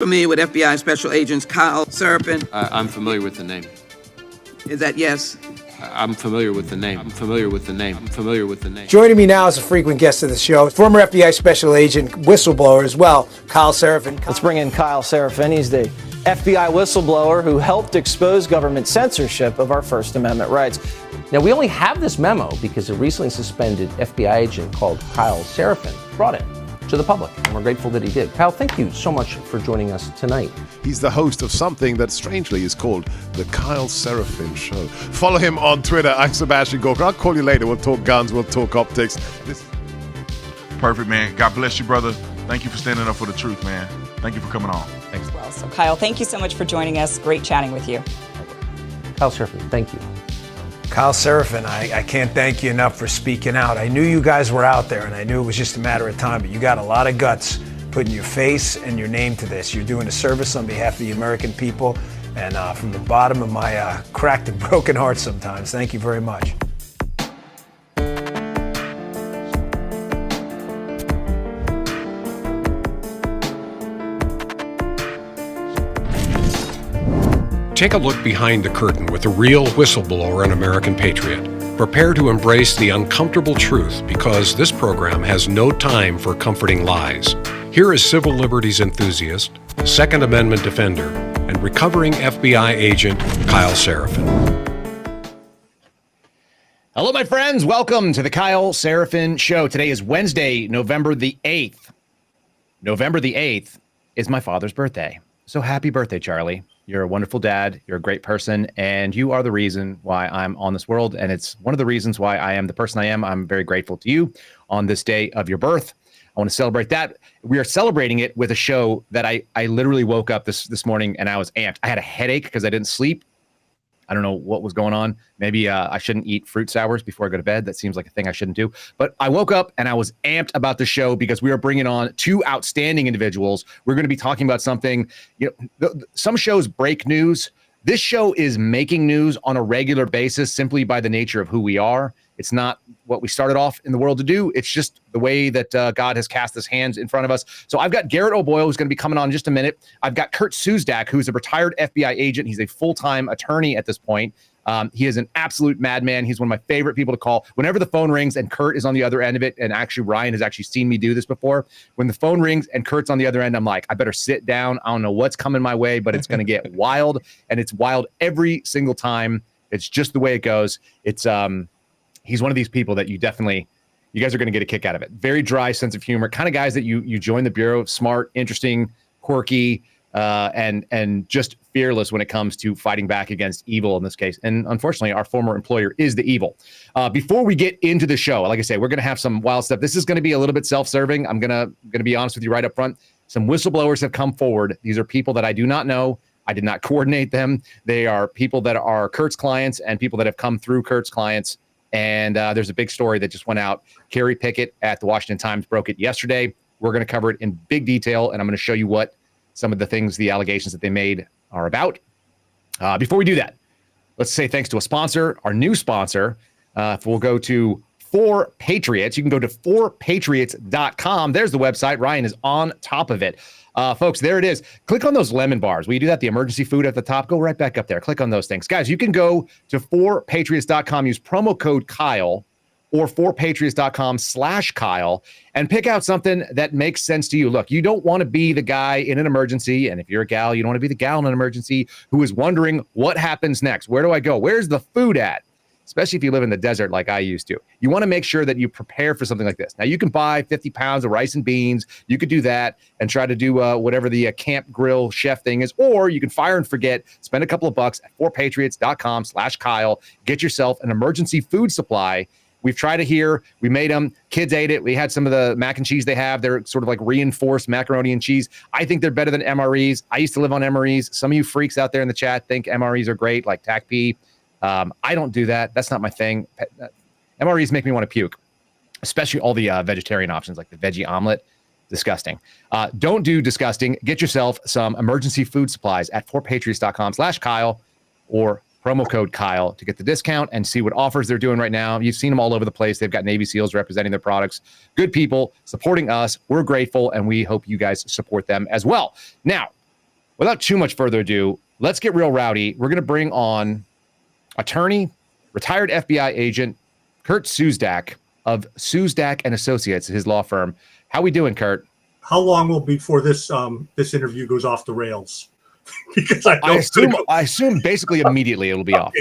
Familiar with FBI Special Agents Kyle Seraphin? I'm familiar with the name. Is that yes? I'm familiar with the name. I'm familiar with the name. I'm familiar with the name. Joining me now is a frequent guest of the show, former FBI Special Agent, whistleblower as well, Kyle Seraphin. Let's bring in Kyle Seraphin. He's the FBI whistleblower who helped expose government censorship of our First Amendment rights. Now, we only have this memo because a recently suspended FBI agent called Kyle Seraphin brought it to the public, and we're grateful that he did. Kyle, thank you so much for joining us tonight. He's the host of something that strangely is called the Kyle Seraphin Show. Follow him on Twitter. I'm Sebastian Gorka. I'll call you later. We'll talk guns. We'll talk optics. Perfect, man. God bless you, brother. Thank you for standing up for the truth, man. Thank you for coming on. Thanks. Well, so Kyle, thank you so much for joining us. Great chatting with you. Kyle Seraphin, thank you. Kyle Seraphin, I can't thank you enough for speaking out. I knew you guys were out there, and I knew it was just a matter of time, but you got a lot of guts putting your face and your name to this. You're doing a service on behalf of the American people, and from the bottom of my cracked and broken heart sometimes, thank you very much. Take a look behind the curtain with a real whistleblower and American patriot. Prepare to embrace the uncomfortable truth because this program has no time for comforting lies. Here is civil liberties enthusiast, Second Amendment defender, and recovering FBI agent Kyle Seraphin. Hello, my friends. Welcome to the Kyle Seraphin Show. Today is Wednesday, November the 8th. November the 8th is my father's birthday. So happy birthday, Charlie. You're a wonderful dad. You're a great person. And you are the reason why I'm on this world. And it's one of the reasons why I am the person I am. I'm very grateful to you on this day of your birth. I want to celebrate that. We are celebrating it with a show that I literally woke up this morning and I was amped. I had a headache because I didn't sleep. I don't know what was going on. Maybe I shouldn't eat fruit sours before I go to bed. That seems like a thing I shouldn't do. But I woke up and I was amped about the show because we are bringing on two outstanding individuals. We're going to be talking about something, some shows break news. This show is making news on a regular basis simply by the nature of who we are. It's not what we started off in the world to do. It's just the way that God has cast his hands in front of us. So I've got Garrett O'Boyle, who's going to be coming on in just a minute. I've got Kurt Siuzdak, who's a retired FBI agent. He's a full-time attorney at this point. He is an absolute madman. He's one of my favorite people to call. Whenever the phone rings and Kurt is on the other end of it, and actually Ryan has actually seen me do this before, when the phone rings and Kurt's on the other end, I'm like, I better sit down. I don't know what's coming my way, but it's going to get wild, and it's wild every single time. It's just the way it goes. It's he's one of these people that you guys are going to get a kick out of it. Very dry sense of humor, kind of guys that you join the bureau, smart, interesting, quirky, and just fearless when it comes to fighting back against evil in this case. And unfortunately, our former employer is the evil. Before we get into the show, like I say, we're going to have some wild stuff. This is going to be a little bit self-serving. I'm going to be honest with you right up front. Some whistleblowers have come forward. These are people that I do not know. I did not coordinate them. They are people that are Kurt's clients and people that have come through Kurt's clients. And there's a big story that just went out. Carrie Pickett at the Washington Times broke it yesterday. We're going to cover it in big detail, and I'm going to show you what some of the things, the allegations that they made are about. Before we do that, let's say thanks to a sponsor, our new sponsor. If we'll go to 4Patriots, you can go to 4patriots.com. There's the website. Ryan is on top of it. Folks, there it is. Click on those lemon bars. Will you do that? The emergency food at the top. Go right back up there. Click on those things. Guys, you can go to 4patriots.com, use promo code Kyle or 4patriots.com/Kyle and pick out something that makes sense to you. Look, you don't want to be the guy in an emergency. And if you're a gal, you don't want to be the gal in an emergency who is wondering what happens next. Where do I go? Where's the food at? Especially if you live in the desert like I used to. You want to make sure that you prepare for something like this. Now, you can buy 50 pounds of rice and beans. You could do that and try to do whatever the camp grill chef thing is, or you can fire and forget, spend a couple of bucks at 4patriots.com/Kyle. Get yourself an emergency food supply. We've tried it here. We made them. Kids ate it. We had some of the mac and cheese they have. They're sort of like reinforced macaroni and cheese. I think they're better than MREs. I used to live on MREs. Some of you freaks out there in the chat think MREs are great, like TACP. I don't do that. That's not my thing. MREs make me want to puke, especially all the vegetarian options like the veggie omelet. Disgusting. Don't do disgusting. Get yourself some emergency food supplies at 4patriots.com/Kyle or promo code Kyle to get the discount and see what offers they're doing right now. You've seen them all over the place. They've got Navy SEALs representing their products. Good people supporting us. We're grateful, and we hope you guys support them as well. Now, without too much further ado, let's get real rowdy. We're going to bring on attorney, retired FBI agent, Kurt Siuzdak of Siuzdak and Associates, his law firm. How we doing, Kurt? How long will before this interview goes off the rails? Because I assume basically immediately it'll be off.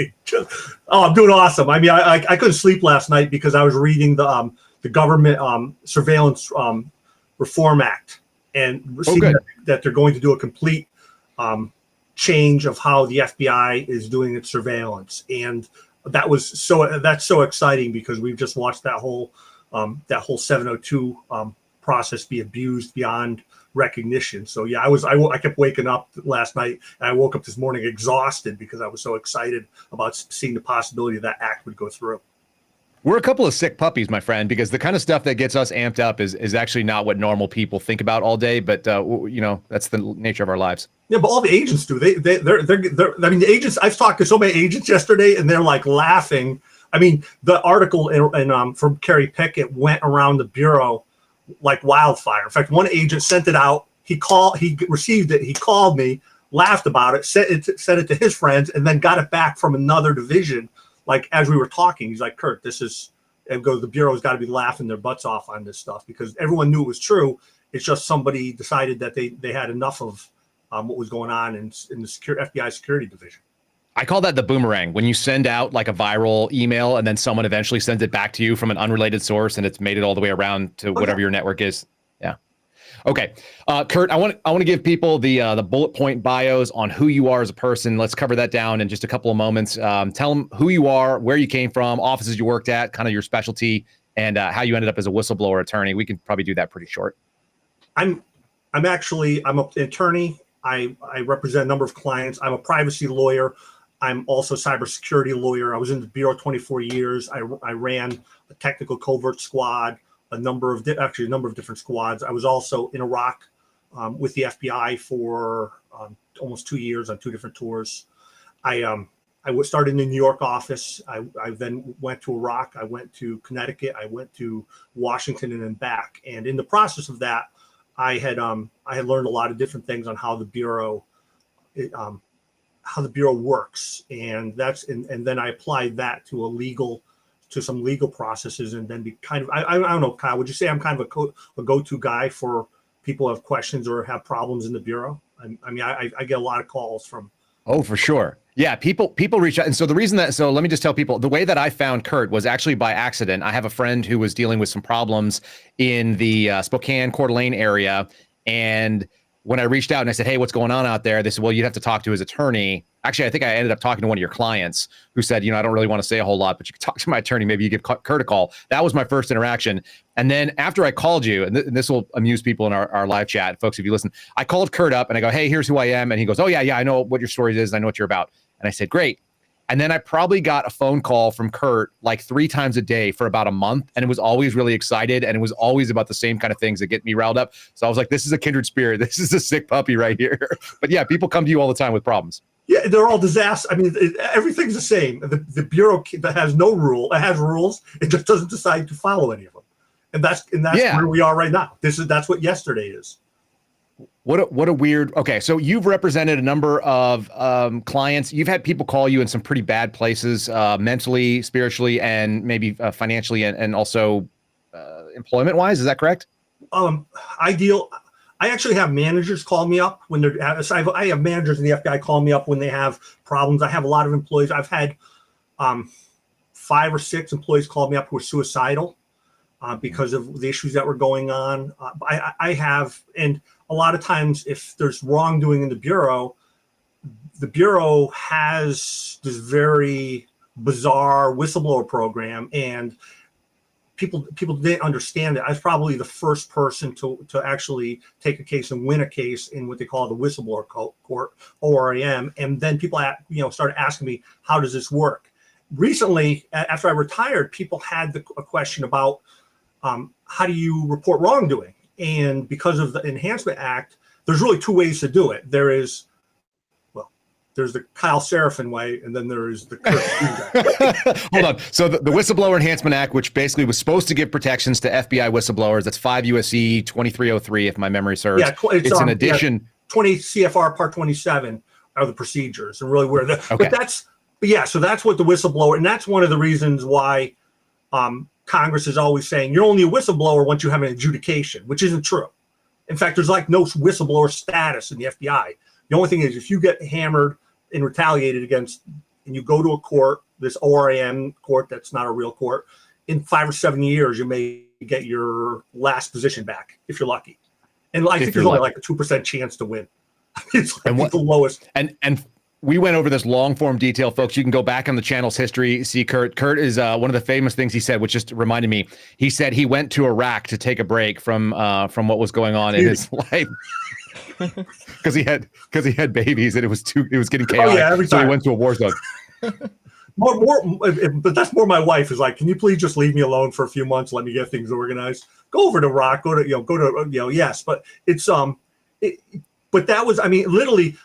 I'm doing awesome. I mean, I couldn't sleep last night because I was reading the government surveillance reform act and seeing that they're going to do a complete change of how the FBI is doing its surveillance, and that's so exciting because we've just watched that whole 702 process be abused beyond recognition. So yeah, I kept waking up last night, and I woke up this morning exhausted because I was so excited about seeing the possibility that act would go through. We're a couple of sick puppies, my friend, because the kind of stuff that gets us amped up is actually not what normal people think about all day. But that's the nature of our lives. Yeah, but all the agents do. They're I mean, the agents. I've talked to so many agents yesterday, and they're like laughing. I mean, the article from Kerry Pickett went around the bureau like wildfire. In fact, one agent sent it out. He received it. He called me, laughed about it, sent it to his friends, and then got it back from another division. Like as we were talking, he's like, Kurt, the bureau's got to be laughing their butts off on this stuff because everyone knew it was true. It's just somebody decided that they had enough of what was going on in the FBI security division. I call that the boomerang. When you send out like a viral email and then someone eventually sends it back to you from an unrelated source and it's made it all the way around to whatever your network is. Yeah. Okay. Kurt, I want to give people the bullet point bios on who you are as a person. Let's cover that down in just a couple of moments. Tell them who you are, where you came from, offices you worked at, kind of your specialty, and how you ended up as a whistleblower attorney. We can probably do that pretty short. I'm an attorney. I represent a number of clients. I'm a privacy lawyer. I'm also a cybersecurity lawyer. I was in the bureau 24 years. I ran a technical covert squad, a number of different squads. I was also in Iraq with the FBI for almost 2 years on 2 different tours. I started in the New York office. I then went to Iraq. I went to Connecticut. I went to Washington and then back. And in the process of that, I had learned a lot of different things on how the bureau works, and then I applied that to some legal processes, and then be kind of I don't know, Kyle, would you say I'm kind of a go-to guy for people who have questions or have problems in the bureau? I mean, I get a lot of calls from. Oh, for sure. Yeah, people reach out. And so the reason so let me just tell people, the way that I found Kurt was actually by accident. I have a friend who was dealing with some problems in the Spokane, Coeur d'Alene area. And when I reached out and I said, hey, what's going on out there? They said, well, you'd have to talk to his attorney. Actually, I think I ended up talking to one of your clients who said, I don't really want to say a whole lot, but you can talk to my attorney. Maybe you give Kurt a call. That was my first interaction. And then after I called you, and this will amuse people in our live chat, folks, if you listen, I called Kurt up and I go, hey, here's who I am. And he goes, oh, yeah, I know what your story is. I know what you're about. And I said, great. And then I probably got a phone call from Kurt like 3 times a day for about a month. And it was always really excited. And it was always about the same kind of things that get me riled up. So I was like, this is a kindred spirit. This is a sick puppy right here. But yeah, people come to you all the time with problems. Yeah, they're all disasters. I mean, everything's the same. The bureau that has no rule, it has rules. It just doesn't decide to follow any of them. And that's where we are right now. That's what yesterday is. What a weird. Okay, so you've represented a number of clients. You've had people call you in some pretty bad places, mentally, spiritually, and maybe financially, and also employment-wise. Is that correct? I actually have managers call me up when they're. I have managers in the FBI call me up when they have problems. I have a lot of employees. I've had 5 or 6 employees call me up who are suicidal because of the issues that were going on. I have, and a lot of times, if there's wrongdoing in the bureau has this very bizarre whistleblower program, and people didn't understand it. I was probably the first person to actually take a case and win a case in what they call the whistleblower court, ORAM. And then people started asking me, how does this work? Recently, after I retired, people had a question about how do you report wrongdoing? And because of the Enhancement Act, there's really 2 ways to do it. There's the Kyle Seraphin way, and then there is the Kurt Siuzdak. Hold on. So the Whistleblower Enhancement Act, which basically was supposed to give protections to FBI whistleblowers, that's 5 U.S.C. 2303, if my memory serves. Yeah, it's an addition. 28 CFR Part 27 are the procedures, and really where the Okay. so that's what the whistleblower, and that's one of the reasons why Congress is always saying you're only a whistleblower once you have an adjudication, which isn't true. In fact, there's like no whistleblower status in the FBI. The only thing is if you get hammered and retaliated against, and you go to a court, this ORAM court that's not a real court, in 5 or 7 years, you may get your last position back if you're lucky. And I think there's only like a 2% chance to win. It's like the lowest. And we went over this long form detail, folks. You can go back on the channel's history. See, Kurt. Kurt is one of the famous things he said, which just reminded me. He said he went to Iraq to take a break from what was going on in his life because he had babies and it was getting chaotic. Oh, yeah, every so time. he went to a war zone. But that's more my wife is like, can you please just leave me alone for a few months? Let me get things organized. Go over to Iraq. Yes, but it's but that was, I mean, literally.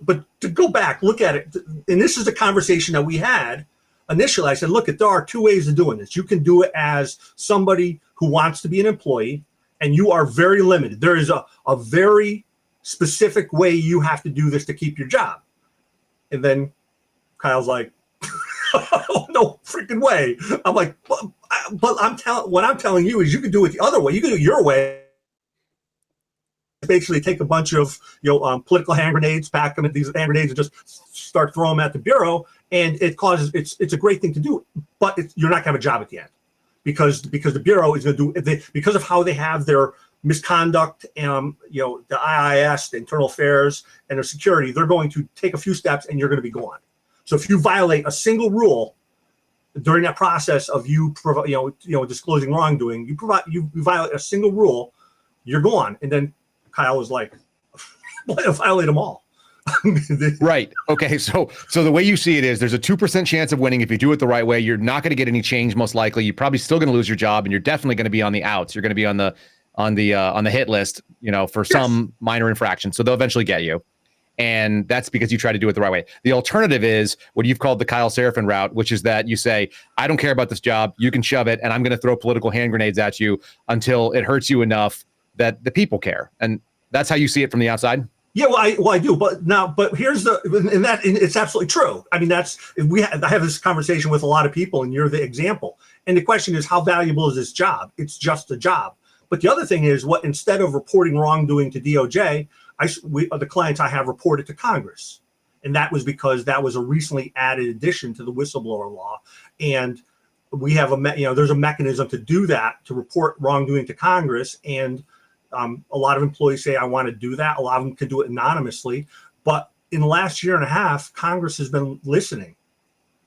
But to go back, look at it, and this is the conversation that we had initially. I said, look, there are two ways of doing this. You can do it as somebody who wants to be an employee, and you are very limited. There is a very specific way you have to do this to keep your job. And then Kyle's like, oh, no freaking way. I'm like, but what I'm telling you is you can do it the other way. You can do it your way. Basically take a bunch of political hand grenades, pack them in these hand grenades, and just start throwing them at the bureau. And it's a great thing to do, but you're not gonna have a job at the end because the bureau is gonna do because of how they have their misconduct, the IIS, the internal affairs, and their security. They're going to take a few steps, and you're going to be gone. So if you violate a single rule during that process of disclosing wrongdoing, you violate a single rule, you're gone. And then Kyle was like, violate them all. Right. Okay. So the way you see it is there's a 2% chance of winning if you do it the right way. You're not going to get any change, most likely. You're probably still going to lose your job, and you're definitely going to be on the outs. You're going to be on the hit list, for some minor infraction. So they'll eventually get you. And that's because you try to do it the right way. The alternative is what you've called the Kyle Seraphin route, which is that you say, I don't care about this job. You can shove it, and I'm going to throw political hand grenades at you until it hurts you enough that the people care. And that's how you see it from the outside. Yeah, I do, but here's it's absolutely true. I mean, I have this conversation with a lot of people, and you're the example. And the question is, how valuable is this job? It's just a job. But the other thing is, instead of reporting wrongdoing to DOJ, the clients I have reported to Congress, and that was because that was a recently added addition to the whistleblower law, and we have there's a mechanism to do that, to report wrongdoing to Congress, and a lot of employees say, I want to do that. A lot of them can do it anonymously. But in the last year and a half, Congress has been listening.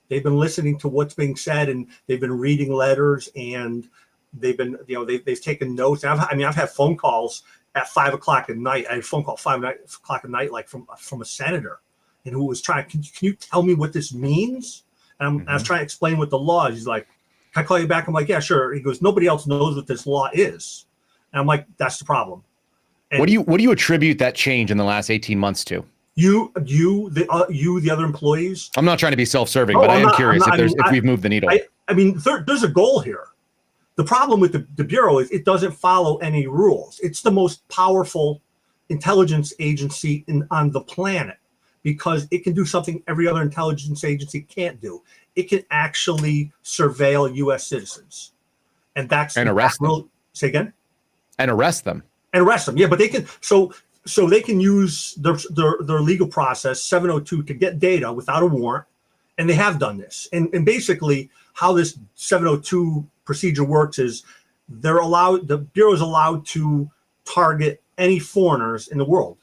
They've been listening to what's being said, and they've been reading letters, and they've been, they've taken notes. I've had phone calls at 5 o'clock at night. I had a phone call 5 o'clock at night, like from a senator, and who was trying, can you tell me what this means? And I was trying to explain what the law is. He's like, can I call you back? I'm like, yeah, sure. He goes, nobody else knows what this law is. And I'm like, that's the problem. And what do you attribute that change in the last 18 months to? The other employees. I'm not trying to be self-serving, but I am curious if we've moved the needle. I mean, there's a goal here. The problem with the Bureau is it doesn't follow any rules. It's the most powerful intelligence agency on the planet because it can do something every other intelligence agency can't do. It can actually surveil U.S. citizens, and arrest them. Say again. And arrest them. Yeah, but they can. So they can use their legal process 702 to get data without a warrant, and they have done this. And basically, how this 702 procedure works is the Bureau is allowed to target any foreigners in the world,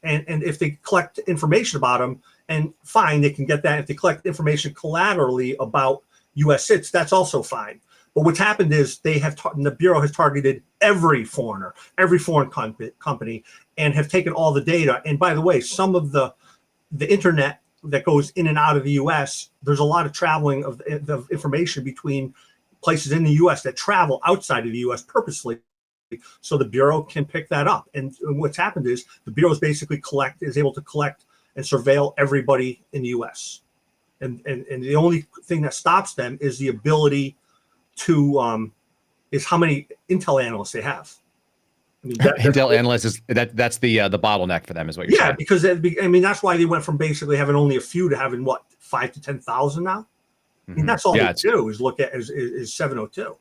and if they collect information about them, and fine, they can get that. If they collect information collaterally about U.S. citizens, that's also fine. But what's happened is the Bureau has targeted every foreigner, every foreign company, and have taken all the data. And by the way, some of the internet that goes in and out of the U.S., there's a lot of traveling of information between places in the U.S. that travel outside of the U.S. purposely, so the Bureau can pick that up. And what's happened is the Bureau is basically able to collect and surveil everybody in the U.S. And the only thing that stops them is the ability to is how many intel analysts they have. I mean, Intel analysts is that's the bottleneck for them, is what you're saying. Yeah, because that's why they went from basically having only a few to having what 5,000 to 10,000 now. I mean, that's all they do is look at is 702,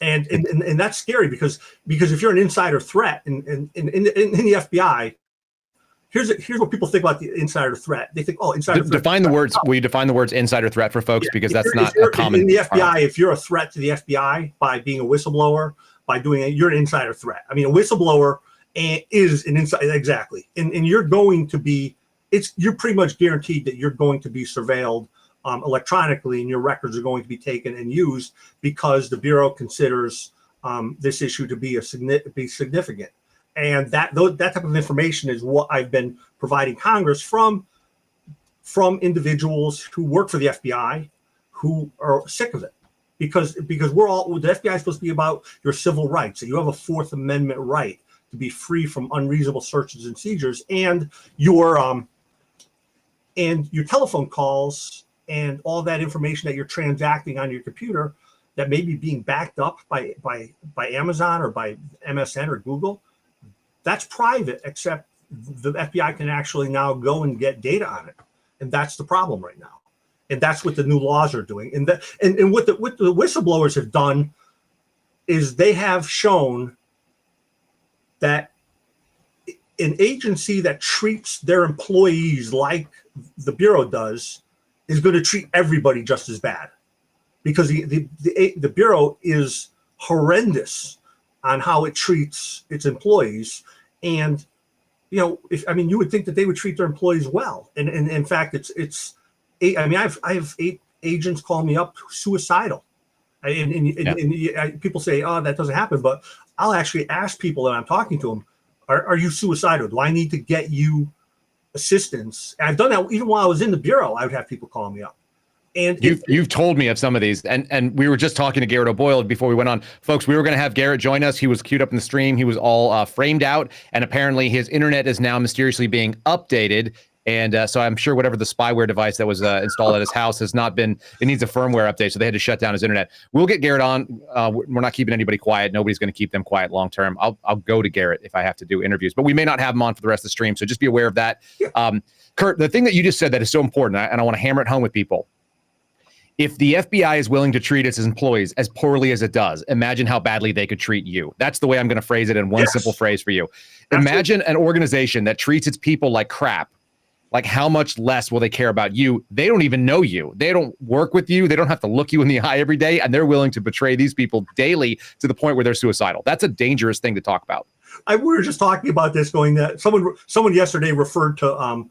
and that's scary because if you're an insider threat in the FBI, here's what people think about the insider threat. They think, oh, insider threat. Define the words. Will you define the words insider threat for folks, because that's not a common in the FBI. If you're a threat to the FBI by being a whistleblower, by doing it, you're an insider threat. I mean, a whistleblower is an insider, exactly, and you're going to be. You're pretty much guaranteed that you're going to be surveilled electronically, and your records are going to be taken and used because the Bureau considers this issue to be significant. And that type of information is what I've been providing Congress from individuals who work for the FBI who are sick of it, because the FBI is supposed to be about your civil rights, and you have a Fourth Amendment right to be free from unreasonable searches and seizures, and your telephone calls and all that information that you're transacting on your computer that may be being backed up by Amazon or by MSN or Google. That's private, except the FBI can actually now go and get data on it, and that's the problem right now. And that's what the new laws are doing. And what the whistleblowers have done is they have shown that an agency that treats their employees like the Bureau does is going to treat everybody just as bad, because the Bureau is horrendous on how it treats its employees. And you would think that they would treat their employees well. And in fact, I have 8 agents call me up suicidal, and people say, oh, that doesn't happen, but I'll actually ask people that I'm talking to them, are you suicidal? Do I need to get you assistance? And I've done that even while I was in the Bureau. I would have people call me up. And you've told me of some of these, and we were just talking to Garrett O'Boyle before we went on. Folks, we were going to have Garrett join us. He was queued up in the stream. He was all framed out, and apparently his internet is now mysteriously being updated. And so I'm sure whatever the spyware device that was installed at his house has not been, it needs a firmware update. So they had to shut down his internet. We'll get Garrett on. We're not keeping anybody quiet. Nobody's going to keep them quiet long term. I'll go to Garrett if I have to do interviews, but we may not have him on for the rest of the stream. So just be aware of that. Yeah. Kurt, the thing that you just said that is so important, and I want to hammer it home with people. If the FBI is willing to treat its employees as poorly as it does, imagine how badly they could treat you. That's the way I'm going to phrase it in one simple phrase for you. Imagine an organization that treats its people like crap. Like, how much less will they care about you? They don't even know you. They don't work with you. They don't have to look you in the eye every day, and they're willing to betray these people daily to the point where they're suicidal. That's a dangerous thing to talk about. We were just talking about this, going that someone yesterday referred to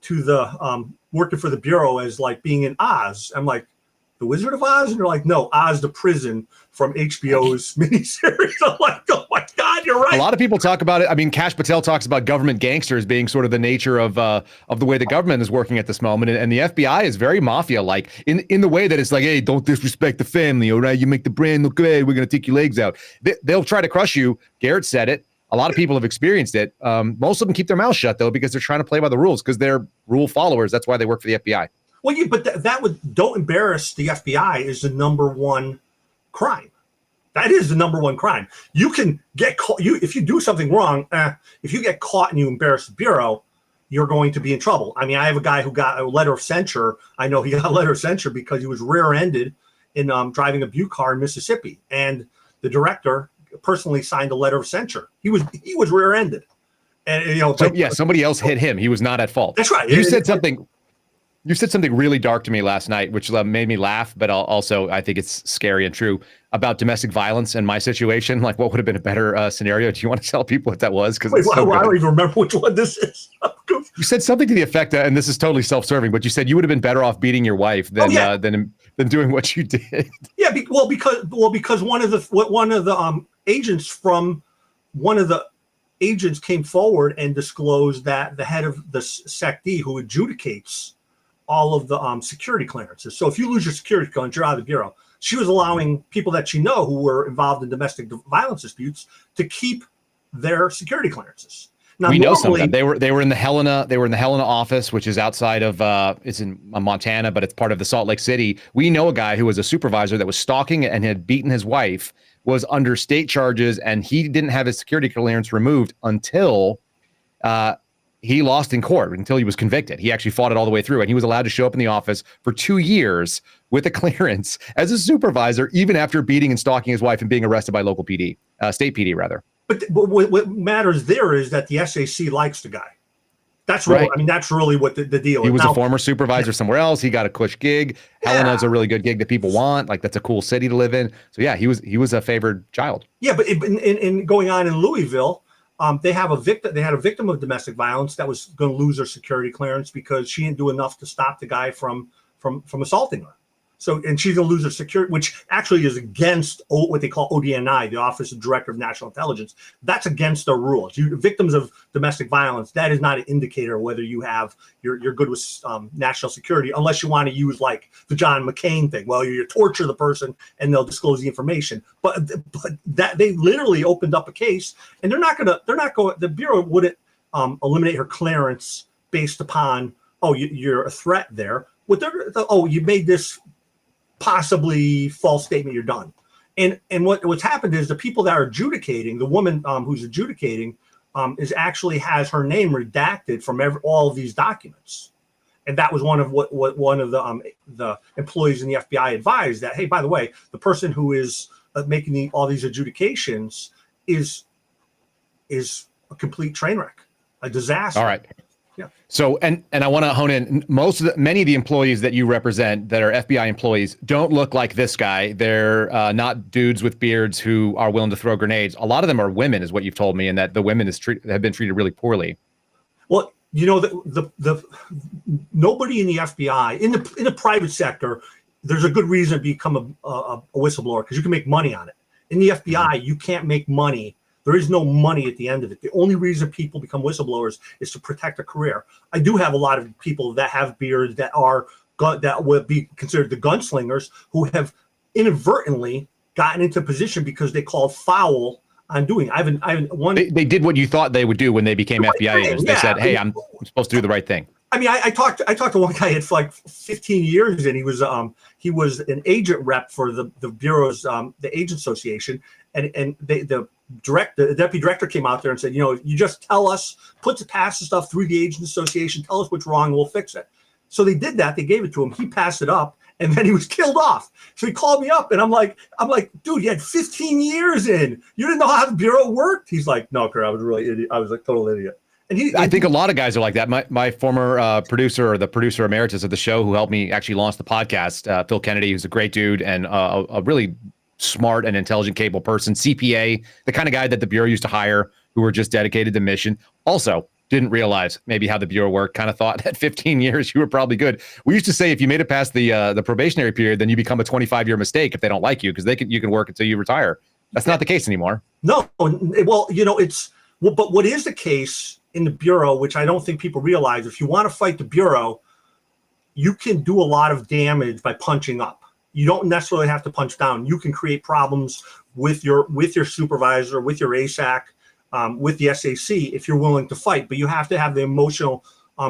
the working for the Bureau as like being in Oz. I'm like, the Wizard of Oz? And they're like, no, Oz the prison from HBO's miniseries. I'm like, oh my God, you're right. A lot of people talk about it. I mean, Kash Patel talks about government gangsters being sort of the nature of the way the government is working at this moment. And the FBI is very mafia-like in the way that it's like, hey, don't disrespect the family, all right? You make the brand look good, we're going to take your legs out. They'll try to crush you. Garrett said it. A lot of people have experienced it. Most of them keep their mouths shut, though, because they're trying to play by the rules, because they're rule followers. That's why they work for the FBI. Well, but don't embarrass the FBI is the number one crime. That is the number one crime. You can get caught. If you do something wrong, if you get caught and you embarrass the Bureau, you're going to be in trouble. I mean, I have a guy who got a letter of censure. I know he got a letter of censure because he was rear-ended in driving a Buick car in Mississippi, and the director personally signed a letter of censure. He was rear-ended, and somebody else hit him. He was not at fault. That's right. You said something. You said something really dark to me last night, which made me laugh, but also I think it's scary and true, about domestic violence and my situation. Like, what would have been a better scenario? Do you want to tell people what that was? Because I don't even remember which one this is. You said something to the effect, and this is totally self-serving, but you said you would have been better off beating your wife than doing what you did. Yeah, because one of the agents from one of the agents came forward and disclosed that the head of the SecD, who adjudicates all of the security clearances. So if you lose your security clearance, you're out of the Bureau. She was allowing people that she know who were involved in domestic violence disputes to keep their security clearances. Now, we know some of them. They were in the Helena. They were in the Helena office, which is outside of it's in Montana, but it's part of the Salt Lake City. We know a guy who was a supervisor that was stalking and had beaten his wife was under state charges, and he didn't have his security clearance removed until he lost in court, until he was convicted. He actually fought it all the way through, and he was allowed to show up in the office for 2 years with a clearance as a supervisor, even after beating and stalking his wife and being arrested by local PD, state PD rather. But what matters there is that the SAC likes the guy. That's really, Right. I mean, that's really what the deal is. He was Now, a former supervisor somewhere else. He got a cush gig. Helena's a really good gig that people want. Like, that's a cool city to live in. So yeah, he was a favored child. Yeah, but in going on in Louisville, they have a victim. They had a victim of domestic violence that was going to lose her security clearance because she didn't do enough to stop the guy from assaulting her. So, and she's going to lose her security, which actually is against what they call ODNI, the Office of Director of National Intelligence. That's against the rules. Victims of domestic violence, that is not an indicator whether you're good with national security, unless you want to use like the John McCain thing. Well, you torture the person and they'll disclose the information. But that they literally opened up a case, and the Bureau wouldn't eliminate her clearance based upon, you're a threat there. You made this possibly false statement, you're done. And what's happened is the people that are adjudicating, the woman who's adjudicating actually has her name redacted from all of these documents. And that was one of what one of the employees in the FBI advised, that, hey, by the way, the person who is making all these adjudications is a complete train wreck, a disaster. All right. Yeah. So, and I want to hone in. Many of the employees that you represent that are FBI employees don't look like this guy. They're not dudes with beards who are willing to throw grenades. A lot of them are women, is what you've told me, and that the women have been treated really poorly. Well, the nobody in the FBI, in the private sector, there's a good reason to become a whistleblower, because you can make money on it. In the FBI, you can't make money. There is no money at the end of it. The only reason people become whistleblowers is to protect a career. I do have a lot of people that have beards that would be considered the gunslingers, who have inadvertently gotten into position because they called foul on doing. They did what you thought they would do when they became FBI agents. They said, "Hey, I'm supposed to do the right thing." I mean, I talked to one guy for like 15 years, and he was an agent rep for the Bureau's the Agent Association, and the deputy director came out there and said, you just tell us, pass the stuff through the Agent Association, tell us what's wrong, we'll fix it. So they did that. They gave it to him. He passed it up, and then he was killed off. So he called me up, and I'm like, dude, you had 15 years in. You didn't know how the Bureau worked? He's like, no, Kurt, I was really idiot. I was like total idiot. And I think a lot of guys are like that. My former producer, or the producer emeritus of the show, who helped me actually launch the podcast, Phil Kennedy, who's a great dude and a really smart and intelligent, capable person, CPA, the kind of guy that the Bureau used to hire, who were just dedicated to mission. Also, didn't realize maybe how the Bureau worked, kind of thought at 15 years you were probably good. We used to say if you made it past the probationary period, then you become a 25-year mistake if they don't like you, because you can work until you retire. That's not the case anymore. No. Well, but what is the case in the Bureau, which I don't think people realize, if you want to fight the Bureau, you can do a lot of damage by punching up. You don't necessarily have to punch down. You can create problems with your supervisor, with your ASAC, with the SAC, if you're willing to fight. But you have to have the emotional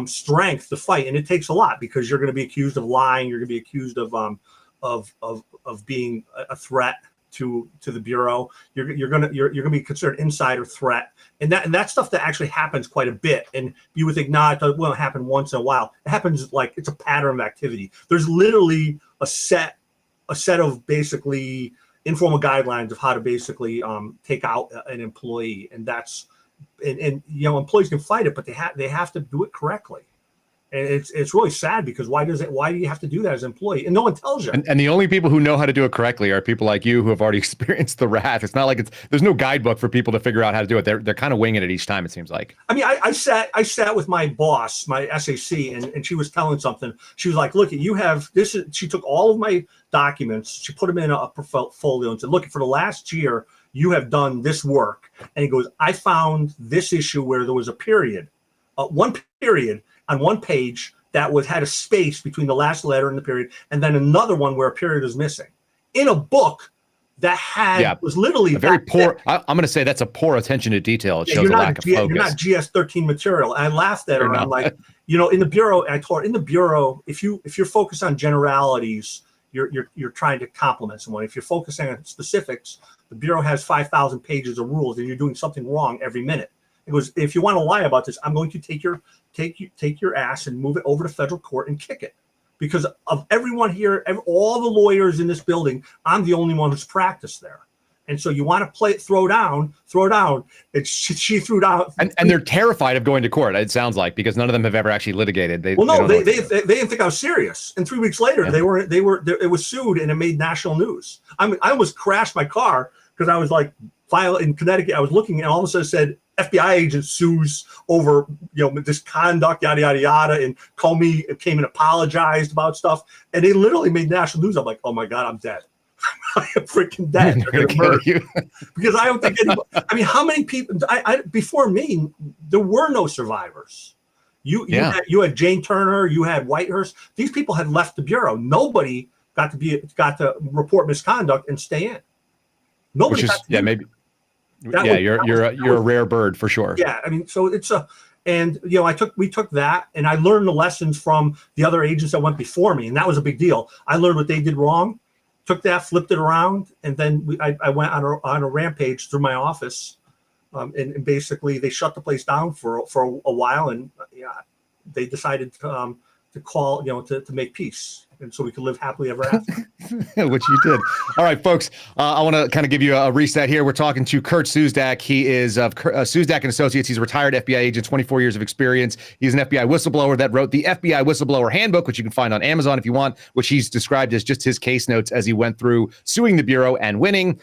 strength to fight, and it takes a lot, because you're going to be accused of lying. You're going to be accused of being a threat to the Bureau. You're going to be considered insider threat, and that stuff that actually happens quite a bit. And you would think, it won't happen once in a while. It happens like it's a pattern of activity. There's literally a set of basically informal guidelines of how to basically take out an employee, and that's employees can fight it, but they have to do it correctly. And it's really sad, because why do you have to do that as an employee? And no one tells you. And the only people who know how to do it correctly are people like you, who have already experienced the wrath. It's not like there's no guidebook for people to figure out how to do it. They're kind of winging it each time, it seems like. I mean, I sat with my boss, my SAC, and she was telling something. She was like, look, you have this. She took all of my documents, she put them in a portfolio, and said, look, for the last year, you have done this work. And he goes, I found this issue where there was a period, one period on one page that had a space between the last letter and the period, and then another one where a period is missing in a book that was literally a very poor. I'm going to say that's a poor attention to detail. It shows a lack of focus. You're not GS-13 material. And I laughed at her. I'm like, in the Bureau, I told her, in the Bureau, if you're focused on generalities, you're trying to compliment someone. If you're focusing on specifics, The Bureau has 5,000 pages of rules, and you're doing something wrong every minute. He goes, if you want to lie about this, I'm going to take your ass and move it over to federal court and kick it. Because of everyone here, all the lawyers in this building, I'm the only one who's practiced there. And so you want to play it, throw down. And she threw down. And they're terrified of going to court, it sounds like, because none of them have ever actually litigated. They didn't think I was serious. And 3 weeks later, it was sued and it made national news. I almost crashed my car because I was like, file in Connecticut. I was looking and all of a sudden it said FBI agent sues over, misconduct, yada, yada, yada. And Comey came and apologized about stuff. And they literally made national news. I'm like, oh my God, I'm dead. I am freaking dead. They're gonna murder you. Because I don't think anybody, I mean, how many people before me, there were no survivors. You had Jane Turner, you had Whitehurst. These people had left the Bureau. Nobody got to report misconduct and stay in. Nobody you're a rare bird for sure. Yeah, I mean, so it's we took that, and I learned the lessons from the other agents that went before me, and that was a big deal. I learned what they did wrong. Took that, flipped it around, and then I went on a rampage through my office, and basically they shut the place down for a while, and they decided to call to make peace, and so we could live happily ever after. Which you did. All right, folks. I want to kind of give you a reset here. We're talking to Kurt Siuzdak. He is of Siuzdak and Associates. He's a retired FBI agent, 24 years of experience. He's an FBI whistleblower that wrote the FBI Whistleblower Handbook, which you can find on Amazon if you want, which he's described as just his case notes as he went through suing the Bureau and winning,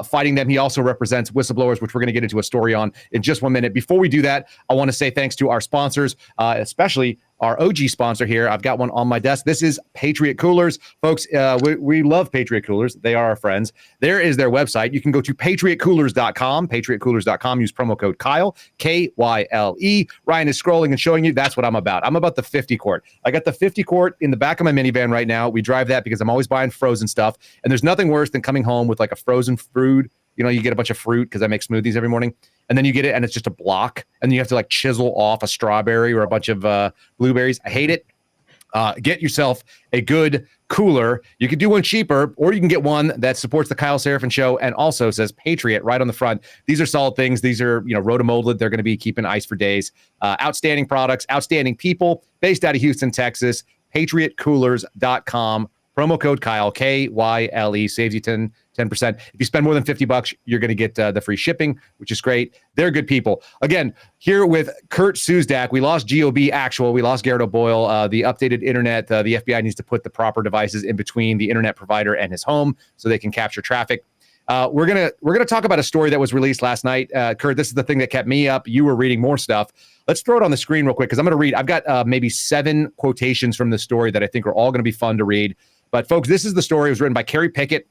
fighting them. He also represents whistleblowers, which we're going to get into a story on in just 1 minute. Before we do that, I want to say thanks to our sponsors, especially our OG sponsor here. I've got one on my desk. This is Patriot Coolers. Folks, we love Patriot Coolers. They are our friends. There is their website. You can go to patriotcoolers.com, patriotcoolers.com. Use promo code Kyle, K-Y-L-E. Ryan is scrolling and showing you that's what I'm about. I'm about the 50 quart. I got the 50 quart in the back of my minivan right now. We drive that because I'm always buying frozen stuff. And there's nothing worse than coming home with like a frozen fruit. You get a bunch of fruit because I make smoothies every morning. And then you get it and it's just a block. And then you have to like chisel off a strawberry or a bunch of blueberries. I hate it. Get yourself a good cooler. You can do one cheaper, or you can get one that supports the Kyle Seraphin Show and also says Patriot right on the front. These are solid things. These are, rotomolded. They're going to be keeping ice for days. Outstanding products, outstanding people, based out of Houston, Texas. PatriotCoolers.com. Promo code Kyle, K-Y-L-E, saves you 10%. If you spend more than $50, you're going to get the free shipping, which is great. They're good people. Again, here with Kurt Siuzdak, we lost GOB Actual. We lost Garrett O'Boyle. The updated internet, the FBI needs to put the proper devices in between the internet provider and his home so they can capture traffic. We're gonna talk about a story that was released last night. Kurt, this is the thing that kept me up. You were reading more stuff. Let's throw it on the screen real quick because I'm going to read. I've got maybe 7 quotations from the story that I think are all going to be fun to read. But folks, this is the story. It was written by Carrie Pickett.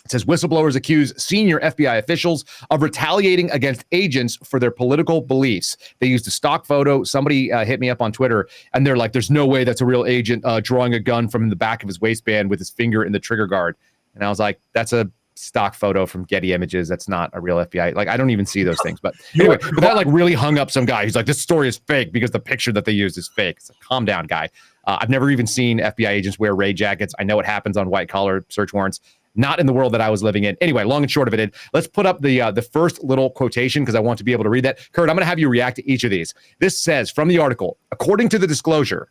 It says whistleblowers accuse senior FBI officials of retaliating against agents for their political beliefs. They used a stock photo. Somebody hit me up on Twitter, and they're like, there's no way that's a real agent drawing a gun from the back of his waistband with his finger in the trigger guard. And I was like, that's a stock photo from Getty Images. That's not a real FBI. Like, I don't even see those things. But anyway, but that like really hung up some guy. He's like, this story is fake because the picture that they used is fake. It's like, calm down, guy. I've never even seen FBI agents wear raid jackets. I know it happens on white collar search warrants. Not in the world that I was living in. Anyway, long and short of it, let's put up the first little quotation because I want to be able to read that. Kurt, I'm going to have you react to each of these. This says from the article, according to the disclosure,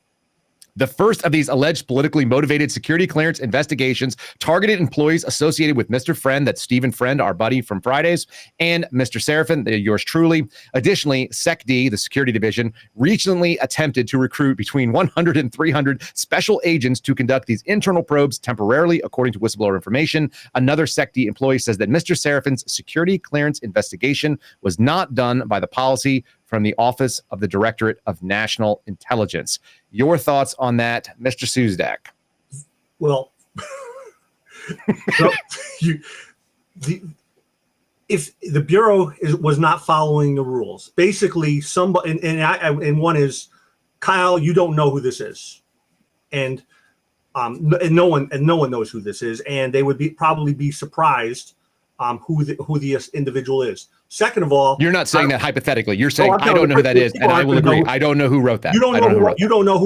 the first of these alleged politically motivated security clearance investigations targeted employees associated with Mr. Friend, that's Stephen Friend, our buddy from Fridays, and Mr. Seraphin, yours truly. Additionally, SecD, the security division, recently attempted to recruit between 100 and 300 special agents to conduct these internal probes temporarily, according to whistleblower information. Another SecD employee says that Mr. Seraphin's security clearance investigation was not done by the policy from the Office of the Directorate of National Intelligence. Your thoughts on that, Mr. Siuzdak? Well, if the Bureau was not following the rules, basically somebody, and one is, Kyle, you don't know who this is, and no one knows who this is, and they would probably be surprised who the individual is. Second of all, You're not saying that hypothetically. You're saying I'm I don't know who that is, and I will agree. I don't know who wrote that. You don't know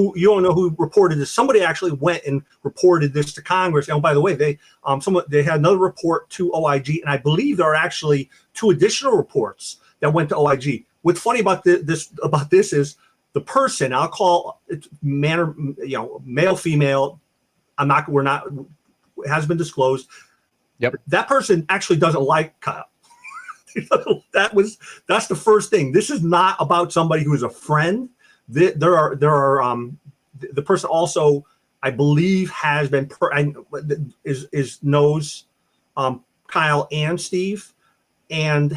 who reported this. Somebody actually went and reported this to Congress. And by the way, they had another report to OIG, and I believe there are actually 2 additional reports that went to OIG. What's funny about this is the person, I'll call it male, female. It has been disclosed. Yep. That person actually doesn't like Kyle. That's the first thing. This is not about somebody who is a friend. The person also, I believe, has been knows Kyle and Steve, and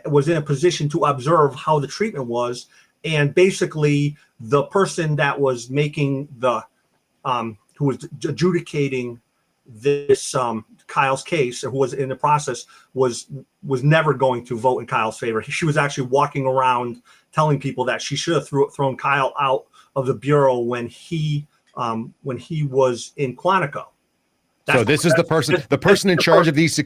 was in a position to observe how the treatment was, and basically the person that was making the who was adjudicating this Kyle's case, who was in the process, was never going to vote in Kyle's favor. She was actually walking around telling people that she should have thrown Kyle out of the bureau when he was in Quantico. So this is the person in charge of these.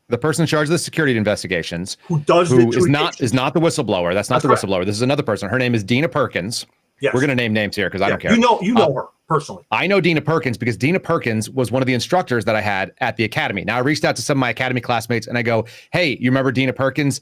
The person in charge of the security investigations, who is not the whistleblower. That's not the whistleblower. This is another person. Her name is Dina Perkins. Yes. We're going to name names here because I don't care. You know her personally. I know Dina Perkins because Dina Perkins was one of the instructors that I had at the academy. Now I reached out to some of my academy classmates and I go, "Hey, you remember Dina Perkins?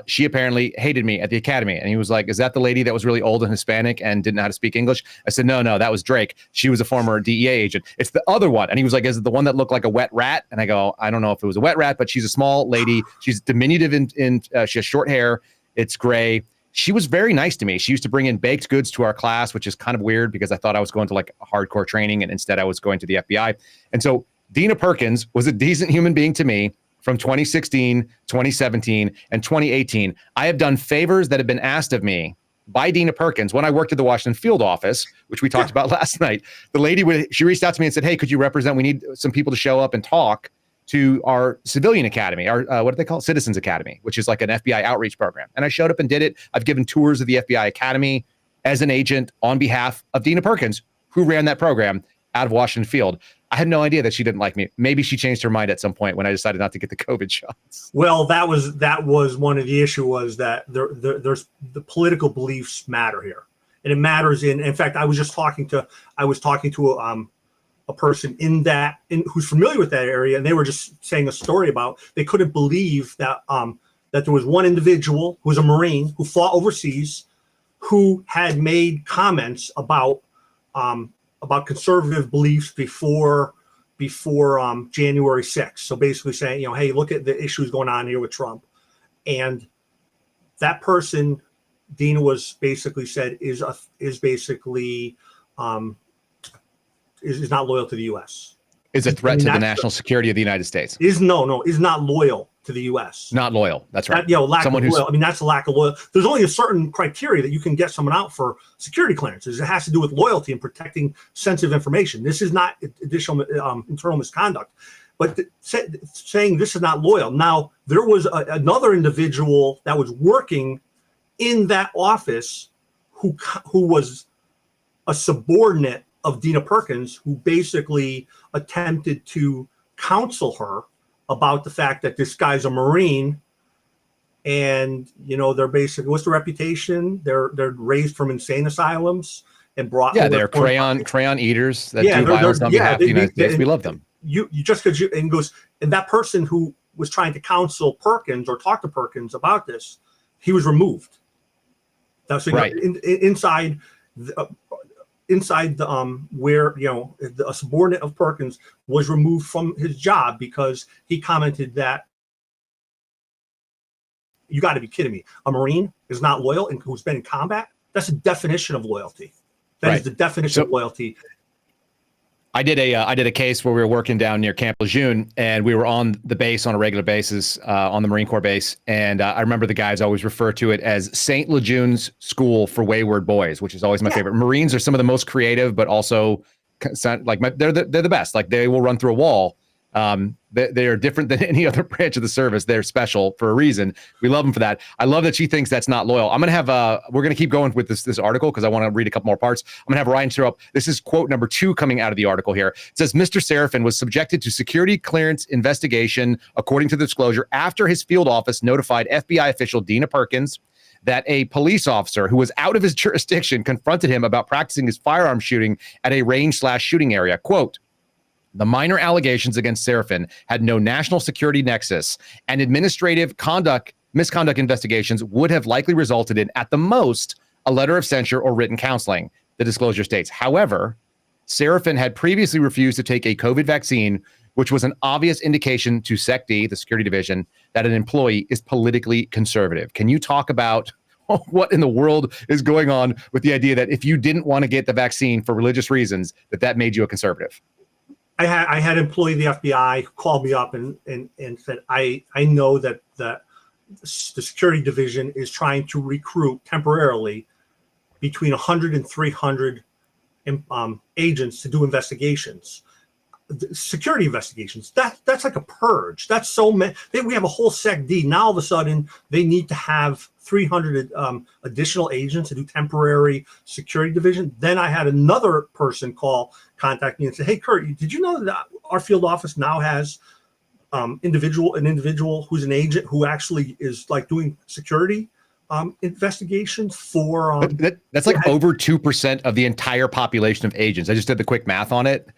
She apparently hated me at the academy." And he was like, "Is that the lady that was really old and Hispanic and didn't know how to speak English?" I said, No, that was Drake. She was a former DEA agent. It's the other one. And he was like, "Is it the one that looked like a wet rat?" And I go, "I don't know if it was a wet rat, but she's a small lady. She's diminutive she has short hair. It's gray." She was very nice to me. She used to bring in baked goods to our class, which is kind of weird because I thought I was going to like hardcore training and instead I was going to the FBI. And so Dina Perkins was a decent human being to me from 2016, 2017, and 2018. I have done favors that have been asked of me by Dina Perkins when I worked at the Washington field office, which we talked about last night. The lady, she reached out to me and said, "Hey, could you represent? We need some people to show up and talk to our civilian academy, our what do they call it? Citizens Academy, which is like an FBI outreach program." And I showed up and did it. I've given tours of the FBI Academy as an agent on behalf of Dina Perkins, who ran that program out of Washington Field. I had no idea that she didn't like me. Maybe she changed her mind at some point when I decided not to get the COVID shots. Well, that was one of the issue was that there's the political beliefs matter here, and it matters in fact, I was talking to a person who's familiar with that area, and they were just saying a story about they couldn't believe that that there was one individual who was a Marine who fought overseas, who had made comments about conservative beliefs before January 6th. So basically saying, hey, look at the issues going on here with Trump, and that person, Dina was basically said is not loyal to the U.S. Is a threat to the national security of the United States. Is not loyal to the U.S. Not loyal. That's right. Lack of loyal. I mean, that's a lack of loyalty. There's only a certain criteria that you can get someone out for security clearances. It has to do with loyalty and protecting sensitive information. This is not additional internal misconduct. But saying this is not loyal. Now, there was another individual that was working in that office who was a subordinate of Dina Perkins, who basically attempted to counsel her about the fact that this guy's a Marine, and they're basically, what's the reputation? They're raised from insane asylums and brought. Yeah, they're crayon eaters that do violence on behalf of the United States. We love them. You just because and that person who was trying to counsel Perkins or talk to Perkins about this, he was removed. That's right. Inside the where a subordinate of Perkins was removed from his job because he commented that, you got to be kidding me, a Marine is not loyal and who's been in combat? That's a definition of loyalty. That is the definition of loyalty. I did a case where we were working down near Camp Lejeune, and we were on the base on a regular basis on the Marine Corps base. And I remember the guys always refer to it as St. Lejeune's School for Wayward Boys, which is always my favorite. Marines are some of the most creative, but also they're the best. Like, they will run through a wall They are different than any other branch of the service. They're special for a reason. We love them for that. I love that she thinks that's not loyal. I'm going to have, we're going to keep going with this article because I want to read a couple more parts. I'm going to have Ryan throw up. This is quote number 2 coming out of the article here. It says, Mr. Seraphin was subjected to security clearance investigation, according to the disclosure, after his field office notified FBI official Dina Perkins that a police officer who was out of his jurisdiction confronted him about practicing his firearm shooting at a range/shooting area. Quote, the minor allegations against Seraphin had no national security nexus, and administrative misconduct investigations would have likely resulted in, at the most, a letter of censure or written counseling, the disclosure states. However, Seraphin had previously refused to take a COVID vaccine, which was an obvious indication to SecD, the security division, that an employee is politically conservative. Can you talk about what in the world is going on with the idea that if you didn't want to get the vaccine for religious reasons, that made you a conservative? I had an employee of the FBI who called me up and said, I know that the security division is trying to recruit temporarily between 100 and 300 agents to do investigations. Security investigations, that's like a purge. That's so many. We have a whole SecD. Now all of a sudden they need to have 300 additional agents to do temporary security division. Then I had another person contact me and say, hey Kurt, did you know that our field office now has an individual who's an agent who actually is like doing security investigations for that's like over 2% of the entire population of agents. I just did the quick math on it.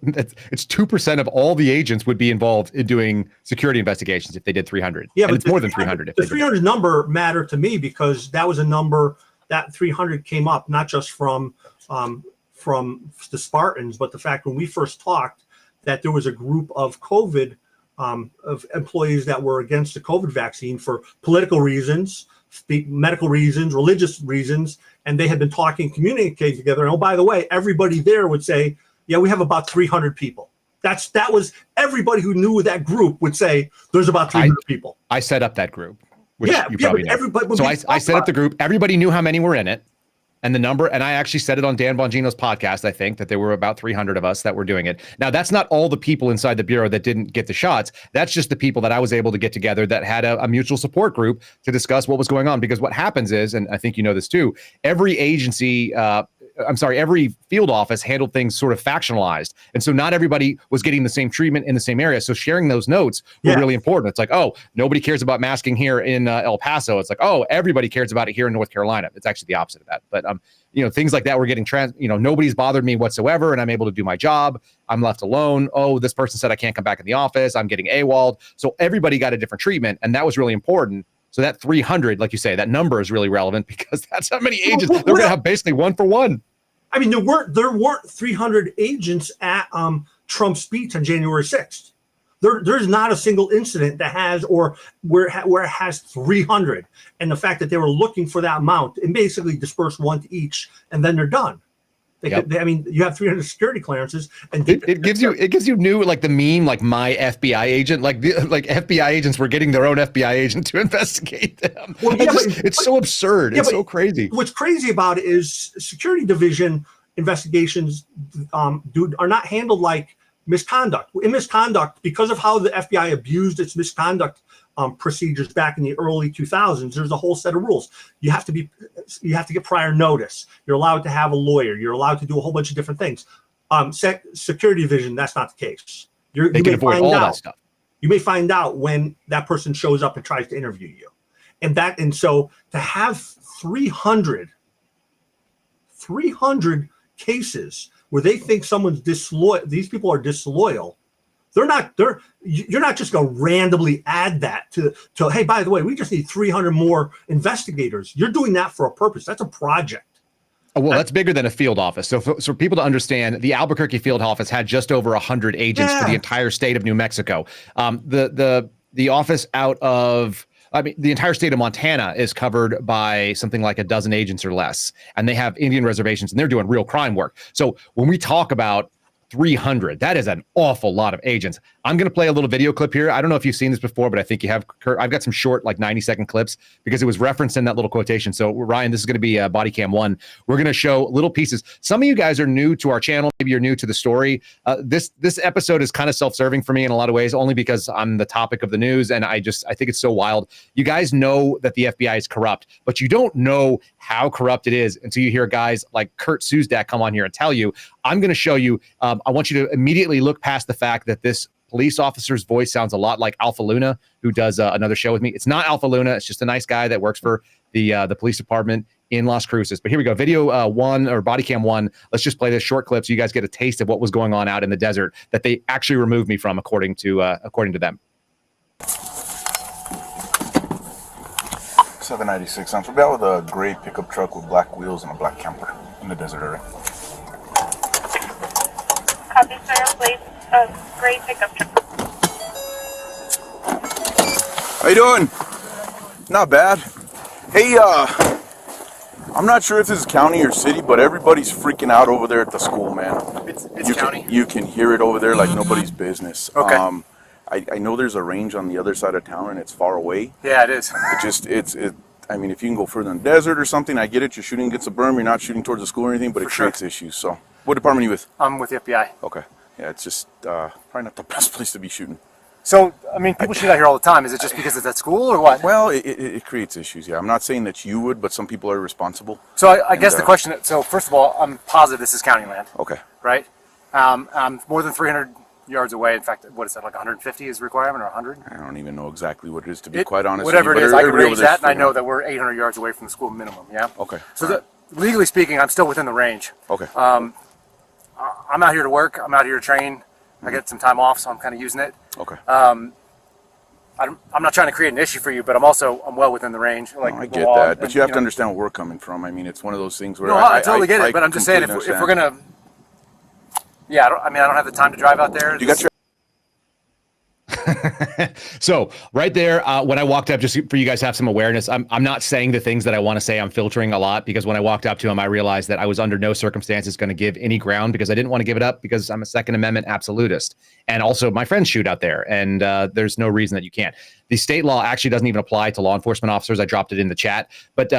It's 2% of all the agents would be involved in doing security investigations if they did 300. Yeah, and but it's more than 300. The 300 number mattered to me because that was a number that 300 came up not just from the Spartans, but the fact when we first talked that there was a group of COVID of employees that were against the COVID vaccine for political reasons, medical reasons, religious reasons, and they had been talking, communicating together. And oh, by the way, everybody there would say, yeah, we have about 300 people. That was everybody who knew that group would say there's about 300 people. I set up that group, which you probably know. Everybody, so I set up the group. Everybody knew how many were in it and the number. And I actually said it on Dan Bongino's podcast, I think, that there were about 300 of us that were doing it. Now, that's not all the people inside the Bureau that didn't get the shots. That's just the people that I was able to get together that had a mutual support group to discuss what was going on. Because what happens is, and I think you know this too, every field office handled things sort of factionalized. And so not everybody was getting the same treatment in the same area. So sharing those notes were really important. It's like, oh, nobody cares about masking here in El Paso. It's like, oh, everybody cares about it here in North Carolina. It's actually the opposite of that. But, things like that were getting nobody's bothered me whatsoever. And I'm able to do my job. I'm left alone. Oh, this person said I can't come back in the office. I'm getting AWOL'd. So everybody got a different treatment. And that was really important. So that 300, like you say, that number is really relevant because that's how many agents they're going to have basically one for one. I mean, there weren't 300 agents at Trump's speech on January 6th. There's not a single incident that has where it has 300. And the fact that they were looking for that amount and basically disperse one to each, and then they're done. You have 300 security clearances, and it gives you new, like the meme, like my FBI agent, like FBI agents were getting their own FBI agent to investigate them. Well, it's so absurd. It's so crazy. What's crazy about it is security division investigations, are not handled like misconduct. In misconduct, because of how the FBI abused its misconduct procedures back in the early 2000s, there's a whole set of rules. You have to get prior notice. You're allowed to have a lawyer. You're allowed to do a whole bunch of different things. Security division, that's not the case. They can avoid all that stuff. You may find out when that person shows up and tries to interview you, and so to have 300 cases where they think someone's disloyal, these people are disloyal. You're not just going to randomly add that to, hey, by the way, we just need 300 more investigators. You're doing that for a purpose. That's a project. Well, that's bigger than a field office. So for people to understand, the Albuquerque field office had just over 100 agents for the entire state of New Mexico. The office the entire state of Montana is covered by something like a dozen agents or less, and they have Indian reservations, and they're doing real crime work. So when we talk about 300. That is an awful lot of agents. I'm going to play a little video clip here. I don't know if you've seen this before, but I think you have, Kurt. I've got some short, like 90-second clips because it was referenced in that little quotation. So, Ryan, this is going to be body cam 1. We're going to show little pieces. Some of you guys are new to our channel. Maybe you're new to the story. This episode is kind of self-serving for me in a lot of ways, only because I'm the topic of the news, and I think it's so wild. You guys know that the FBI is corrupt, but you don't know how corrupt it is until you hear guys like Kurt Siuzdak come on here and tell you. I'm going to show you. I want you to immediately look past the fact that this police officer's voice sounds a lot like Alpha Luna, who does another show with me. It's not Alpha Luna. It's just a nice guy that works for the police department in Las Cruces. But here we go. Video 1 or body cam 1. Let's just play this short clip so you guys get a taste of what was going on out in the desert that they actually removed me from, according to them. 796. I'm familiar with a gray pickup truck with black wheels and a black camper in the desert area. Copy, sir. Please, gray pickup truck. How you doing? Not bad. Hey, I'm not sure if this is county or city, but everybody's freaking out over there at the school, man. It's county. You can hear it over there like nobody's business. Okay. I know there's a range on the other side of town and it's far away. Yeah, it is. I mean, if you can go further in the desert or something, I get it. You're shooting against a berm. You're not shooting towards the school or anything, but it creates issues. So, what department are you with? I'm with the FBI. Okay. Yeah, it's just probably not the best place to be shooting. So, I mean, people shoot out here all the time. Is it just because it's at school or what? Well, it creates issues, yeah. I'm not saying that you would, but some people are responsible. So, I guess the question, so first of all, I'm positive this is county land. Okay. Right? I'm more than 300 yards away. In fact, what is that, like 150 is the requirement or 100? I don't even know exactly what it is, to be quite honest. Whatever with it you, is, but I can everybody range over there's that, and I know figuring that we're 800 yards away from the school minimum, yeah? Okay. So, legally speaking, I'm still within the range. Okay. I'm out here to work. I'm out here to train. I get some time off, so I'm kind of using it. Okay. I'm not trying to create an issue for you, but I'm well within the range. Like I get that, but you have to understand where we're coming from. I mean, it's one of those things where I totally get it, but I'm just saying if completely we're gonna, I don't have the time to drive out there. You got your. So right there, when I walked up, just for you guys to have some awareness, I'm not saying the things that I want to say. I'm filtering a lot because when I walked up to him, I realized that I was under no circumstances going to give any ground because I didn't want to give it up because I'm a Second Amendment absolutist. And also my friends shoot out there and there's no reason that you can't. The state law actually doesn't even apply to law enforcement officers. I dropped it in the chat, but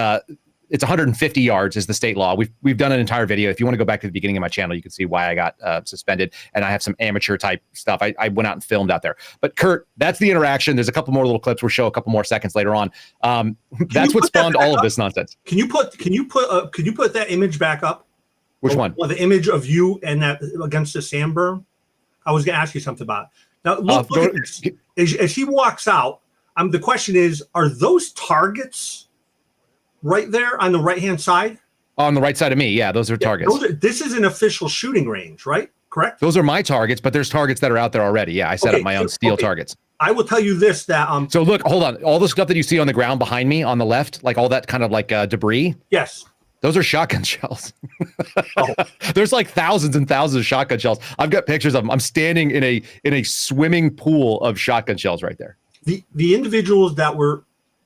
it's 150 yards is the state law. We've done an entire video. If you want to go back to the beginning of my channel, you can see why I got suspended. And I have some amateur type stuff. I went out and filmed out there. But Kurt, that's the interaction. There's a couple more little clips. We'll show a couple more seconds later on. That's what spawned all of this nonsense. Can you put that image back up? Which one? Well, the image of you and that against the sand berm. I was going to ask you something about it. Now look at this. As he walks out, the question is: are those targets? Right there on the right-hand side? On the right side of me, yeah, those are targets. This is an official shooting range, right? Correct? Those are my targets, but there's targets that are out there already. Yeah, I set up my own steel targets. I will tell you this, that... So look, hold on. All the stuff that you see on the ground behind me on the left, like all that kind of like debris? Yes. Those are shotgun shells. There's like thousands and thousands of shotgun shells. I've got pictures of them. I'm standing in a swimming pool of shotgun shells right there. The individuals that were...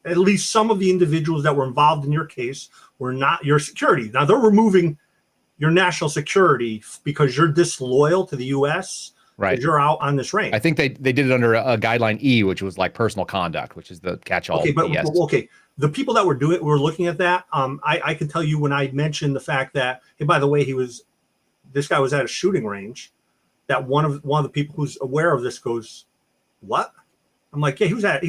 At least some of the individuals that were involved in your case were not your security. Now they're removing your national security because you're disloyal to the U.S. Right. You're out on this range. I think they did it under a guideline E, which was like personal conduct, which is the catch-all. Okay, but okay, the people that were looking at that. I can tell you when I mentioned the fact that, hey, by the way, this guy was at a shooting range. That one of the people who's aware of this goes, what? I'm like, yeah, he was at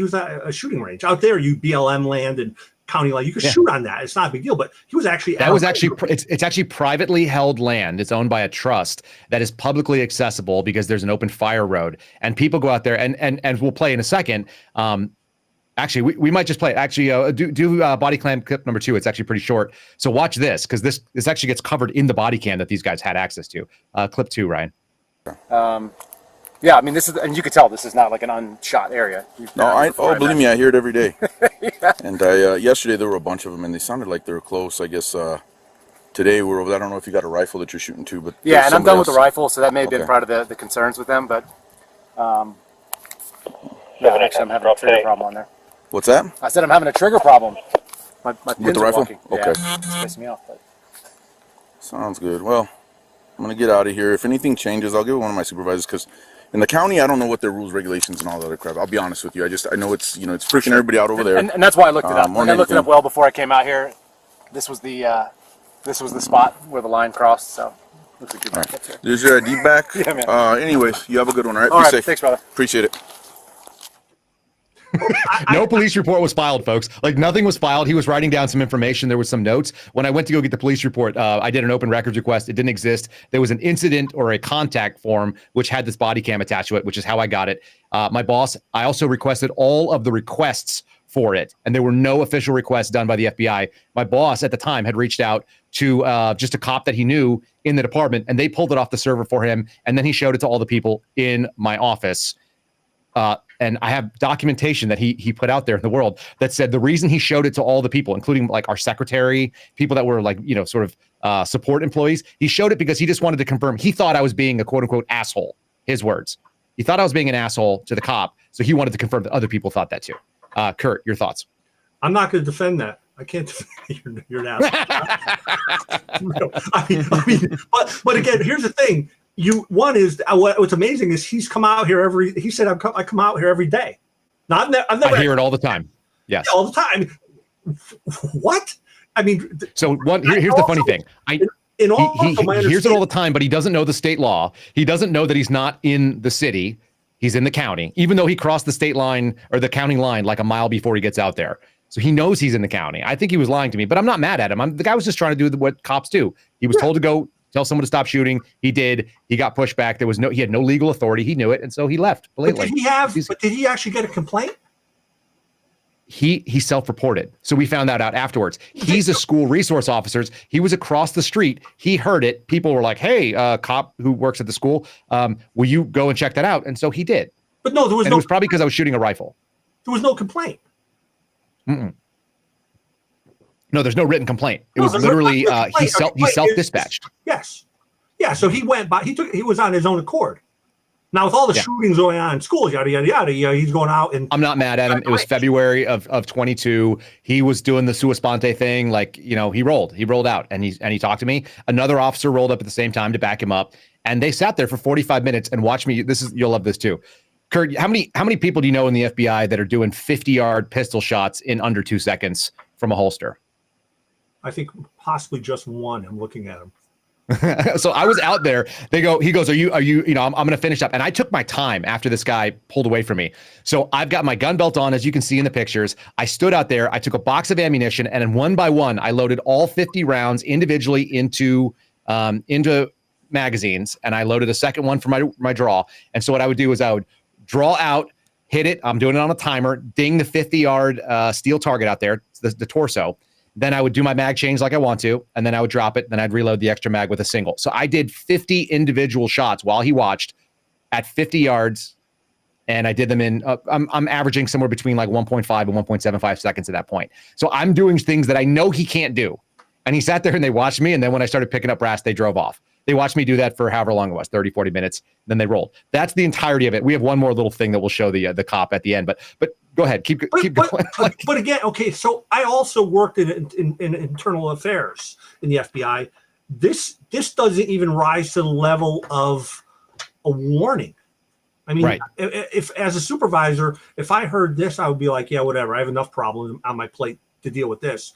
a shooting range out there. You BLM land and county land. You can shoot on that. It's not a big deal. But he was actually it's actually privately held land. It's owned by a trust that is publicly accessible because there's an open fire road, and people go out there and we'll play in a second. Actually, we might just play it. Actually, do body cam clip number 2. It's actually pretty short. So watch this because this actually gets covered in the body cam that these guys had access to. Clip 2, Ryan. Yeah, I mean, this is, and you could tell this is not like an unshot area. Believe me, I hear it every day. Yeah. And yesterday there were a bunch of them, and they sounded like they were close. I guess today we're over there. I don't know if you got a rifle that you're shooting to, but yeah, and I'm done with the rifle, so that may have been part of the concerns with them. But actually, I'm having a trigger problem on there. What's that? I said I'm having a trigger problem. My pins with the are rifle? walking. Okay. Yeah, it's pissing me off. But. Sounds good. Well, I'm going to get out of here. If anything changes, I'll give it one of my supervisors, because in the county, I don't know what their rules, regulations, and all that other crap. I'll be honest with you. I know it's, it's freaking everybody out over there. And that's why I looked it up. More I than looked it up anything. well before I came out here. This was the spot where the line crossed, so looks like you're back up here. There's your ID back. Yeah, man. Anyways, you have a good one, all right? All Be right, safe. thanks, brother. Appreciate it. No police report was filed, folks. Like, nothing was filed. He was writing down some information. There was some notes. When I went to go get the police report, I did an open records request. It didn't exist. There was an incident or a contact form which had this body cam attached to it, which is how I got it. My boss, I also requested all of the requests for it, and there were no official requests done by the FBI. My boss at the time had reached out to just a cop that he knew in the department, and they pulled it off the server for him, and then he showed it to all the people in my office. And I have documentation that he put out there in the world that said the reason he showed it to all the people, including like our secretary, people that were like, sort of support employees, he showed it because he just wanted to confirm. He thought I was being a quote unquote asshole, his words. He thought I was being an asshole to the cop. So he wanted to confirm that other people thought that too. Kurt, your thoughts? I'm not going to defend that. I can't defend you're an asshole. No, I mean, but again, here's the thing. What's amazing is he's come out here he said I come out here every day. Now I've never I hear it all the time. Yes. All the time. What? I mean, so here's the funny thing. He hears it all the time, but he doesn't know the state law. He doesn't know that he's not in the city. He's in the county, even though he crossed the state line or the county line like a mile before he gets out there. So he knows he's in the county. I think he was lying to me, but I'm not mad at him. The guy was just trying to do what cops do. He was told to go tell someone to stop shooting. He did. He got pushed back. He had no legal authority. He knew it, and so he left. Blatantly. But did he actually get a complaint? He self-reported. So we found that out afterwards. He's a school resource officer. He was across the street. He heard it. People were like, "Hey, cop who works at the school, will you go and check that out?" And so he did. But no, there was and it was probably because I was shooting a rifle. There was no complaint. Mm-mm. No, there's no written complaint. It was literally he self-dispatched. Yes. Yeah. So he went by. He was on his own accord. Now with all the shootings going on in schools, yada yada yada, he's going out and. I'm not mad at him. It was February of 22. He was doing the sua sponte thing, like he rolled out, and he talked to me. Another officer rolled up at the same time to back him up, and they sat there for 45 minutes and watched me. You'll love this too. Kurt, how many people do you know in the FBI that are doing 50-yard pistol shots in under 2 seconds from a holster? I think possibly just one. I'm looking at him. So I was out there. He goes, are you, I'm going to finish up. And I took my time after this guy pulled away from me. So I've got my gun belt on, as you can see in the pictures. I stood out there. I took a box of ammunition, and then one by one, I loaded all 50 rounds individually into magazines. And I loaded a second one for my draw. And so what I would do is I would draw out, hit it. I'm doing it on a timer, ding the 50-yard steel target out there, the torso. Then I would do my mag change like I want to, and then I would drop it. Then I'd reload the extra mag with a single. So I did 50 individual shots while he watched at 50 yards, and I did them in. I'm averaging somewhere between like 1.5 and 1.75 seconds at that point. So I'm doing things that I know he can't do, and he sat there and they watched me. And then when I started picking up brass, they drove off. They watched me do that for however long it was, 30, 40 minutes. Then they rolled. That's the entirety of it. We have one more little thing that we'll show the cop at the end, but go ahead. Keep going. But again, okay, so I also worked in internal affairs in the FBI. This doesn't even rise to the level of a warning. I mean, right. If as a supervisor, if I heard this, I would be like, yeah, whatever. I have enough problems on my plate to deal with this.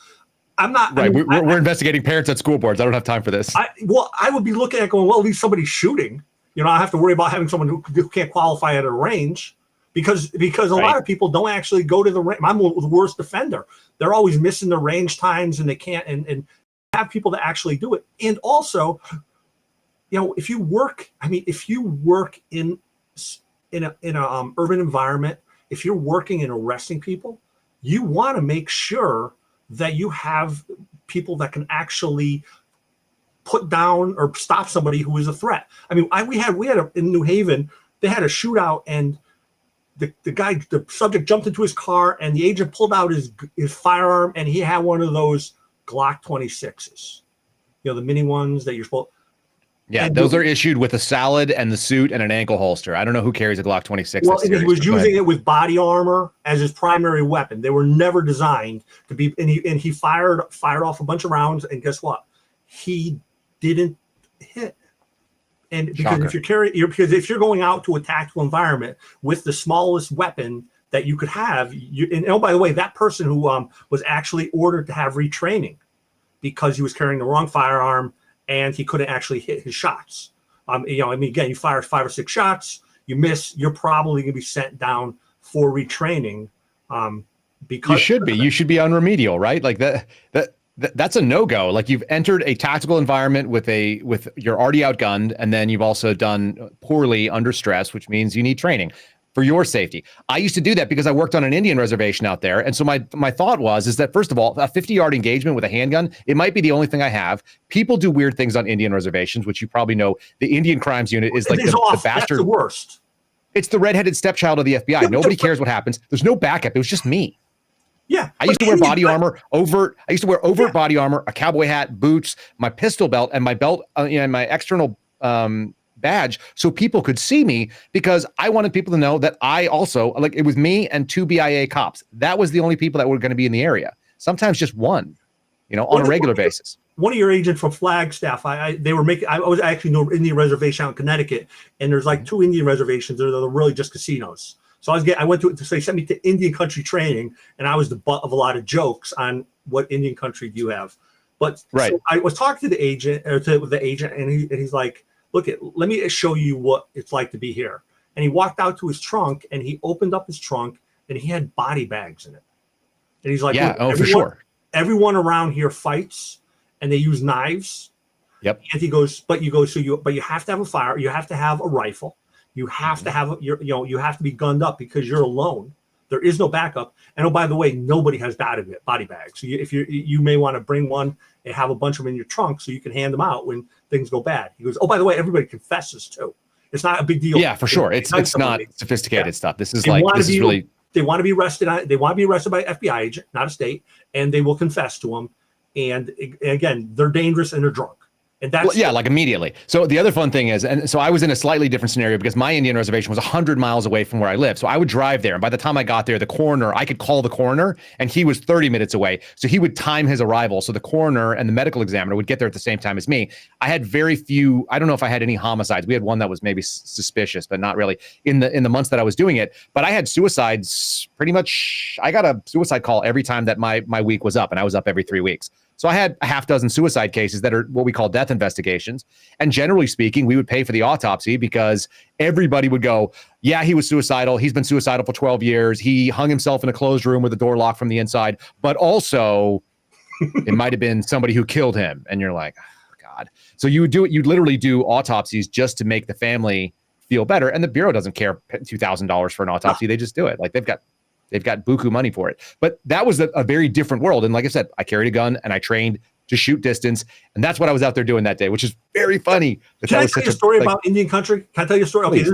I'm not right. We're investigating parents at school boards. I don't have time for this. I would be looking at going, well, at least somebody's shooting. I have to worry about having someone who can't qualify at a range. Because a lot of people don't actually go to the range. I'm the worst offender. They're always missing their range times, and they can't and have people that actually do it. And also, if you work in a urban environment, if you're working and arresting people, you want to make sure that you have people that can actually put down or stop somebody who is a threat. I mean, we had in New Haven, they had a shootout, and the subject jumped into his car, and the agent pulled out his firearm, and he had one of those Glock 26s, the mini ones that you're supposed. Yeah, and those are issued with a salad and the suit and an ankle holster. I don't know who carries a Glock 26. Well, and he was using it with body armor as his primary weapon. They were never designed to be. And he fired off a bunch of rounds, and guess what? He didn't hit. And because Shocker. if you're going out to a tactical environment with the smallest weapon that you could have, and oh, by the way, that person who was actually ordered to have retraining because he was carrying the wrong firearm and he couldn't actually hit his shots. Again, you fire 5 or 6 shots, you miss, you're probably going to be sent down for retraining. Because you should be on remedial, right? Like that's a no-go. Like you've entered a tactical environment with you're already outgunned, and then you've also done poorly under stress, which means you need training for your safety. I used to do that because I worked on an Indian reservation out there. And so my thought is that, first of all, a 50-yard engagement with a handgun, it might be the only thing I have. People do weird things on Indian reservations, which you probably know. The Indian Crimes Unit is like the bastard. That's the worst. It's the redheaded stepchild of the FBI. Nobody cares what happens. There's no backup. It was just me. Yeah. I used to wear body armor, overt body armor, a cowboy hat, boots, my pistol belt, and my belt, and my external badge, so people could see me, because I wanted people to know that I also, like, it was me and 2 BIA cops. That was the only people that were going to be in the area. Sometimes just one, on a regular basis. One of your agents from Flagstaff, I was actually in the Indian reservation out in Connecticut, and there's like 2 Indian reservations that are really just casinos. So I went to they sent me to Indian country training, and I was the butt of a lot of jokes on what Indian country do you have. But right. So I was talking to the agent, and he's like, "Look, let me show you what it's like to be here." And he walked out to his trunk, and he opened up his trunk, and he had body bags in it. And he's like, "Yeah, for sure. Everyone around here fights, and they use knives." Yep. And he goes, but you have to have a fire. You have to have a rifle. You have to have you have to be gunned up because you're alone. There is no backup. And oh, by the way, nobody has body bags. So if you may want to bring one and have a bunch of them in your trunk so you can hand them out when things go bad. He goes, oh, by the way, everybody confesses too. It's not a big deal. Yeah, for sure. It's not sophisticated stuff. This is really. They want to be arrested. They want to be arrested by an FBI agent, not a state, and they will confess to them. And again, they're dangerous and they're drunk. And that's like immediately. So the other fun thing is, and so I was in a slightly different scenario because my Indian reservation was 100 miles away from where I live. So I would drive there. And by the time I got there, I could call the coroner, and he was 30 minutes away. So he would time his arrival. So the coroner and the medical examiner would get there at the same time as me. I had very few, I don't know if I had any homicides. We had one that was maybe suspicious, but not really in the months that I was doing it. But I had suicides pretty much. I got a suicide call every time that my week was up, and I was up every 3 weeks. So I had a half dozen suicide cases that are what we call death investigations. And generally speaking, we would pay for the autopsy because everybody would go, yeah, he was suicidal. He's been suicidal for 12 years. He hung himself in a closed room with the door locked from the inside. But also, it might have been somebody who killed him. And you're like, oh, God. So you'd literally do autopsies just to make the family feel better. And the Bureau doesn't care $2,000 for an autopsy. They just do it. Like they've got buku money for it. But that was a very different world. And like I said, I carried a gun and I trained to shoot distance. And that's what I was out there doing that day, which is very funny. Can I tell you a story about Indian country? Can I tell you a story? Okay,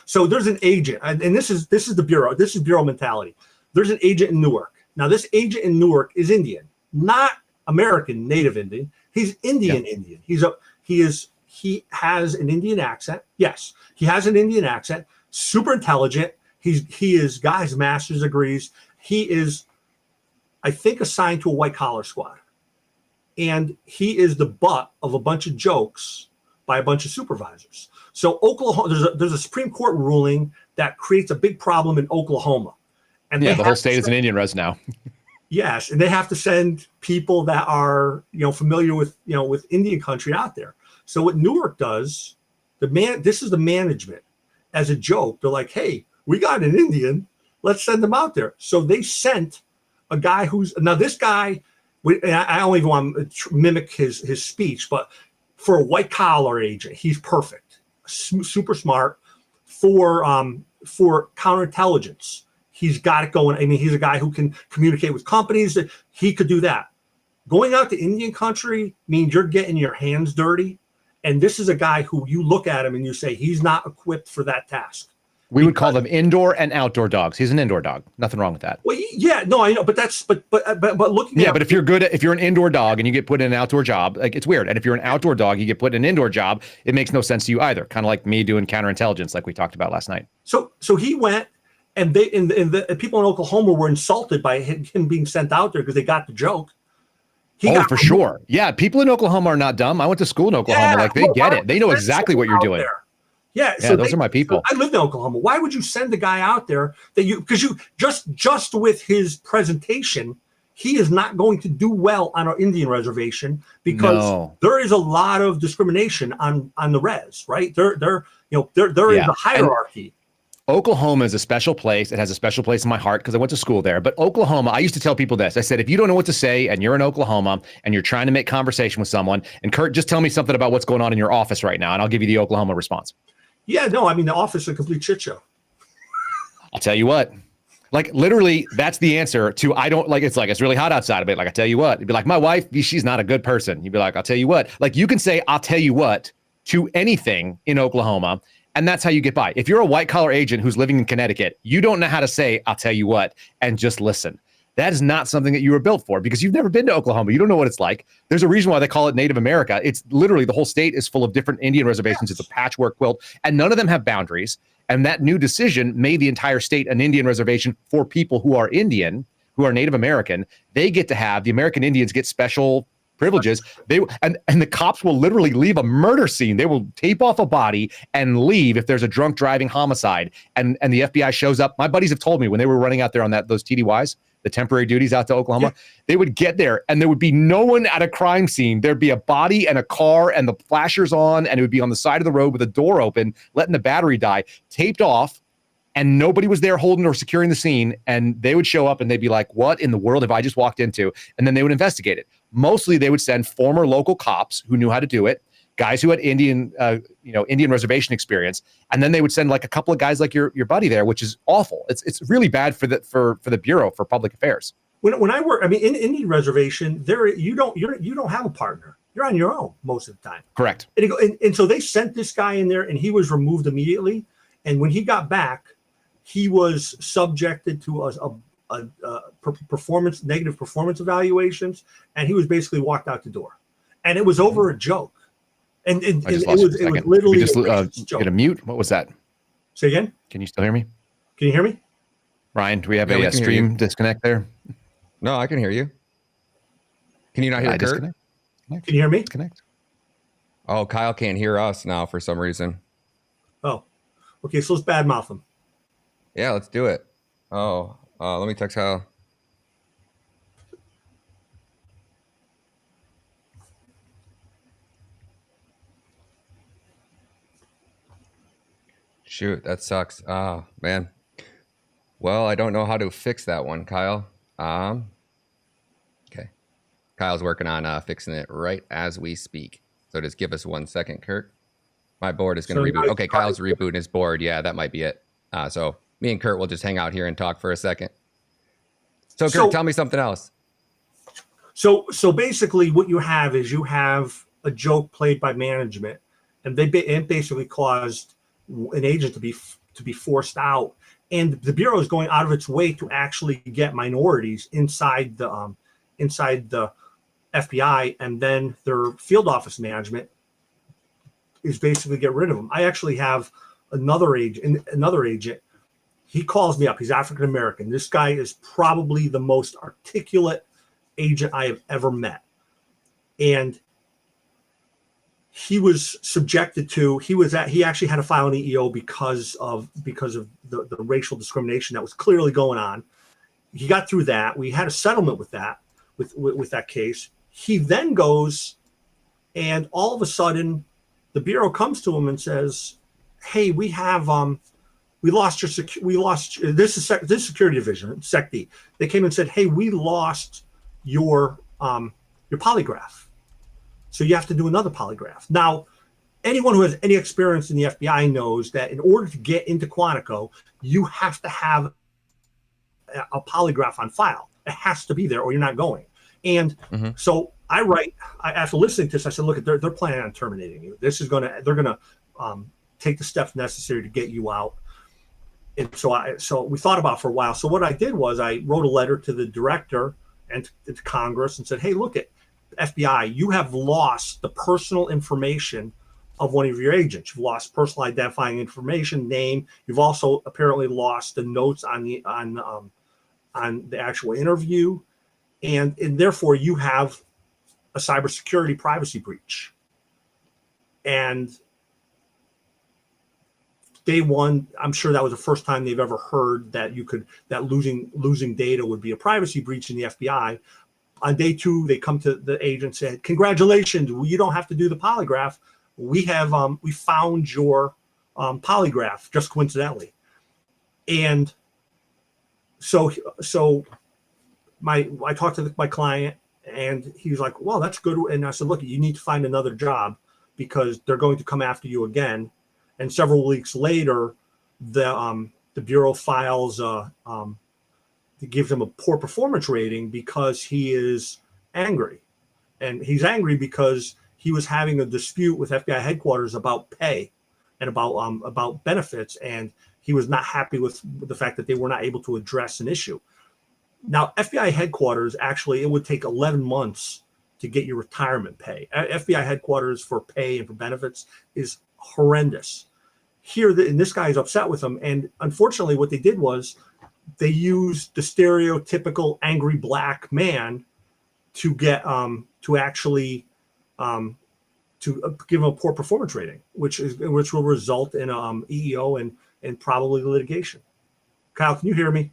so there's an agent, and this is the Bureau. This is Bureau mentality. There's an agent in Newark. Now, this agent in Newark is Indian, not American native Indian. He's Indian Indian. He has an Indian accent. Yes, he has an Indian accent. Super intelligent. He is got his master's degrees. He is, I think, assigned to a white collar squad, and he is the butt of a bunch of jokes by a bunch of supervisors. So Oklahoma, there's a Supreme Court ruling that creates a big problem in Oklahoma, and the whole state is an Indian res now. Yes, and they have to send people that are familiar with with Indian country out there. So what Newark does, this is the management as a joke. They're like, hey, we got an Indian. Let's send them out there. So they sent a guy this guy, I don't even want to mimic his speech, but for a white collar agent, he's perfect, super smart. For counterintelligence, he's got it going. I mean, he's a guy who can communicate with companies. That he could do that. Going out to Indian country means you're getting your hands dirty. And this is a guy who you look at him and you say, he's not equipped for that task. We would call them indoor and outdoor dogs. He's an indoor dog. Nothing wrong with that. Well, yeah, no, I know, but looking. Yeah, but if you're an indoor dog and you get put in an outdoor job, like it's weird. And if you're an outdoor dog, you get put in an indoor job, it makes no sense to you either. Kind of like me doing counterintelligence, like we talked about last night. So he went, and the people in Oklahoma were insulted by him being sent out there because they got the joke. For sure. Yeah, people in Oklahoma are not dumb. I went to school in Oklahoma. Like they get it. They know exactly what you're doing. There. Yeah, so those are my people. So I lived in Oklahoma. Why would you send a guy out there because you just with his presentation, he is not going to do well on our Indian reservation because there is a lot of discrimination on the res, right? There is a hierarchy. And Oklahoma is a special place. It has a special place in my heart because I went to school there. But Oklahoma, I used to tell people this. I said, if you don't know what to say and you're in Oklahoma and you're trying to make conversation with someone, and Kurt, just tell me something about what's going on in your office right now, and I'll give you the Oklahoma response. Yeah, no, I mean, the office is a complete shit show. I'll tell you what. Like literally, that's the answer to I don't like. It's like it's really hot outside. Like I tell you what. You'd be like, my wife, she's not a good person. You'd be like, I'll tell you what. Like you can say, I'll tell you what to anything in Oklahoma, and that's how you get by. If you're a white collar agent who's living in Connecticut, you don't know how to say, I'll tell you what, and just listen. That is not something that you were built for because you've never been to Oklahoma. You don't know what it's like. There's a reason why they call it Native America. It's literally the whole state is full of different Indian reservations. It's a patchwork quilt, and none of them have boundaries. And that new decision made the entire state an Indian reservation for people who are Indian, who are Native American. They get to have, the American Indians get special privileges. And the cops will literally leave a murder scene. They will tape off a body and leave if there's a drunk driving homicide. And the FBI shows up. My buddies have told me when they were running out there on those TDYs, the temporary duties out to Oklahoma, they would get there and there would be no one at a crime scene. There'd be a body and a car and the flashers on, and it would be on the side of the road with a door open, letting the battery die, taped off, and nobody was there holding or securing the scene. And they would show up and they'd be like, what in the world have I just walked into? And then they would investigate it. Mostly they would send former local cops who knew how to do it, guys who had Indian reservation experience, and then they would send like a couple of guys like your buddy there, which is awful. It's really bad for the Bureau for Public Affairs. When I work, I mean, in Indian reservation, you don't have a partner. You're on your own most of the time. Correct. And so they sent this guy in there, and he was removed immediately. And when he got back, he was subjected to negative performance evaluations, and he was basically walked out the door. And it was over a joke. And it was literally just get a mute. What was that? Say again? Can you still hear me? Can you hear me? Ryan, do we have a stream disconnect there? No, I can hear you. Can you not hear Kurt? Disconnect? Can you hear me? Disconnect. Oh, Kyle can't hear us now for some reason. Oh, okay. So let's badmouth him. Yeah, let's do it. Oh, let me text Kyle. Shoot, that sucks. Ah, man. Well, I don't know how to fix that one, Kyle. Okay. Kyle's working on fixing it right as we speak. So just give us 1 second, Kurt. My board is going to reboot. Okay, Kyle's rebooting his board. Yeah, that might be it. So me and Kurt will just hang out here and talk for a second. So Kurt, tell me something else. So basically what you have is a joke played by management, and they basically caused an agent to be forced out, and the Bureau is going out of its way to actually get minorities inside the FBI, and then their field office management is basically get rid of them. I actually have another agent. He calls me up. He's African American. This guy is probably the most articulate agent I have ever met, and he was subjected to. He actually had to file an EEO because of the racial discrimination that was clearly going on. He got through that. We had a settlement with that case. He then goes, and all of a sudden, the Bureau comes to him and says, "Hey, we lost this security division, Sec D. They came and said, hey, we lost your polygraph. So you have to do another polygraph." Now, anyone who has any experience in the FBI knows that in order to get into Quantico, you have to have a polygraph on file. It has to be there or you're not going. And so after listening to this, I said, look, they're planning on terminating you. They're going to take the steps necessary to get you out. And so we thought about it for a while. So what I did was I wrote a letter to the director and to Congress and said, hey, look at FBI, you have lost the personal information of one of your agents. You've lost personal identifying information, name. You've also apparently lost the notes on the actual interview, and therefore you have a cybersecurity privacy breach. And day one, I'm sure that was the first time they've ever heard that losing data would be a privacy breach in the FBI. On day two, they come to the agent and said, "Congratulations, you don't have to do the polygraph. We found your polygraph just coincidentally." And so I talked to my client, and he was like, "Well, that's good." And I said, "Look, you need to find another job because they're going to come after you again." And several weeks later, the bureau files gives him a poor performance rating because he is angry, and he's angry because he was having a dispute with FBI headquarters about pay and about benefits, and he was not happy with the fact that they were not able to address an issue. Now, FBI headquarters, actually, it would take 11 months to get your retirement pay. FBI headquarters for pay and for benefits is horrendous. Here, and this guy is upset with them, and unfortunately, what they did was they used the stereotypical angry black man to get to actually to give him a poor performance rating, which will result in EEO and probably litigation. Kyle, can you hear me?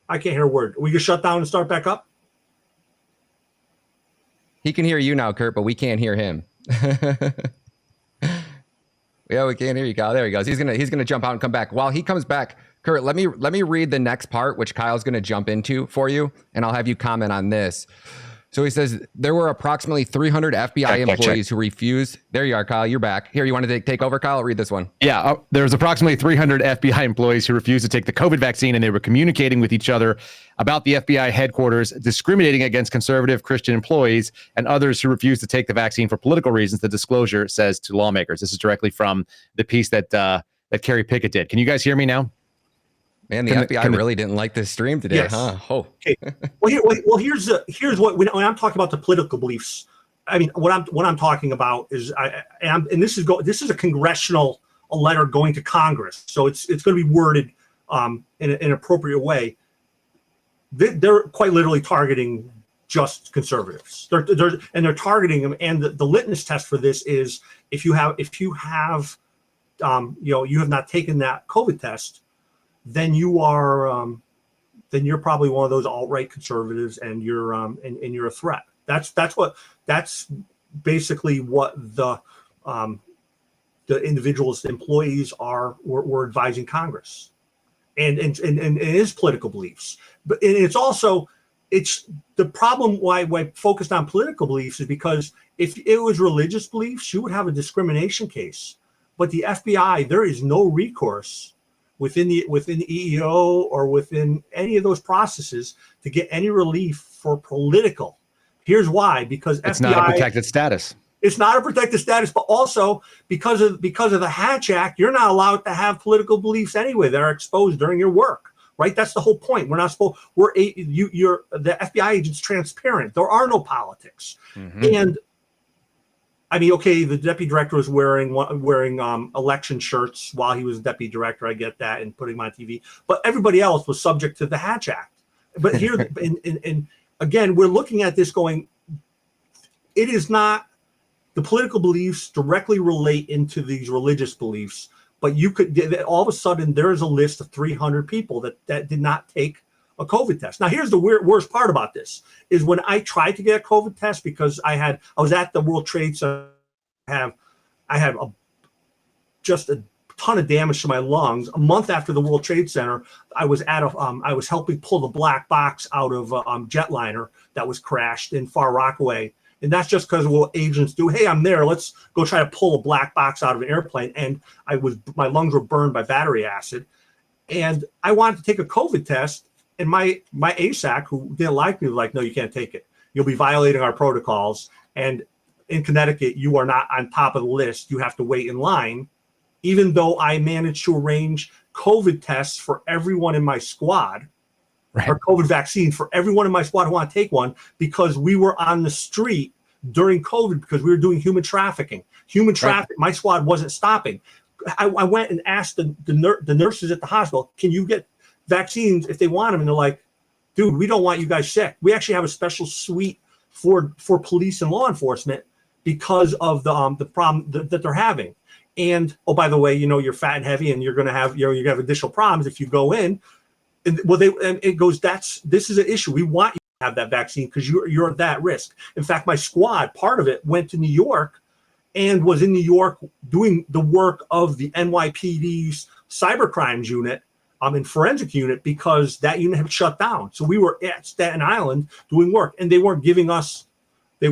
I can't hear a word. We can shut down and start back up. He can hear you now, Kurt, but we can't hear him. Yeah, we can't hear you, Kyle. There he goes. He's gonna jump out and come back. While he comes back, Kurt, let me read the next part, which Kyle's gonna jump into for you, and I'll have you comment on this. So he says there were approximately 300 FBI employees who refused. There you are, Kyle. You're back. Here, you want to take over, Kyle? I'll read this one. Yeah, there was approximately 300 FBI employees who refused to take the COVID vaccine, and they were communicating with each other about the FBI headquarters, discriminating against conservative Christian employees and others who refused to take the vaccine for political reasons, the disclosure says to lawmakers. This is directly from the piece that Kerry Pickett did. Can you guys hear me now? Man, the FBI really didn't like this stream today, yes. huh? Oh. Okay. Here's what when I'm talking about the political beliefs. I mean, what I'm talking about is this is a congressional letter going to Congress, so it's going to be worded in an appropriate way. They're quite literally targeting just conservatives. They're targeting them, and the litmus test for this is if you have not taken that COVID test, then you're probably one of those alt-right conservatives, and you're a threat. That's basically what the individuals, employees were advising Congress, and his political beliefs. But it's the problem why I focused on political beliefs is because if it was religious beliefs, you would have a discrimination case. But the FBI, there is no recourse within the EEO or within any of those processes to get any relief for political. Here's why: because it's FBI, not a protected status. It's not a protected status, but also because of the Hatch Act, you're not allowed to have political beliefs anyway that are exposed during your work. Right? That's the whole point. We're not supposed. The FBI agent's transparent. There are no politics, and I mean, okay, the deputy director was wearing election shirts while he was deputy director. I get that, and putting them on TV. But everybody else was subject to the Hatch Act. But here, and again, we're looking at this going, it is not the political beliefs directly relate into these religious beliefs. But you could all of a sudden there is a list of 300 people that did not take a COVID test. Now, here's the worst part about this is when I tried to get a COVID test because I was at the World Trade Center. I had just a ton of damage to my lungs. A month after the World Trade Center, I was helping pull the black box out of a jetliner that was crashed in Far Rockaway. And that's just because of what agents do. Hey, I'm there. Let's go try to pull a black box out of an airplane. And my lungs were burned by battery acid. And I wanted to take a COVID test. And my ASAC, who didn't like me, was like, no, you can't take it. You'll be violating our protocols. And in Connecticut, you are not on top of the list. You have to wait in line. Even though I managed to arrange COVID tests for everyone in my squad, or COVID vaccine for everyone in my squad who want to take one, because we were on the street during COVID because we were doing human trafficking. My squad wasn't stopping. I went and asked the nurses at the hospital, can you get vaccines if they want them? And they're like, dude, we don't want you guys sick. We actually have a special suite for police and law enforcement because of the problem that they're having. And oh, by the way, you're fat and heavy, and you're going to have you have additional problems if you go in. And, it goes. This is an issue. We want you to have that vaccine because you're at that risk. In fact, my squad, part of it, went to New York and was in New York doing the work of the NYPD's cyber crimes unit, and forensic unit, because that unit had shut down. So we were at Staten Island doing work, and they weren't giving us the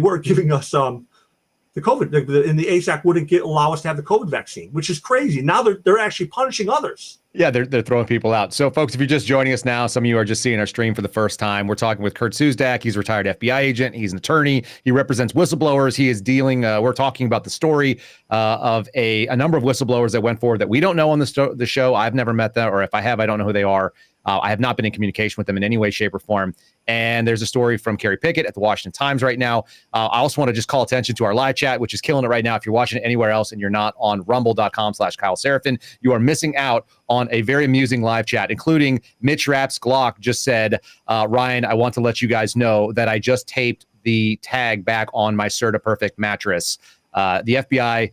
COVID, and the ASAC wouldn't allow us to have the COVID vaccine, which is crazy. Now they're actually punishing others. Yeah, they're throwing people out. So, folks, if you're just joining us now, some of you are just seeing our stream for the first time. We're talking with Kurt Siuzdak. He's a retired FBI agent. He's an attorney. He represents whistleblowers. He is dealing. We're talking about the story of a number of whistleblowers that went forward that we don't know on the show. I've never met them, or if I have, I don't know who they are. I have not been in communication with them in any way, shape, or form. And there's a story from Carrie Pickett at the Washington Times right now. I also want to just call attention to our live chat, which is killing it right now. If you're watching it anywhere else and you're not on rumble.com/Kyle Seraphin, you are missing out on a very amusing live chat, including Mitch Raps Glock just said, Ryan, I want to let you guys know that I just taped the tag back on my Certa Perfect mattress. The FBI...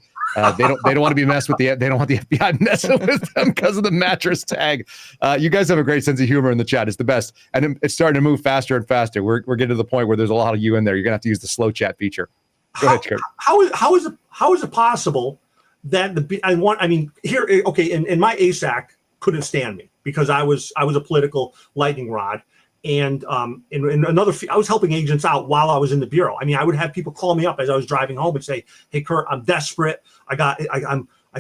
they don't want to be messed with they don't want the FBI messing with them because of the mattress tag. You guys have a great sense of humor in the chat. It's the best, and it's starting to move faster and faster. We're getting to the point where there's a lot of you in there. You're gonna have to use the slow chat feature. Go ahead, Kurt. How is it possible that and my ASAC couldn't stand me because I was a political lightning rod. And in another, I was helping agents out while I was in the bureau. I mean, I would have people call me up as I was driving home and say, "Hey, Kurt, I'm desperate. I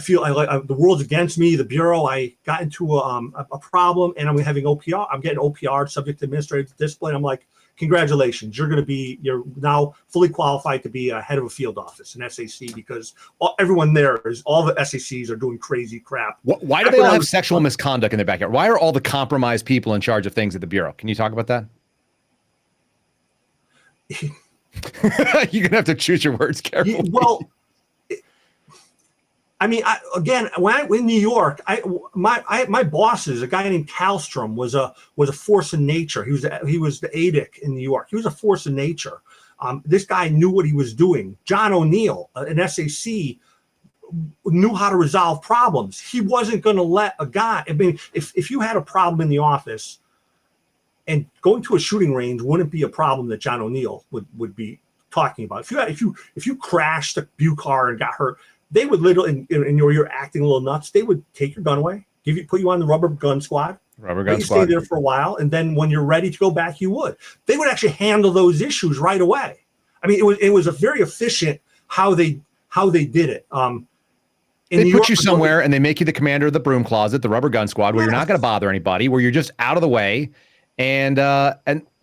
feel the world's against me. The bureau. I got into a problem, and I'm having OPR. I'm getting OPR, subject to administrative discipline." I'm like, "Congratulations, you're now fully qualified to be a head of a field office, an SAC, because everyone there all the SACs are doing crazy crap." Why do they all have sexual misconduct in their backyard? Why are all the compromised people in charge of things at the bureau? Can you talk about that? You're gonna have to choose your words carefully. Well, I mean, when I was in New York, my bosses, a guy named Kalstrom, was a force in nature. He was the ADIC in New York. He was a force in nature. This guy knew what he was doing. John O'Neill, an SAC, knew how to resolve problems. He wasn't going to let a guy. I mean, if you had a problem in the office, and going to a shooting range wouldn't be a problem that John O'Neill would be talking about. If you crashed a Buick car and got hurt, they would literally, and you're acting a little nuts, they would take your gun away, put you on the rubber gun squad. Stay there for a while, and then when you're ready to go back, you would. They would actually handle those issues right away. I mean, it was a very efficient how they did it. They put you somewhere and they make you the commander of the broom closet, the rubber gun squad, where you're not going to bother anybody, where you're just out of the way. And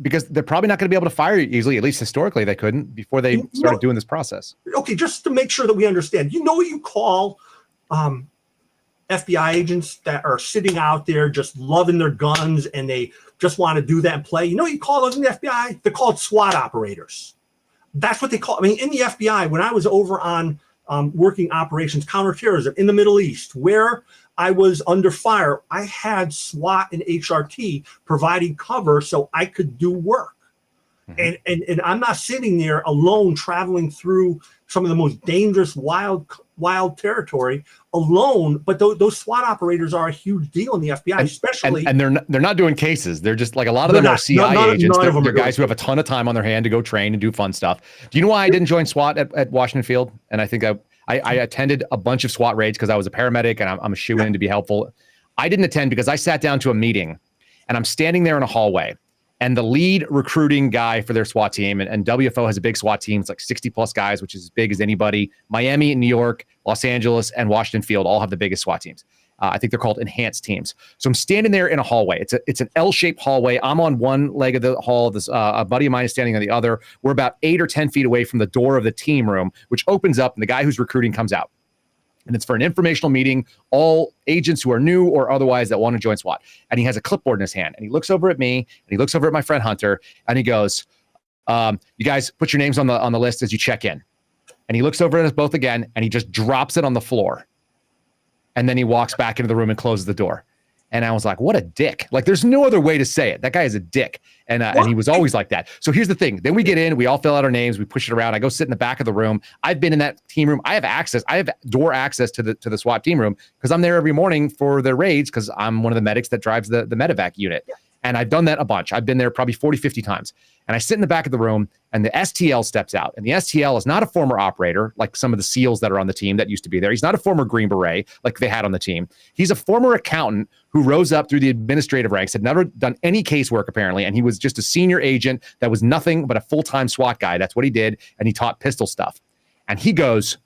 because they're probably not going to be able to fire you easily, at least historically they couldn't before they started doing this process. Okay, just to make sure that we understand, what you call FBI agents that are sitting out there just loving their guns and they just want to do that and play? You know what you call those in the FBI? They're called SWAT operators. That's what they call. I mean, in the FBI, when I was over on working operations counterterrorism in the Middle East, where I was under fire, I had SWAT and HRT providing cover so I could do work. Mm-hmm. And I'm not sitting there alone traveling through some of the most dangerous wild territory alone. But those SWAT operators are a huge deal in the FBI, especially. And they're not doing cases. They're just like a lot of them are CIA agents. They're guys who have a ton of time on their hand to go train and do fun stuff. Do you know why I didn't join SWAT at Washington Field? And I think I attended a bunch of SWAT raids because I was a paramedic and I'm a shoe-in to be helpful. I didn't attend because I sat down to a meeting and I'm standing there in a hallway and the lead recruiting guy for their SWAT team, and WFO has a big SWAT team. It's like 60 plus guys, which is as big as anybody. Miami, New York, Los Angeles, and Washington Field all have the biggest SWAT teams. I think they're called enhanced teams. So I'm standing there in a hallway. It's an L-shaped hallway. I'm on one leg of the hall. This a buddy of mine is standing on the other. We're about 8 or 10 feet away from the door of the team room, which opens up, and the guy who's recruiting comes out. And it's for an informational meeting, all agents who are new or otherwise that want to join SWAT. And he has a clipboard in his hand. And he looks over at me, and he looks over at my friend Hunter, and he goes, you guys put your names on the list as you check in. And he looks over at us both again, and he just drops it on the floor. And then he walks back into the room and closes the door. And I was like, what a dick. Like, there's no other way to say it. That guy is a dick. And he was always like that. So here's the thing. Then we get in, we all fill out our names, we push it around. I go sit in the back of the room. I've been in that team room. I have access. I have door access to the SWAT team room because I'm there every morning for their raids because I'm one of the medics that drives the medevac unit. Yeah. And I've done that a bunch. I've been there probably 40, 50 times. And I sit in the back of the room and the STL steps out. And the STL is not a former operator like some of the SEALs that are on the team that used to be there. He's not a former Green Beret like they had on the team. He's a former accountant who rose up through the administrative ranks, had never done any casework apparently. And he was just a senior agent that was nothing but a full-time SWAT guy. That's what he did. And he taught pistol stuff. And he goes,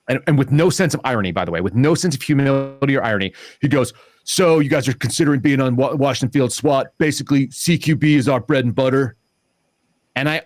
and with no sense of irony, by the way, with no sense of humility or irony, he goes, so you guys are considering being on Washington Field SWAT. Basically, CQB is our bread and butter. And I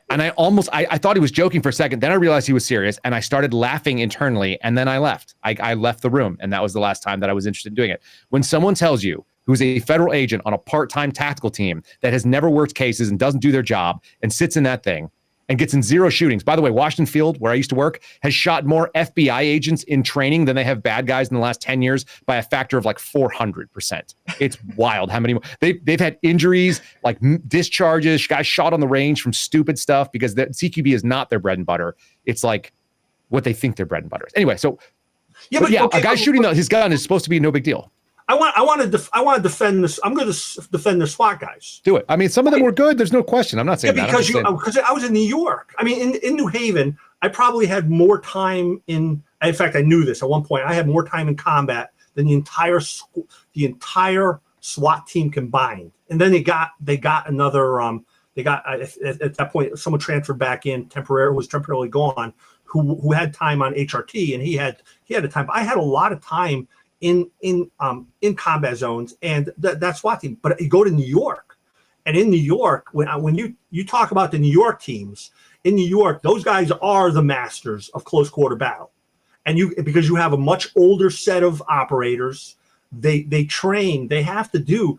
thought he was joking for a second. Then I realized he was serious, and I started laughing internally. And then I left. I left the room, and that was the last time that I was interested in doing it. When someone tells you who's a federal agent on a part-time tactical team that has never worked cases and doesn't do their job and sits in that thing and gets in 0 shootings. By the way, Washington Field, where I used to work, has shot more FBI agents in training than they have bad guys in the last 10 years by a factor of like 400%. It's wild how many they've had injuries, like discharges, guys shot on the range from stupid stuff because the CQB is not their bread and butter. It's like what they think their bread and butter is. Anyway, so a guy shooting his gun is supposed to be no big deal. I want to defend this. I'm going to defend the SWAT guys. Do it. I mean, some of them were good. There's no question. I'm not saying that. Because I was in New York. I mean, in New Haven, I probably had more time in fact, I knew this at one point. I had more time in combat than the entire SWAT team combined. And then they got another. They got at that point someone transferred back in was temporarily gone who had time on HRT, and he had a time. I had a lot of time in combat zones, and that's SWAT team. But you go to New York, and in New York, when you talk about the New York teams, in New York, those guys are the masters of close quarter battle, and because you have a much older set of operators, they train. They have to do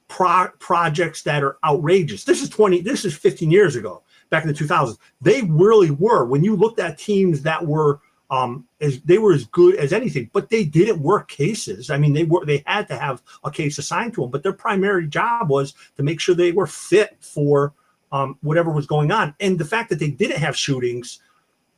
projects that are outrageous. This is 15 years ago, back in the 2000s. They really were. When you looked at teams that were they were as good as anything, but they didn't work cases. I mean, they had to have a case assigned to them, but their primary job was to make sure they were fit for whatever was going on. And the fact that they didn't have shootings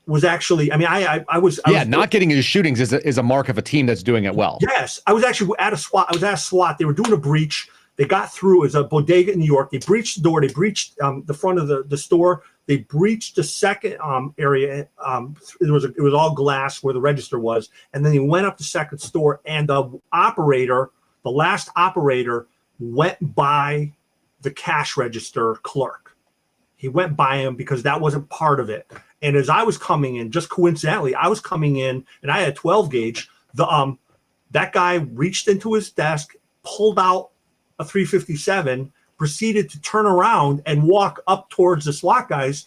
was actually, I mean, I was not getting into shootings is a mark of a team that's doing it well. Yes, I was actually at a SWAT. I was at a SWAT. They were doing a breach. They got through. It was a bodega in New York. They breached the door. They breached the front of the store. They breached the second area. It was all glass where the register was. And then he went up the second store, and the last operator, went by the cash register clerk. He went by him because that wasn't part of it. And as I was coming in, just coincidentally, I was coming in, and I had a 12 gauge. That guy reached into his desk, pulled out a 357, proceeded to turn around and walk up towards the SWAT guys,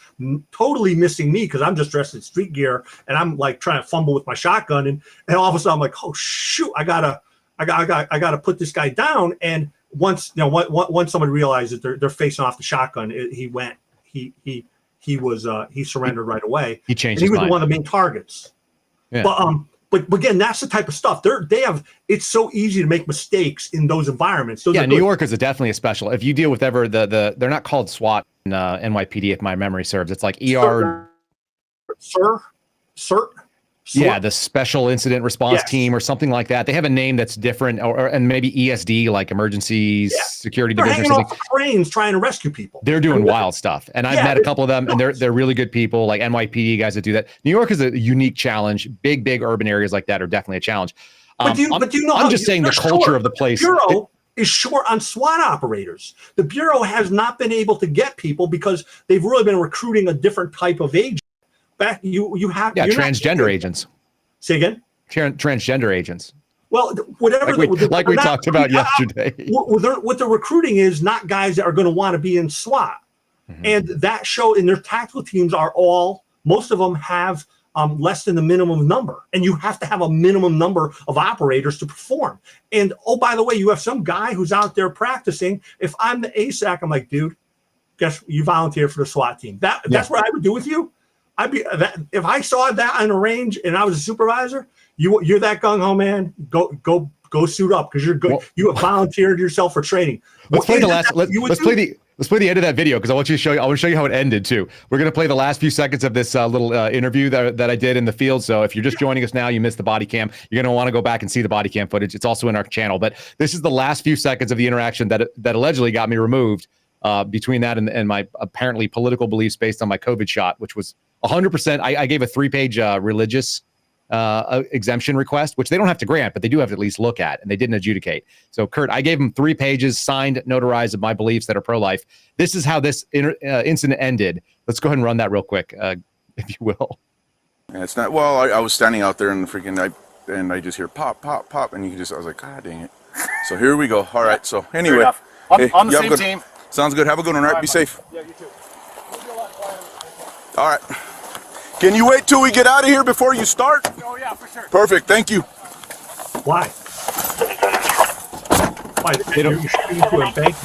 totally missing me because I'm just dressed in street gear and I'm like trying to fumble with my shotgun, and all of a sudden I'm like, oh shoot, I gotta put this guy down. And once somebody realized that they're facing off the shotgun, he surrendered right away. He changed. And he his was mind. one of the main targets. Yeah. But again, that's the type of stuff it's so easy to make mistakes in those environments. New York is definitely a special. If you deal with they're not called SWAT in NYPD, if my memory serves. It's like ER. CERT. Yeah, the Special Incident Response Team or something like that. They have a name that's different, and maybe ESD, like Emergency Security Division or something. Off cranes trying to rescue people. They're doing wild stuff, and I've met a couple of them, and they're really good people, like NYPD guys that do that. New York is a unique challenge. Big urban areas like that are definitely a challenge. I'm just saying the culture of the place. The Bureau is short on SWAT operators. The Bureau has not been able to get people because they've really been recruiting a different type of agent. Transgender agents. Say again? Transgender agents. Well, whatever. Like we talked about yesterday. What they're recruiting is not guys that are going to want to be in SWAT. Mm-hmm. And that show in their tactical teams most of them have less than the minimum number. And you have to have a minimum number of operators to perform. And, oh, by the way, you have some guy who's out there practicing. If I'm the ASAC, I'm like, dude, guess you volunteer for the SWAT team. That's what I would do with you. I'd be that if I saw that on a range and I was a supervisor. You're that gung ho, man. Go suit up because you're good. Well, you have volunteered yourself for training. Let's play the last. Let's play the end of that video because I want to show you how it ended too. We're gonna play the last few seconds of this little interview that I did in the field. So if you're just joining us now, you missed the body cam. You're gonna want to go back and see the body cam footage. It's also in our channel. But this is the last few seconds of the interaction that allegedly got me removed between that and my apparently political beliefs based on my COVID shot, which was 100%. I gave a 3-page religious exemption request, which they don't have to grant, but they do have to at least look at, and they didn't adjudicate. So, Kurt, I gave them 3 pages signed, notarized of my beliefs that are pro-life. This is how this incident ended. Let's go ahead and run that real quick, if you will. Yeah, it's not. Well, I was standing out there in the freaking and I just hear pop, pop, pop, and I was like, God dang it. So here we go. All right. So anyway, on the same team. Sounds good. Have a good one. All right. Be safe. Yeah, you too. All right. Can you wait till we get out of here before you start? Oh, yeah, for sure. Perfect. Thank you. Why? Why? You're shooting into a bank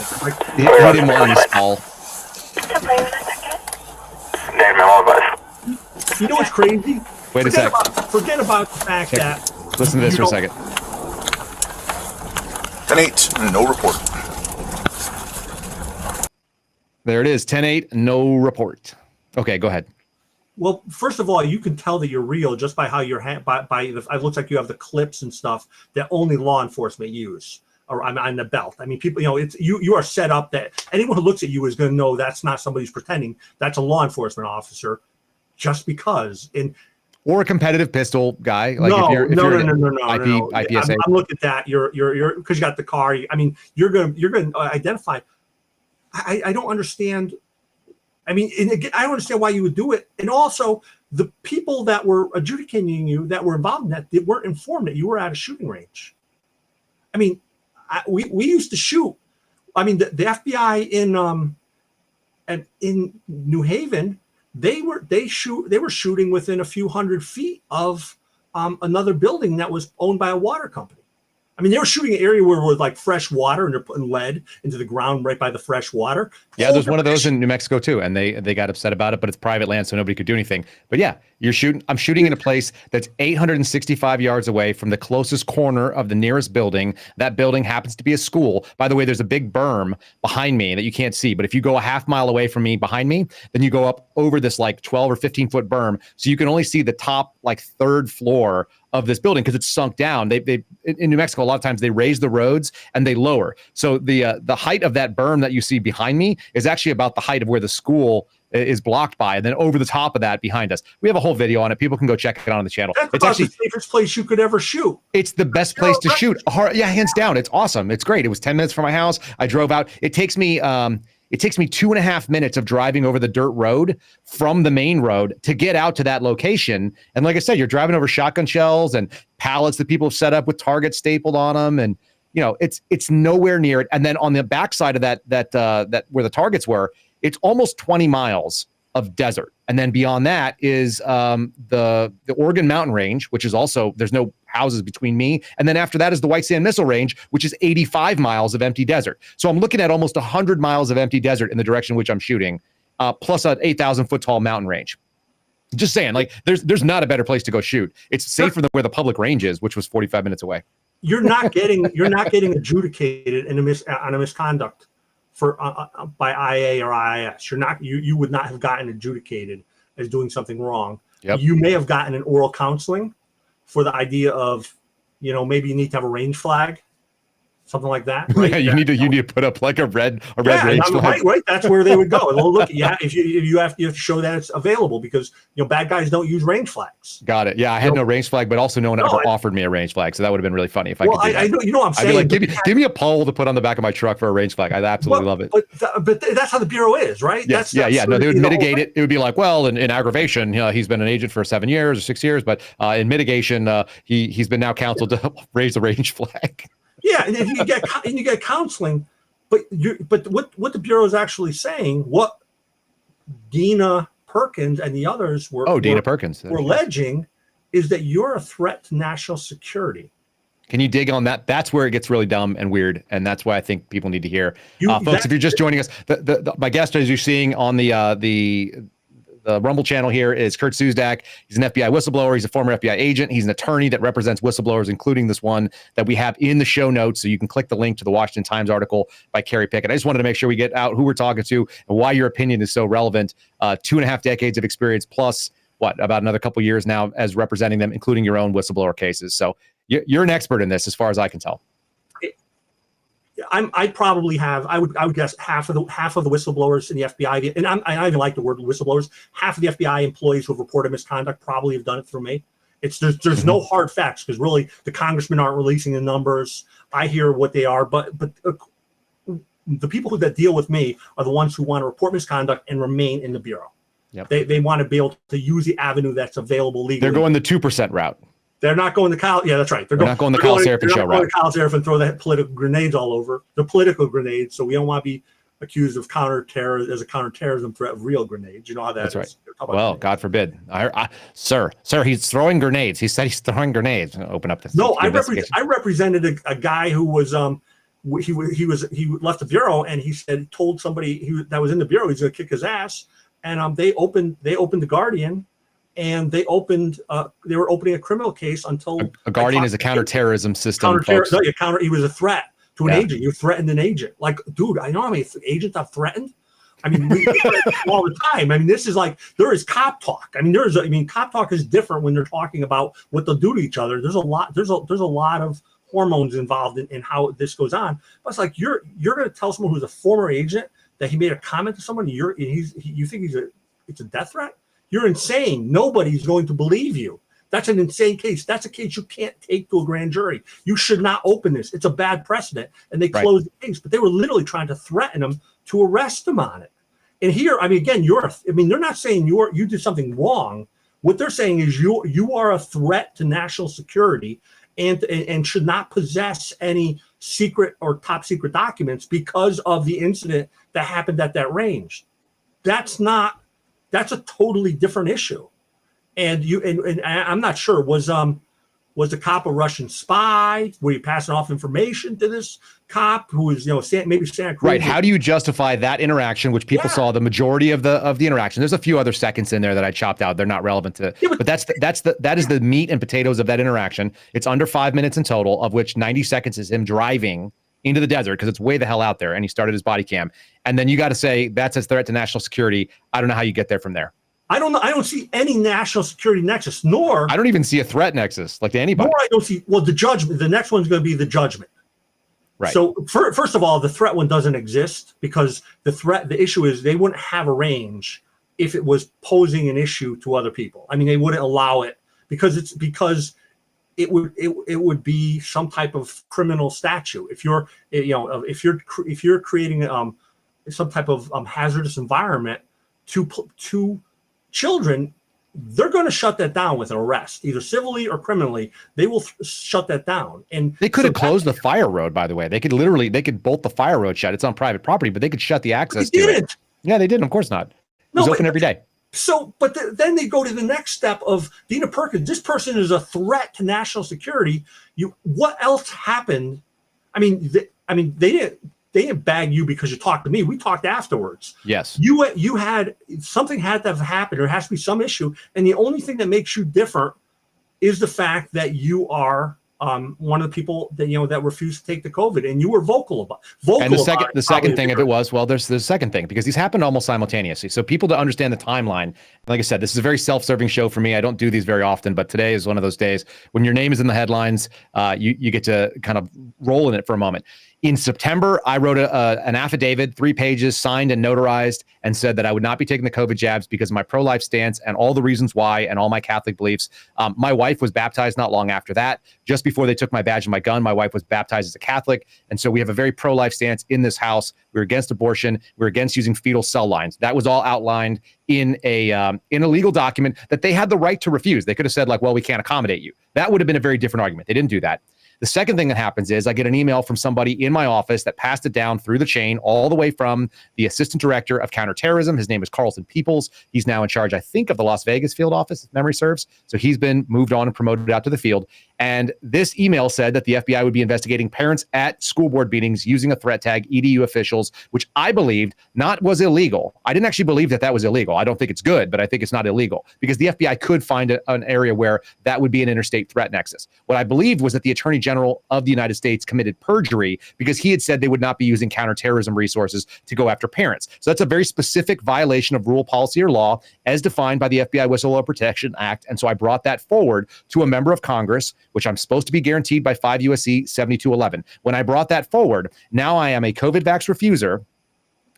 now. He didn't want to install. You know what's crazy? Wait a sec. Forget about the fact that... Listen to this for a second. 10-8, no report. There it is, 10-8, no report. Okay, go ahead. Well, first of all, you can tell that you're real just by how your it looks like you have the clips and stuff that only law enforcement use, or on the belt. I mean, people, it's you are set up that anyone who looks at you is going to know that's not somebody who's pretending. That's a law enforcement officer, just because. Or a competitive pistol guy. Like no. IPSA. I'm looking at that. You're because you got the car. I mean, you're going to identify. I don't understand. I mean, and again, I don't understand why you would do it. And also, the people that were adjudicating you, that were involved in that, they weren't informed that you were at a shooting range. I mean, we used to shoot. I mean, the FBI in New Haven, they were shooting within a few hundred feet of another building that was owned by a water company. I mean, they were shooting an area where it was like fresh water, and they're putting lead into the ground right by the fresh water. Yeah, there's one of those in New Mexico too, and they got upset about it, but it's private land, so nobody could do anything. But yeah, I'm shooting in a place that's 865 yards away from the closest corner of the nearest building. That building happens to be a school. By the way, there's a big berm behind me that you can't see, but if you go a half mile away from me behind me, then you go up over this like 12 or 15 foot berm, so you can only see the top like 3rd floor of this building because it's sunk down. They in New Mexico, a lot of times they raise the roads and they lower. So the height of that berm that you see behind me is actually about the height of where the school is blocked by, and then over the top of that behind us. We have a whole video on it. People can go check it out on the channel. That's it's actually the safest place you could ever shoot. It's the best place to shoot. Yeah, hands down. It's awesome. It's great. It was 10 minutes from my house. I drove out. It takes me 2.5 minutes of driving over the dirt road from the main road to get out to that location. And like I said, you're driving over shotgun shells and pallets that people have set up with targets stapled on them. And, it's nowhere near it. And then on the backside of that where the targets were, it's almost 20 miles of desert. And then beyond that is the Oregon Mountain Range, which is also, there's no houses between me. And then after that is the White Sand Missile Range, which is 85 miles of empty desert. So I'm looking at almost 100 miles of empty desert in the direction which I'm shooting, plus an 8,000 foot tall mountain range. Just saying, like, there's not a better place to go shoot. It's safer than where the public range is, which was 45 minutes away. You're not getting adjudicated on a misconduct for by IA or IIS. You would not have gotten adjudicated as doing something wrong. Yep. You may have gotten an oral counseling for the idea of, maybe you need to have a range flag, something like that. Right? Yeah, you need to put up like a red range flag. Right. That's where they would go. And look, if you have to show that it's available, because bad guys don't use range flags. Got it. Yeah, I had no range flag, but also no one ever offered me a range flag, so that would have been really funny if I could do that. I know, what I'm saying. I'd be like, give me a pole to put on the back of my truck for a range flag. I absolutely love it. But that's how the Bureau is, right? Yes. No, they would mitigate it. It would be like, well, in aggravation, he's been an agent for 7 years or 6 years, but in mitigation, he's been now counseled to raise the range flag. Yeah, and if you get counseling, but what the Bureau is actually saying, what Dina Perkins and the others were alleging, is that you're a threat to national security. Can you dig on that? That's where it gets really dumb and weird, and that's why I think people need to hear. Folks, if you're just joining us, my guest, as you're seeing on the the Rumble channel here is Kurt Siuzdak. He's an FBI whistleblower. He's a former FBI agent. He's an attorney that represents whistleblowers, including this one that we have in the show notes. So you can click the link to the Washington Times article by Carrie Pickett. I just wanted to make sure we get out who we're talking to and why your opinion is so relevant. 2.5 decades of experience plus about another couple years now as representing them, including your own whistleblower cases. So you're an expert in this, as far as I can tell. I probably have. I would guess half of the whistleblowers in the FBI, and I even like the word whistleblowers. Half of the FBI employees who have reported misconduct probably have done it through me. There's no hard facts because really the congressmen aren't releasing the numbers. I hear what they are, but the people that deal with me are the ones who want to report misconduct and remain in the bureau. Yep. They want to be able to use the avenue that's available legally. They're going the 2% route. They're not going to Kyle. Yeah, that's right. They're not going the Kyle Seraphin Show route. They're not going to Kyle Seraphin and throw the political grenades all over. They're political grenades, so we don't want to be accused of counterterrorism threat of real grenades. You know how that that's is. Right. Well, God forbid. Sir, he's throwing grenades. He said he's throwing grenades. Open up this. No, I represented a guy who was he left the bureau and he told somebody that was in the bureau he's going to kick his ass, and they opened the Guardian. And they were opening a criminal case until a Guardian is a counterterrorism system. He was a threat to an agent. You threatened an agent. Like, dude, I know how many agents I've threatened. I mean, we all the time. I mean, this is like there is cop talk. I mean, cop talk is different when they're talking about what they'll do to each other. There's a lot of hormones involved in how this goes on. But it's like you're going to tell someone who's a former agent that he made a comment to someone. You think it's a death threat? You're insane. Nobody's going to believe you. That's an insane case. That's a case you can't take to a grand jury. You should not open this. It's a bad precedent. And they closed the case, but they were literally trying to threaten him to arrest him on it. And here, I mean, again, they're not saying you did something wrong. What they're saying is you are a threat to national security and should not possess any secret or top secret documents because of the incident that happened at that range. That's a totally different issue. And I'm not sure, was the cop a Russian spy? Were you passing off information to this cop who was, maybe Santa Cruz? Right. How do you justify that interaction, which people saw the majority of the interaction? There's a few other seconds in there that I chopped out. They're not relevant to, but that is the meat and potatoes of that interaction. It's under 5 minutes in total, of which 90 seconds is him driving into the desert because it's way the hell out there, and he started his body cam. And then you got to say that's a threat to national security. I don't know how you get there from there. I don't know. I don't see any national security nexus, nor I don't even see a threat nexus like to anybody. Nor I don't see. Well, the judgment. The next one's going to be the judgment. Right. So first of all, the threat one doesn't exist because the issue is they wouldn't have a range if it was posing an issue to other people. I mean, they wouldn't allow it because it would be some type of criminal statute if you're creating some type of hazardous environment to children. They're going to shut that down with an arrest, either civilly or criminally. They will shut that down. And they could have closed the fire road, by the way. They could bolt the fire road shut. It's on private property, but they could shut the access to it. Yeah, they didn't. Of course not. It was open every day. So, but then they go to the next step of Dina Perkins. This person is a threat to national security. What else happened? I mean, they didn't bag you because you talked to me. We talked afterwards. Yes. You had something had to have happened. There has to be some issue, and the only thing that makes you different is the fact that you are one of the people that refused to take the COVID, and you were vocal about. And the second thing of it was, well, there's the second thing because these happened almost simultaneously. So people to understand the timeline. Like I said, this is a very self-serving show for me. I don't do these very often, but today is one of those days when your name is in the headlines. You get to kind of roll in it for a moment. In September, I wrote an affidavit, 3 pages, signed and notarized, and said that I would not be taking the COVID jabs because of my pro-life stance and all the reasons why and all my Catholic beliefs. My wife was baptized not long after that. Just before they took my badge and my gun, my wife was baptized as a Catholic. And so we have a very pro-life stance in this house. We're against abortion. We're against using fetal cell lines. That was all outlined in a legal document that they had the right to refuse. They could have said, like, well, we can't accommodate you. That would have been a very different argument. They didn't do that. The second thing that happens is I get an email from somebody in my office that passed it down through the chain all the way from the assistant director of counterterrorism. His name is Carlton Peoples. He's now in charge, I think, of the Las Vegas field office, if memory serves. So he's been moved on and promoted out to the field. And this email said that the FBI would be investigating parents at school board meetings using a threat tag, EDU officials, which I believed not was illegal. I didn't actually believe that that was illegal. I don't think it's good, but I think it's not illegal because the FBI could find an area where that would be an interstate threat nexus. What I believed was that the Attorney General of the United States committed perjury because he had said they would not be using counterterrorism resources to go after parents. So that's a very specific violation of rule, policy, or law as defined by the FBI Whistleblower Protection Act. And so I brought that forward to a member of Congress, which I'm supposed to be guaranteed by 5 U.S.C. 7211. When I brought that forward, now I am a COVID vax refuser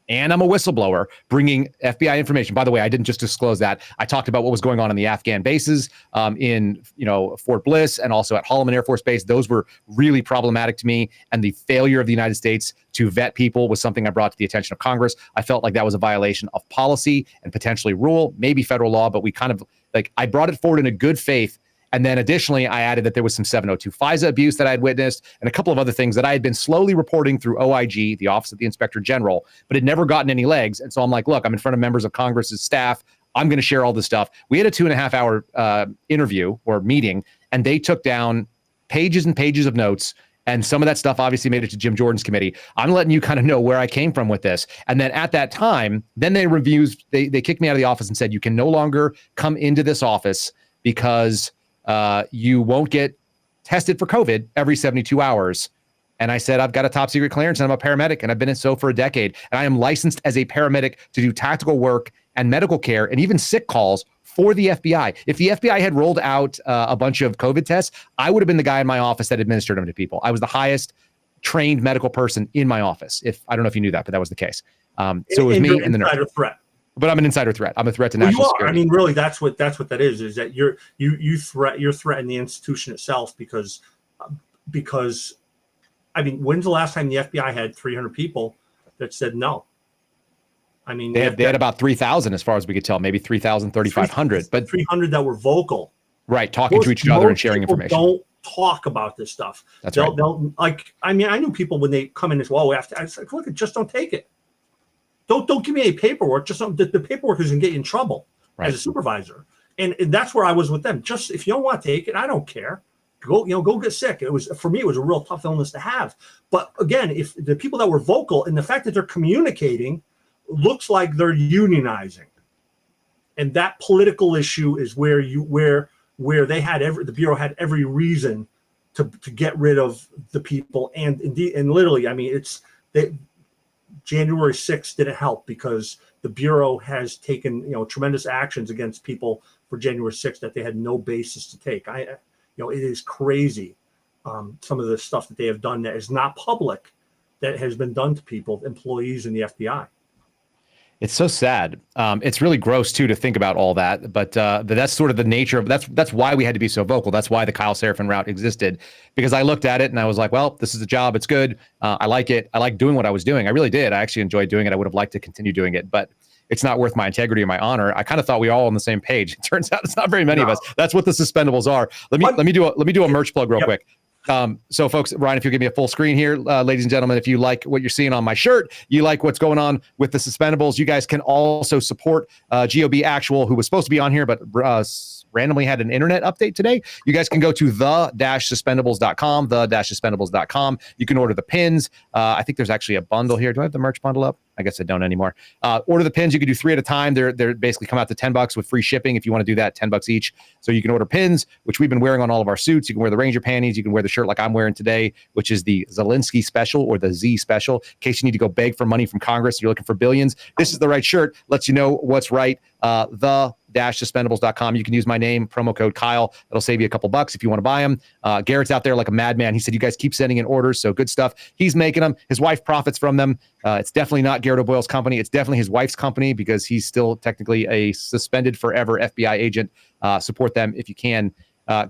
and I'm a whistleblower bringing FBI information. By the way, I didn't just disclose that. I talked about what was going on in the Afghan bases in Fort Bliss and also at Holloman Air Force Base. Those were really problematic to me. And the failure of the United States to vet people was something I brought to the attention of Congress. I felt like that was a violation of policy and potentially rule, maybe federal law, but we kind of I brought it forward in a good faith. And then additionally, I added that there was some 702 FISA abuse that I had witnessed and a couple of other things that I had been slowly reporting through OIG, the Office of the Inspector General, but had never gotten any legs. And so I'm like, look, I'm in front of members of Congress's staff. I'm going to share all this stuff. We had a 2.5 hour interview or meeting, and they took down pages and pages of notes. And some of that stuff obviously made it to Jim Jordan's committee. I'm letting you kind of know where I came from with this. And then at that time, then they kicked me out of the office and said, you can no longer come into this office because you won't get tested for COVID every 72 hours. And I said, I've got a top secret clearance and I'm a paramedic and I've been in so for a decade. And I am licensed as a paramedic to do tactical work and medical care and even sick calls for the FBI. If the FBI had rolled out a bunch of COVID tests, I would have been the guy in my office that administered them to people. I was the highest trained medical person in my office. I don't know if you knew that, but that was the case. So it was me and the nurse. Threat. But I'm an insider threat. I'm a threat to national security. I mean, really, that's what that is that you're threatening the institution itself because I mean, when's the last time the FBI had 300 people that said no? I mean, they had about 3,000 as far as we could tell, maybe 3,000, 3,500, but 300 that were vocal. Right, talking to each other and sharing information. Don't talk about this stuff. That's right. They'll I mean, I knew people when they come in as well. I was like, look, just don't take it. Don't give me any paperwork. Just don't, the paperwork is going to get you in trouble as a supervisor. And that's where I was with them. Just if you don't want to take it, I don't care. Go get sick. It was, for me, it was a real tough illness to have. But again, if the people that were vocal and the fact that they're communicating looks like they're unionizing, and that political issue is where they had the Bureau had every reason to get rid of the people. And indeed, and literally, I mean, January 6th didn't help because the Bureau has taken, tremendous actions against people for January 6th that they had no basis to take. It is crazy. Some of the stuff that they have done that is not public that has been done to people, employees in the FBI. It's so sad. It's really gross too to think about all that, but that's sort of the nature of that's why we had to be so vocal. That's why the Kyle Seraphin route existed, because I looked at it and I was like, well, this is a job. It's good. I like it. I like doing what I was doing. I really did. I actually enjoyed doing it. I would have liked to continue doing it, but it's not worth my integrity or my honor. I kind of thought we were all on the same page. It turns out it's not very many of us. That's what the Suspendables are. Let me do a merch plug real quick. So folks, Ryan, if you give me a full screen here, ladies and gentlemen, if you like what you're seeing on my shirt, you like what's going on with the Suspendables, you guys can also support GOB Actual, who was supposed to be on here, but randomly had an internet update today. You guys can go to the-suspendables.com, the-suspendables.com. You can order the pins. I think there's actually a bundle here. Do I have the merch bundle up? I guess I don't anymore. Order the pins. You can do 3 at a time. They're basically come out to $10 with free shipping. If you want to do that, $10 each. So you can order pins, which we've been wearing on all of our suits. You can wear the Ranger panties. You can wear the shirt like I'm wearing today, which is the Zelensky special or the Z special. In case you need to go beg for money from Congress, you're looking for billions. This is the right shirt. Lets you know what's right. The-suspendables.com. You can use my name, promo code Kyle. It'll save you a couple bucks if you want to buy them. Garrett's out there like a madman. He said, you guys keep sending in orders. So good stuff. He's making them. His wife profits from them. It's definitely not Garrett O'Boyle's company. It's definitely his wife's company because he's still technically a suspended forever FBI agent. Support them if you can.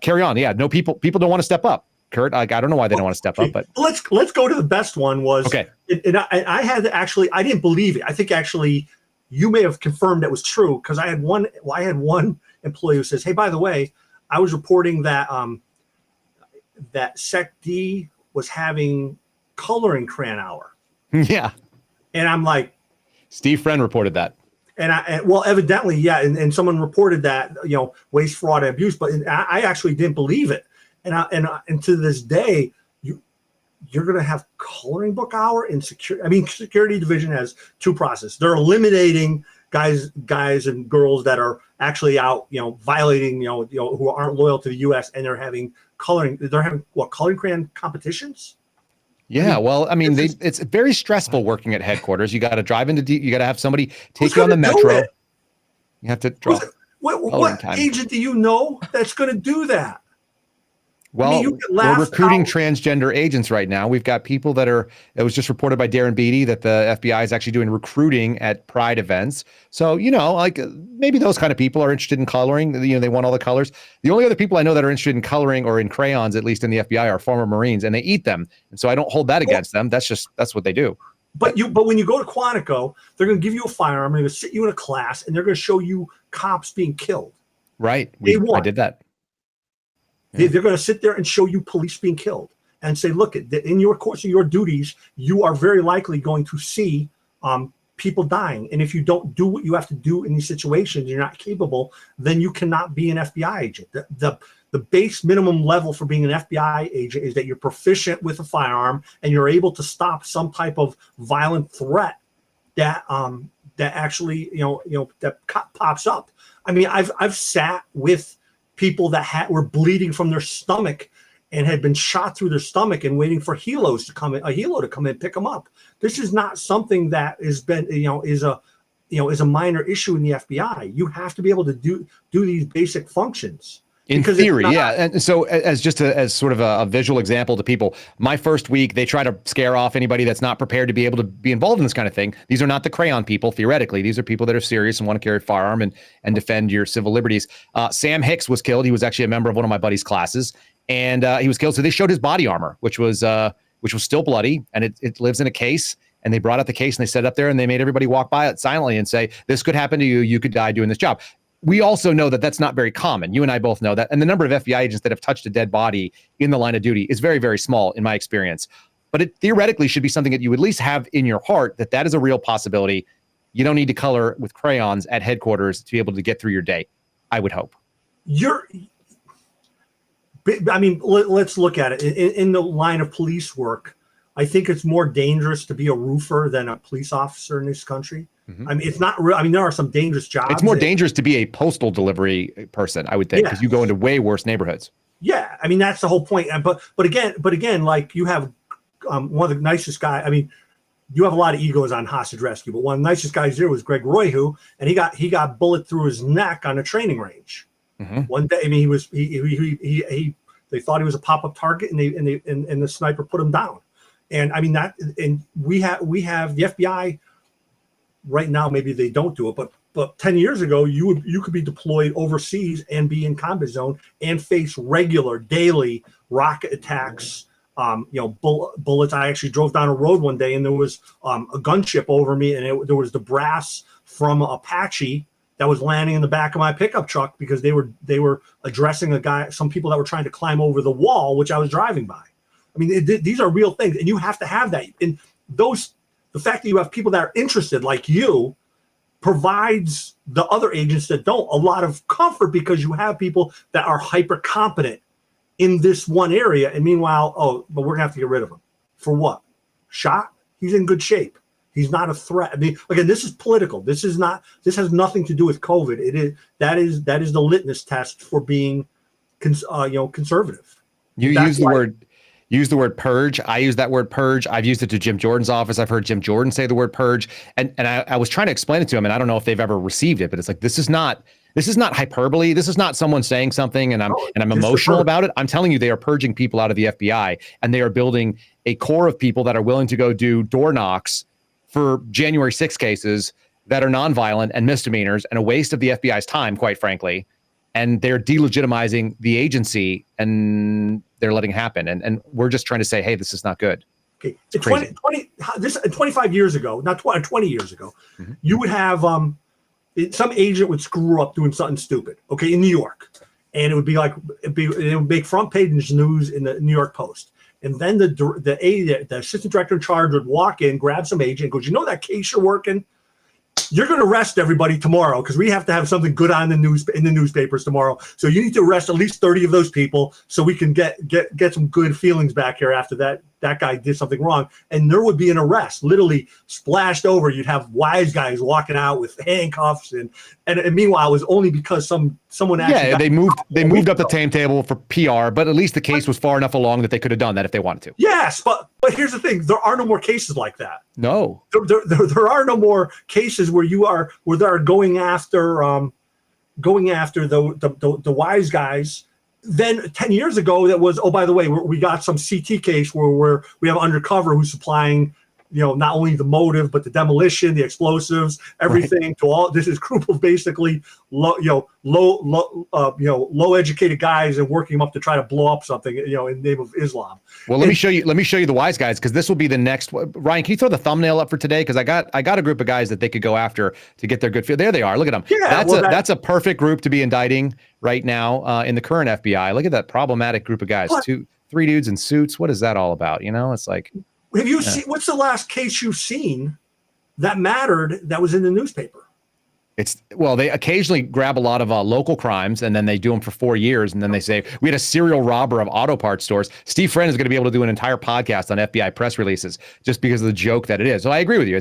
Carry on. Yeah, no, people don't want to step up. Kurt, I don't know why they don't want to step up, but let's go to the best one. Was okay. And I had actually, I didn't believe it. I think actually you may have confirmed that was true because I had one employee who says, hey, by the way, I was reporting that that Sec D was having coloring crayon hour. Yeah. And I'm like, Steve Friend reported that. Well, evidently, yeah. And someone reported that, waste, fraud, and abuse, but I actually didn't believe it. And to this day, you're going to have coloring book hour in security. I mean, security division has two processes. They're eliminating guys and girls that are actually out, violating, who aren't loyal to the U.S. and they're having coloring crayon competitions. Yeah, well, I mean, it's very stressful working at headquarters. You got to drive into, you got to have somebody take you on the metro. You have to draw. What agent do you know that's going to do that? Well, we're recruiting transgender agents right now. We've got people it was just reported by Darren Beatty that the FBI is actually doing recruiting at Pride events. So, maybe those kind of people are interested in coloring. They want all the colors. The only other people I know that are interested in coloring or in crayons, at least in the FBI, are former Marines, and they eat them. And so I don't hold that against them. That's what they do. But when you go to Quantico, they're going to give you a firearm. They're going to sit you in a class, and they're going to show you cops being killed. Right. I did that. They're going to sit there and show you police being killed and say, look, in your course of your duties, you are very likely going to see people dying. And if you don't do what you have to do in these situations, you're not capable, then you cannot be an FBI agent. The base minimum level for being an FBI agent is that you're proficient with a firearm and you're able to stop some type of violent threat that actually, that pops up. I mean, I've sat with people that were bleeding from their stomach and had been shot through their stomach and waiting for a helo to come in and pick them up. This is not something that has been, is a minor issue in the FBI. You have to be able to do these basic functions. In theory, yeah. And so as sort of a visual example to people, my first week, they try to scare off anybody that's not prepared to be able to be involved in this kind of thing. These are not the crayon people, theoretically. These are people that are serious and want to carry a firearm and defend your civil liberties. Sam Hicks was killed. He was actually a member of one of my buddy's classes, and he was killed. So they showed his body armor, which was still bloody, and it lives in a case. And they brought out the case and they set it up there and they made everybody walk by it silently and say, this could happen to you. You could die doing this job. We also know that that's not very common. You and I both know that. And the number of FBI agents that have touched a dead body in the line of duty is very, very small in my experience. But it theoretically should be something that you at least have in your heart that is a real possibility. You don't need to color with crayons at headquarters to be able to get through your day, I would hope. Let's look at it. In the line of police work, I think it's more dangerous to be a roofer than a police officer in this country. Mm-hmm. I mean, it's not real. I mean, there are some dangerous jobs. It's more dangerous to be a postal delivery person, I would think, because you go into way worse neighborhoods. Yeah, I mean, that's the whole point. But again, like you have one of the nicest guys. I mean, you have a lot of egos on hostage rescue, but one of the nicest guys there was Greg Royhu, and he got bullet through his neck on a training range. Mm-hmm. One day, I mean, they thought he was a pop-up target, and the sniper put him down. And I mean we have the FBI right now. Maybe they don't do it, but 10 years ago, you could be deployed overseas and be in combat zone and face regular daily rocket attacks. Bullets. I actually drove down a road one day and there was a gunship over me, and there was the brass from Apache that was landing in the back of my pickup truck because they were addressing some people that were trying to climb over the wall, which I was driving by. I mean, these are real things, and you have to have that. And the fact that you have people that are interested, like you, provides the other agents that don't a lot of comfort, because you have people that are hyper competent in this one area. And meanwhile, but we're gonna have to get rid of him. For what? Shot? He's in good shape. He's not a threat. I mean, again, this is political. This has nothing to do with COVID. That is the litmus test for being, conservative. Use the word purge. I use that word purge. I've used it to Jim Jordan's office. I've heard Jim Jordan say the word purge. And I was trying to explain it to him, and I don't know if they've ever received it, but it's like, this is not hyperbole. This is not someone saying something and I'm emotional about it. I'm telling you, they are purging people out of the FBI, and they are building a core of people that are willing to go do door knocks for January 6 cases that are nonviolent and misdemeanors and a waste of the FBI's time, quite frankly. And they're delegitimizing the agency, and they're letting it happen. And we're just trying to say, hey, this is not good. Okay. 25 years ago, not 20 years ago, mm-hmm. you would have some agent would screw up doing something stupid, okay, in New York. and it would be like it would make front page news in the New York Post. And then the assistant director in charge would walk in, grab some agent, and goes, "You know that case you're working? You're going to arrest everybody tomorrow because we have to have something good on the news in the newspapers tomorrow. So you need to arrest at least 30 of those people so we can get some good feelings back here after that guy did something wrong." And there would be an arrest, literally splashed over. You'd have wise guys walking out with handcuffs, and meanwhile, it was only because someone actually they moved up the timetable for PR, but at least the case was far enough along that they could have done that if they wanted to. Yes, but here's the thing: there are no more cases like that. No, there are no more cases where they're going after the wise guys. Then 10 years ago, that was, oh, by the way, we got some CT case where we have undercover who's supplying, not only the motive but the demolition, the explosives, everything to all. This is group of basically low educated guys and working them up to try to blow up something, in the name of Islam. Well, let me show you the wise guys, because this will be the next. Ryan, can you throw the thumbnail up for today? Because I got a group of guys that they could go after to get their good feel. There they are. Look at them. Yeah, that's a perfect group to be indicting right now in the current FBI. Look at that problematic group of guys. 3 dudes in suits. What is that all about? It's like. Have you seen? What's the last case you've seen that mattered that was in the newspaper? They occasionally grab a lot of local crimes, and then they do them for 4 years, and then they say we had a serial robber of auto parts stores. Steve Friend is going to be able to do an entire podcast on FBI press releases just because of the joke that it is. So I agree with you.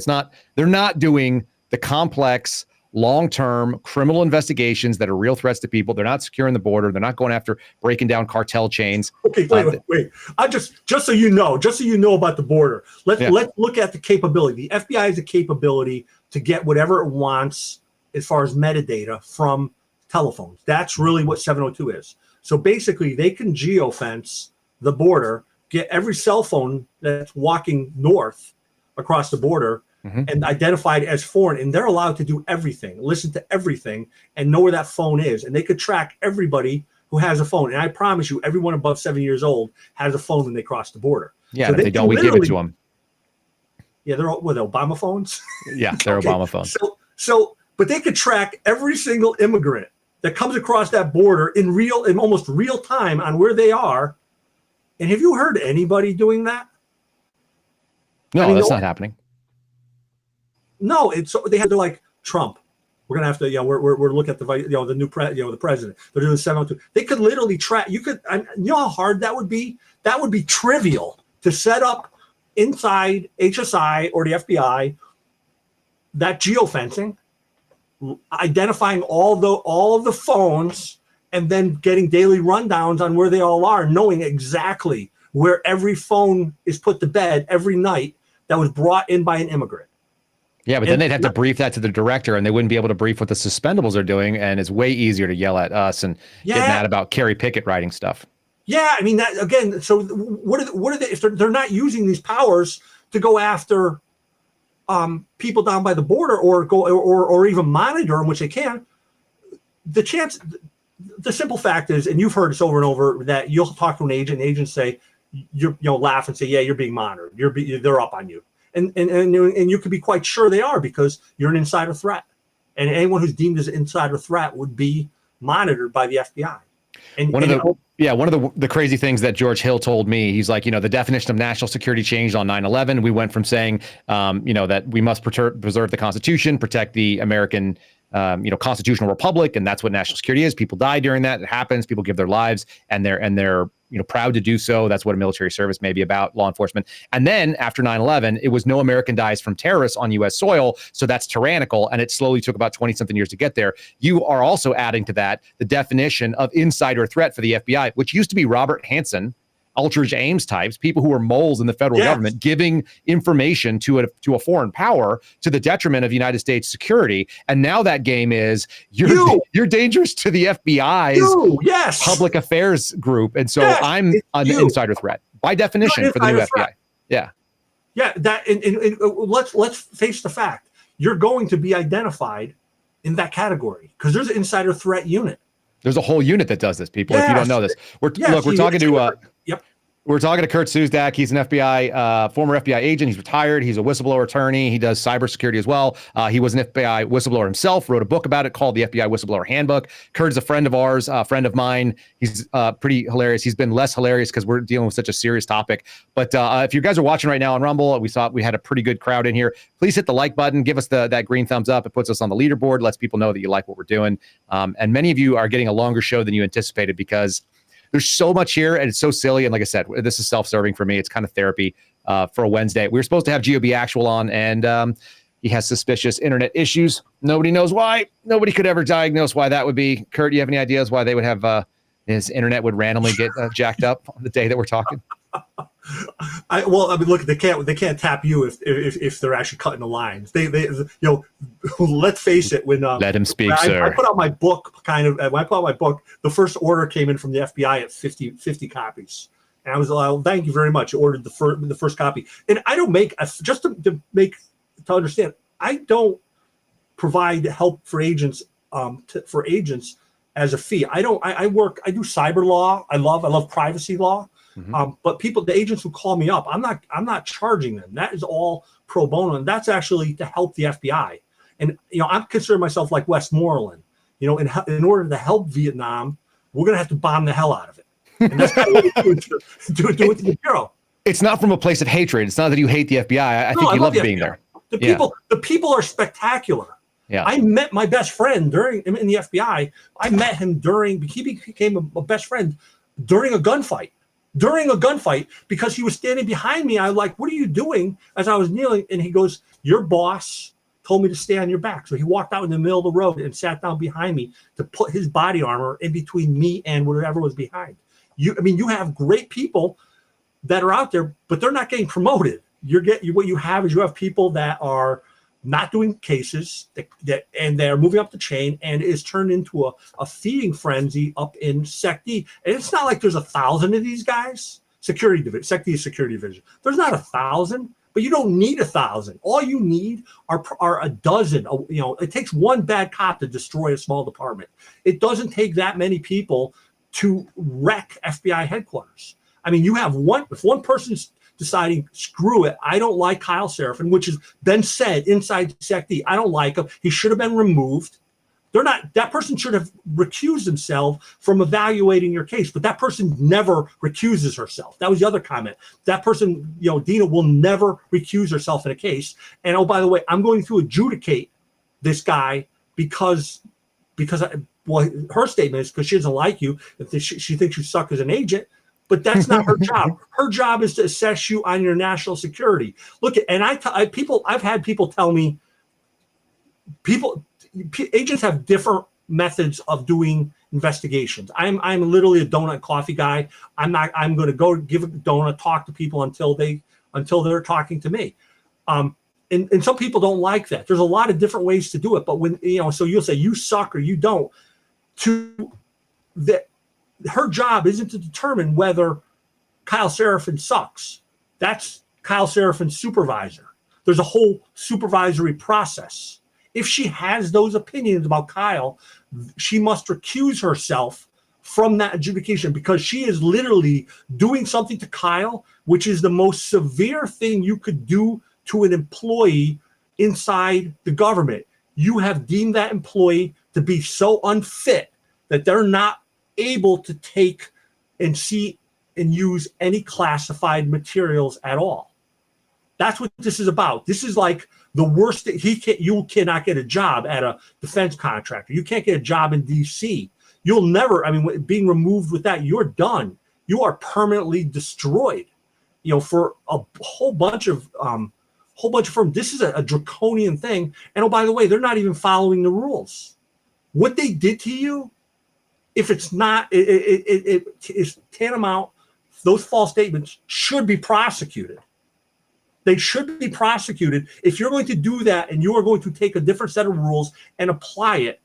They're not doing the complex, long-term criminal investigations that are real threats to people. They're not securing the border. They're not going after breaking down cartel chains. Okay, wait. I just so you know about the border. Let's look at the capability. The FBI has a capability to get whatever it wants as far as metadata from telephones. That's really what 702 is. So basically, they can geofence the border, get every cell phone that's walking north across the border, and identified as foreign, and they're allowed to do everything, listen to everything, and know where that phone is. And they could track everybody who has a phone. And I promise you, everyone above 7 years old has a phone when they cross the border. Yeah, so if they don't, we give it to them. Yeah, they're Obama phones. Yeah, they're okay. Obama phones. But they could track every single immigrant that comes across that border in almost real time on where they are. And have you heard anybody doing that? No, that's not happening. No, they had to like Trump. We're gonna have to, we're looking at the new the president. They're doing 702. They could literally track. You know how hard that would be. That would be trivial to set up inside HSI or the FBI. That geofencing, identifying all of the phones, and then getting daily rundowns on where they all are, knowing exactly where every phone is put to bed every night that was brought in by an immigrant. Yeah, but then they'd have to brief that to the director, and they wouldn't be able to brief what the suspendables are doing. And it's way easier to yell at us and get mad about Kerry Pickett writing stuff. Yeah, I mean that again. So what are they if they're not using these powers to go after people down by the border or even monitor them, which they can? The simple fact is, and you've heard this over and over, that you'll talk to an agent, and agents say you'll laugh and say, yeah, you're being monitored. They're up on you. And you could be quite sure they are, because you're an insider threat, and anyone who's deemed as an insider threat would be monitored by the FBI. And one of the crazy things that George Hill told me, he's like, the definition of national security changed on 9/11. We went from saying, that we must preserve the Constitution, protect the American, constitutional republic, and that's what national security is. People die during that. It happens. People give their lives, and they're proud to do so. That's what a military service may be about, law enforcement. And then after 9/11, it was no American dies from terrorists on U.S. soil. So that's tyrannical. And it slowly took about 20 something years to get there. You are also adding to that the definition of insider threat for the FBI, which used to be Robert Hansen, Ultrich Ames types, people who were moles in the federal government, giving information to a foreign power to the detriment of United States security. And now that game is you're dangerous to the FBI's public affairs group. And so I'm an insider threat by definition for the new FBI. Yeah. Yeah. That and let's face the fact. You're going to be identified in that category because there's an insider threat unit. There's a whole unit that does this, people. If you don't know this, we're talking to We're talking to Kurt Siuzdak. He's an FBI, former FBI agent. He's retired. He's a whistleblower attorney. He does cybersecurity as well. He was an FBI whistleblower himself, wrote a book about it called the FBI Whistleblower Handbook. Kurt is a friend of ours, a friend of mine. He's pretty hilarious. He's been less hilarious because we're dealing with such a serious topic. But if you guys are watching right now on Rumble, we thought we had a pretty good crowd in here. Please hit the like button. Give us that green thumbs up. It puts us on the leaderboard, lets people know that you like what we're doing. And many of you are getting a longer show than you anticipated because there's so much here, and it's so silly. And like I said, this is self-serving for me. It's kind of therapy for a Wednesday. We were supposed to have GOB Actual on, and he has suspicious internet issues. Nobody knows why. Nobody could ever diagnose why that would be. Kurt, do you have any ideas why they would have his internet would randomly get jacked up on the day that we're talking? Look, they can't tap you if they're actually cutting the lines. They let's face it. When let him speak, when sir. I put out my book. When I put out my book, the first order came in from the FBI at 50 copies, and I was like, "Thank you very much." I ordered the first copy, and I don't make just to understand. I don't provide help for agents as a fee. I do cyber law. I love privacy law. But the agents who call me up, I'm not charging them. That is all pro bono, and that's actually to help the FBI. And I'm considering myself like Westmoreland. In order to help Vietnam, we're gonna have to bomb the hell out of it. And that's kind of what we do it to the bureau. It's not from a place of hatred. It's not that you hate the FBI. I think you love being there. The people are spectacular. Yeah. I met my best friend in the FBI. I met him he became a best friend during a gunfight. Because he was standing behind me. I was like, "What are you doing?" As I was kneeling, and he goes, "Your boss told me to stay on your back." So he walked out in the middle of the road and sat down behind me to put his body armor in between me and whatever was behind. You have great people that are out there, but they're not getting promoted. What you have people that are not doing cases and they're moving up the chain, and it's turned into a feeding frenzy up in Sec D. And it's not like there's 1,000 of these guys. Sec D is security division. There's not 1,000, but you don't need 1,000. All you need are a dozen. It takes one bad cop to destroy a small department. It doesn't take that many people to wreck FBI headquarters. You have if one person's deciding, screw it, I don't like Kyle Seraphin, which has been said inside Sec D. I don't like him. He should have been removed. That person should have recused himself from evaluating your case, but that person never recuses herself. That was the other comment. That person, Dina, will never recuse herself in a case. And oh, by the way, I'm going to adjudicate this guy because her statement is because she doesn't like you. If she thinks you suck as an agent. But that's not her job. Her job is to assess you on your national security. Look, I've had people tell me, agents have different methods of doing investigations. I'm literally a donut and coffee guy. I'm going to go give a donut, talk to people until they're talking to me. And some people don't like that. There's a lot of different ways to do it. But so you'll say you suck or you don't. Her job isn't to determine whether Kyle Seraphin sucks. That's Kyle Seraphin's supervisor. There's a whole supervisory process. If she has those opinions about Kyle, she must recuse herself from that adjudication because she is literally doing something to Kyle, which is the most severe thing you could do to an employee inside the government. You have deemed that employee to be so unfit that they're not able to take and see and use any classified materials at all. That's what this is about. This is like the worst thing. You cannot get a job at a defense contractor. You can't get a job in DC. You'll never, being removed with that, you're done. You are permanently destroyed, for a whole bunch of firms. This is a draconian thing. And oh, by the way, they're not even following the rules. What they did to you, if it's not, it is tantamount. Those false statements should be prosecuted. They should be prosecuted. If you're going to do that and you are going to take a different set of rules and apply it,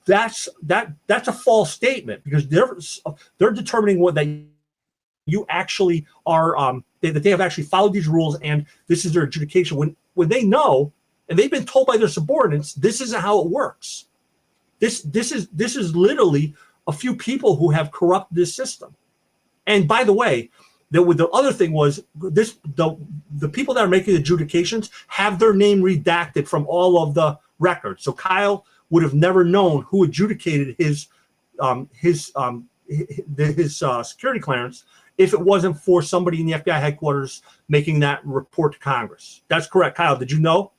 that's a false statement because they're determining what you actually are, that they have actually followed these rules and this is their adjudication. When they know and they've been told by their subordinates, this isn't how it works. This is literally a few people who have corrupted this system. And by the way, The other thing was the people that are making adjudications have their name redacted from all of the records. So Kyle would have never known who adjudicated his security clearance if it wasn't for somebody in the FBI headquarters making that report to Congress. That's correct, Kyle. Did you know?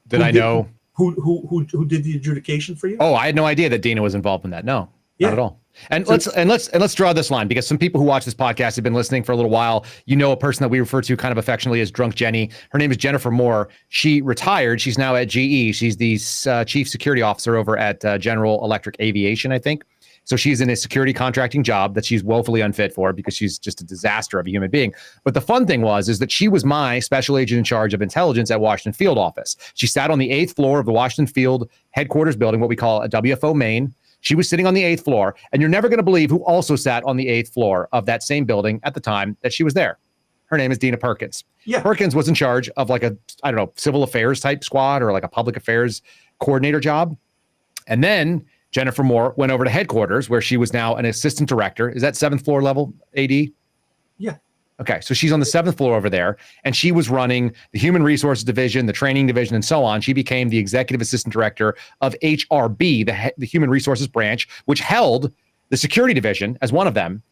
Did I know who did the adjudication for you? Oh, I had no idea that Dina was involved in that. No, not at all. And let's draw this line, because some people who watch this podcast have been listening for a little while. You know, a person that we refer to kind of affectionately as Drunk Jenny. Her name is Jennifer Moore. She retired. She's now at GE. She's the chief security officer over at General Electric Aviation, I think. So she's in a security contracting job that she's woefully unfit for, because she's just a disaster of a human being. But the fun thing is that she was my special agent in charge of intelligence at Washington Field office. She sat on the 8th floor of the Washington Field headquarters building, what we call a WFO main. She was sitting on the 8th floor, and you're never going to believe who also sat on the 8th floor of that same building at the time that she was there. Her name is Dina Perkins. Yeah. Perkins was in charge of like a, I don't know, civil affairs type squad or like a public affairs coordinator job. And then Jennifer Moore went over to headquarters, where she was now an assistant director. Is that 7th floor level AD? Yeah. Okay, so she's on the 7th floor over there, and she was running the human resources division, the training division, and so on. She became the executive assistant director of HRB, the human resources branch, which held the security division as one of them.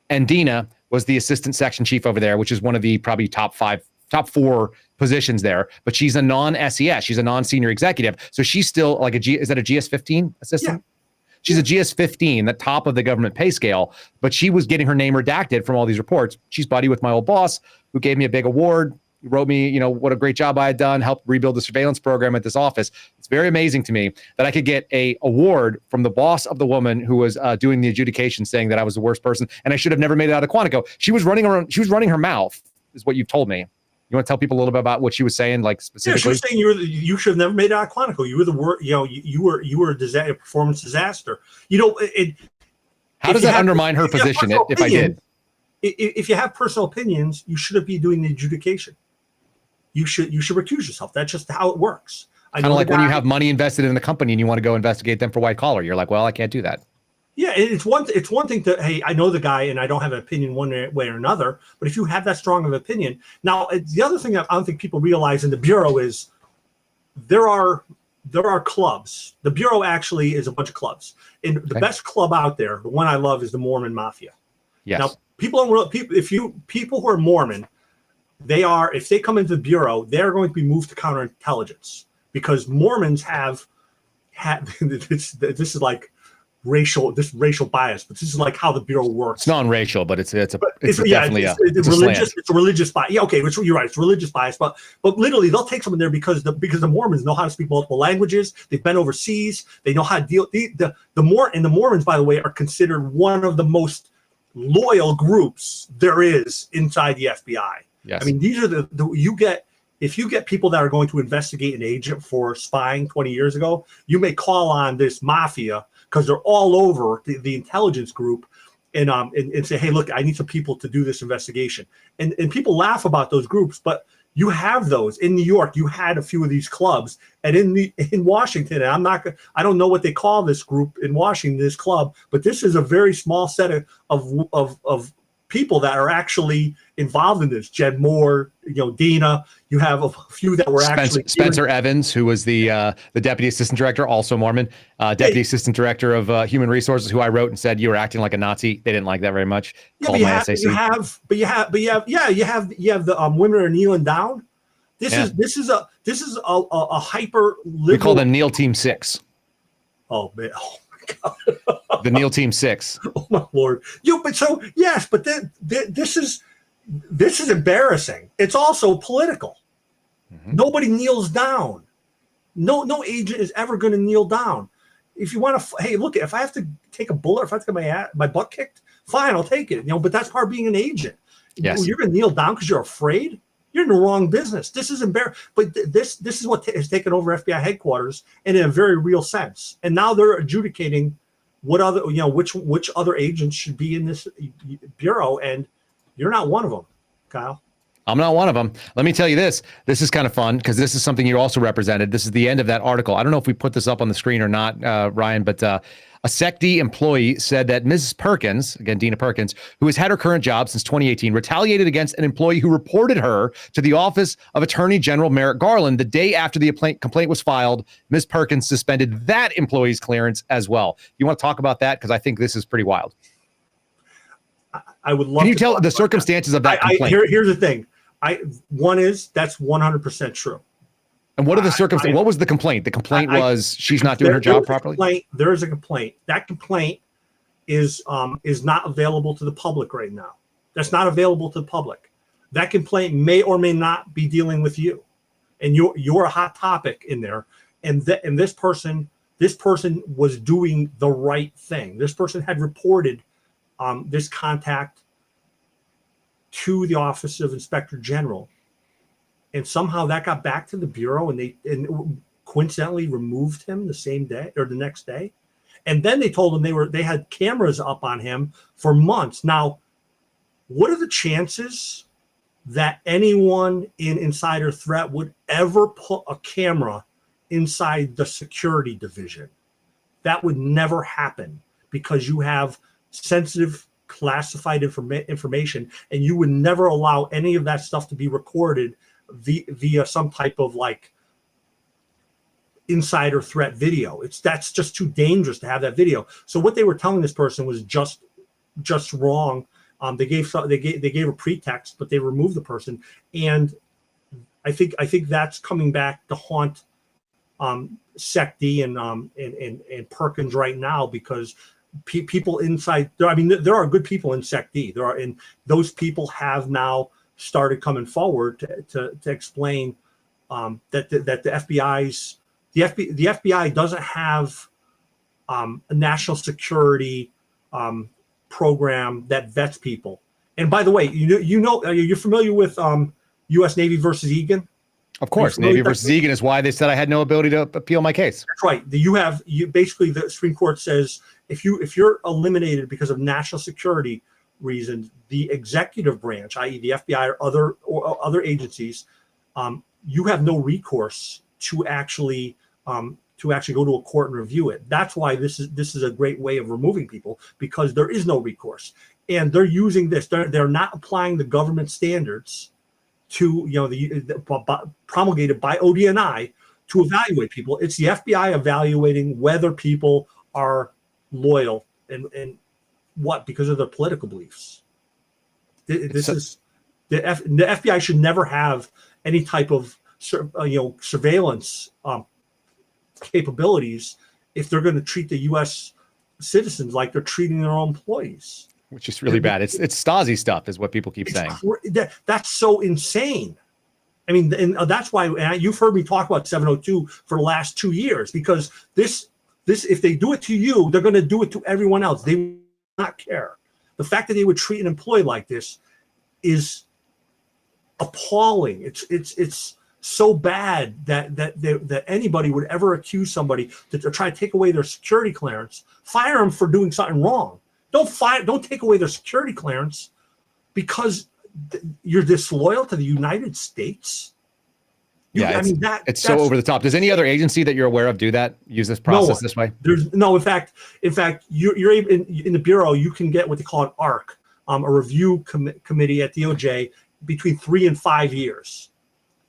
And Dina was the assistant section chief over there, which is one of the probably top 4 positions there. But she's a non-SES. She's a non-senior executive. So she's still like is that a GS-15 assistant? Yeah. She's a GS-15, the top of the government pay scale, but she was getting her name redacted from all these reports. She's buddy with my old boss, who gave me a big award, wrote me, what a great job I had done, helped rebuild the surveillance program at this office. It's very amazing to me that I could get a award from the boss of the woman who was doing the adjudication, saying that I was the worst person, and I should have never made it out of Quantico. She was running her mouth, is what you've told me. You want to tell people a little bit about what she was saying, like specifically? Yeah, she was saying you should have never made it out of Quantico. You were the worst. You were a performance disaster. How does that undermine her position? If I did, if you have personal opinions, you shouldn't be doing the adjudication. You should recuse yourself. That's just how it works. Kind of like when you have money invested in the company and you want to go investigate them for white collar. You're like, well, I can't do that. Yeah, it's one thing to, hey, I know the guy and I don't have an opinion one way or another, but if you have that strong of an opinion. Now, the other thing that I don't think people realize in the Bureau is there are clubs. The Bureau actually is a bunch of clubs. And the best club out there, the one I love, is the Mormon Mafia. Yes. Now, people who are Mormon, if they come into the Bureau, they're going to be moved to counterintelligence, because Mormons have this is like racial bias, but this is like how the Bureau works. It's non-racial, but it's definitely religious. It's a religious bias. Yeah, okay, you're right. It's religious bias, but literally they'll take someone there because the Mormons know how to speak multiple languages. They've been overseas. They know how to deal. The Mormons, by the way, are considered one of the most loyal groups there is inside the FBI. Yes. I mean, these are if you get people that are going to investigate an agent for spying 20 years ago, you may call on this mafia, because they're all over the intelligence group, and say, hey, look, I need some people to do this investigation. And people laugh about those groups, but you have those in New York. You had a few of these clubs, and in Washington, and I don't know what they call this group in Washington, this club, but this is a very small set of people that are actually involved in this. Jed Moore, Dina. You have a few that were Spencer Evans, who was the deputy assistant director, also Mormon, deputy assistant director of human resources, who I wrote and said you were acting like a Nazi. They didn't like that very much. Yeah, but you have the women are kneeling down. This is a hyper liberal. We call them Kneel Team 6. Oh man. The Kneel Team 6. Oh my Lord! But this is embarrassing. It's also political. Mm-hmm. Nobody kneels down. No agent is ever going to kneel down. If you want to, hey, look, if I have to take a bullet, if I have to get my butt kicked, fine, I'll take it. But that's part of being an agent. Yes. You're going to kneel down because you're afraid. You're in the wrong business. This is embarrassing. But this is what has taken over FBI headquarters, and in a very real sense. And now they're adjudicating what other, which other agents should be in this bureau, and you're not one of them, Kyle. I'm not one of them. Let me tell you this. This is kind of fun because this is something you also represented. This is the end of that article. I don't know if we put this up on the screen or not, Ryan, but a SecD employee said that Mrs. Perkins, again, Dina Perkins, who has had her current job since 2018, retaliated against an employee who reported her to the office of Attorney General Merrick Garland. The day after the complaint was filed, Ms. Perkins suspended that employee's clearance as well. You want to talk about that? Because I think this is pretty wild. I would love. Can you tell the circumstances of that complaint? Here's the thing. One is that's 100% true. And what are the circumstances? What was the complaint? The complaint was she's not doing her job properly. There is a complaint. That complaint is not available to the public right now. That's not available to the public. That complaint may or may not be dealing with you, and you're a hot topic in there. And this person was doing the right thing. This person had reported this contact to the Office of Inspector General, and somehow that got back to the Bureau, and they coincidentally removed him the same day or the next day. And then they told him they had cameras up on him for months. Now, what are the chances that anyone in Insider Threat would ever put a camera inside the security division? That would never happen because you have sensitive classified information, and you would never allow any of that stuff to be recorded via some type of like Insider Threat video. That's just too dangerous to have that video. So what they were telling this person was just wrong. They gave a pretext, but they removed the person, and I think that's coming back to haunt SecD and Perkins right now, because people inside there, I mean, there are good people in SecD. And those people have now started coming forward to explain that the FBI doesn't have a national security program that vets people. And by the way, you're familiar with U.S. Navy versus Egan? Of course, Navy versus Egan is why they said I had no ability to appeal my case. That's right. Basically the Supreme Court says if you're eliminated because of national security reasons, the executive branch, i.e. the FBI or other agencies, you have no recourse to actually go to a court and review it. That's why this is a great way of removing people, because there is no recourse. And they're using this. They're not applying the government standards to the promulgated by ODNI to evaluate people. It's the FBI evaluating whether people are loyal and what, because of their political beliefs. The FBI should never have any type of surveillance capabilities if they're going to treat the U.S. citizens like they're treating their own employees. Which is really bad. It's Stasi stuff, is what people keep saying. That's so insane. I mean, and that's why you've heard me talk about 702 for the last 2 years, because this if they do it to you, they're going to do it to everyone else. They will not care. The fact that they would treat an employee like this is appalling. It's so bad that anybody would ever accuse somebody to try to take away their security clearance, fire them for doing something wrong. Don't take away their security clearance because you're disloyal to the United States. It's so over the top. Does any other agency that you're aware of do that? Use this process this way? There's no. In fact, you're able, in the Bureau, you can get what they call an ARC, a review committee at DOJ, between 3 and 5 years.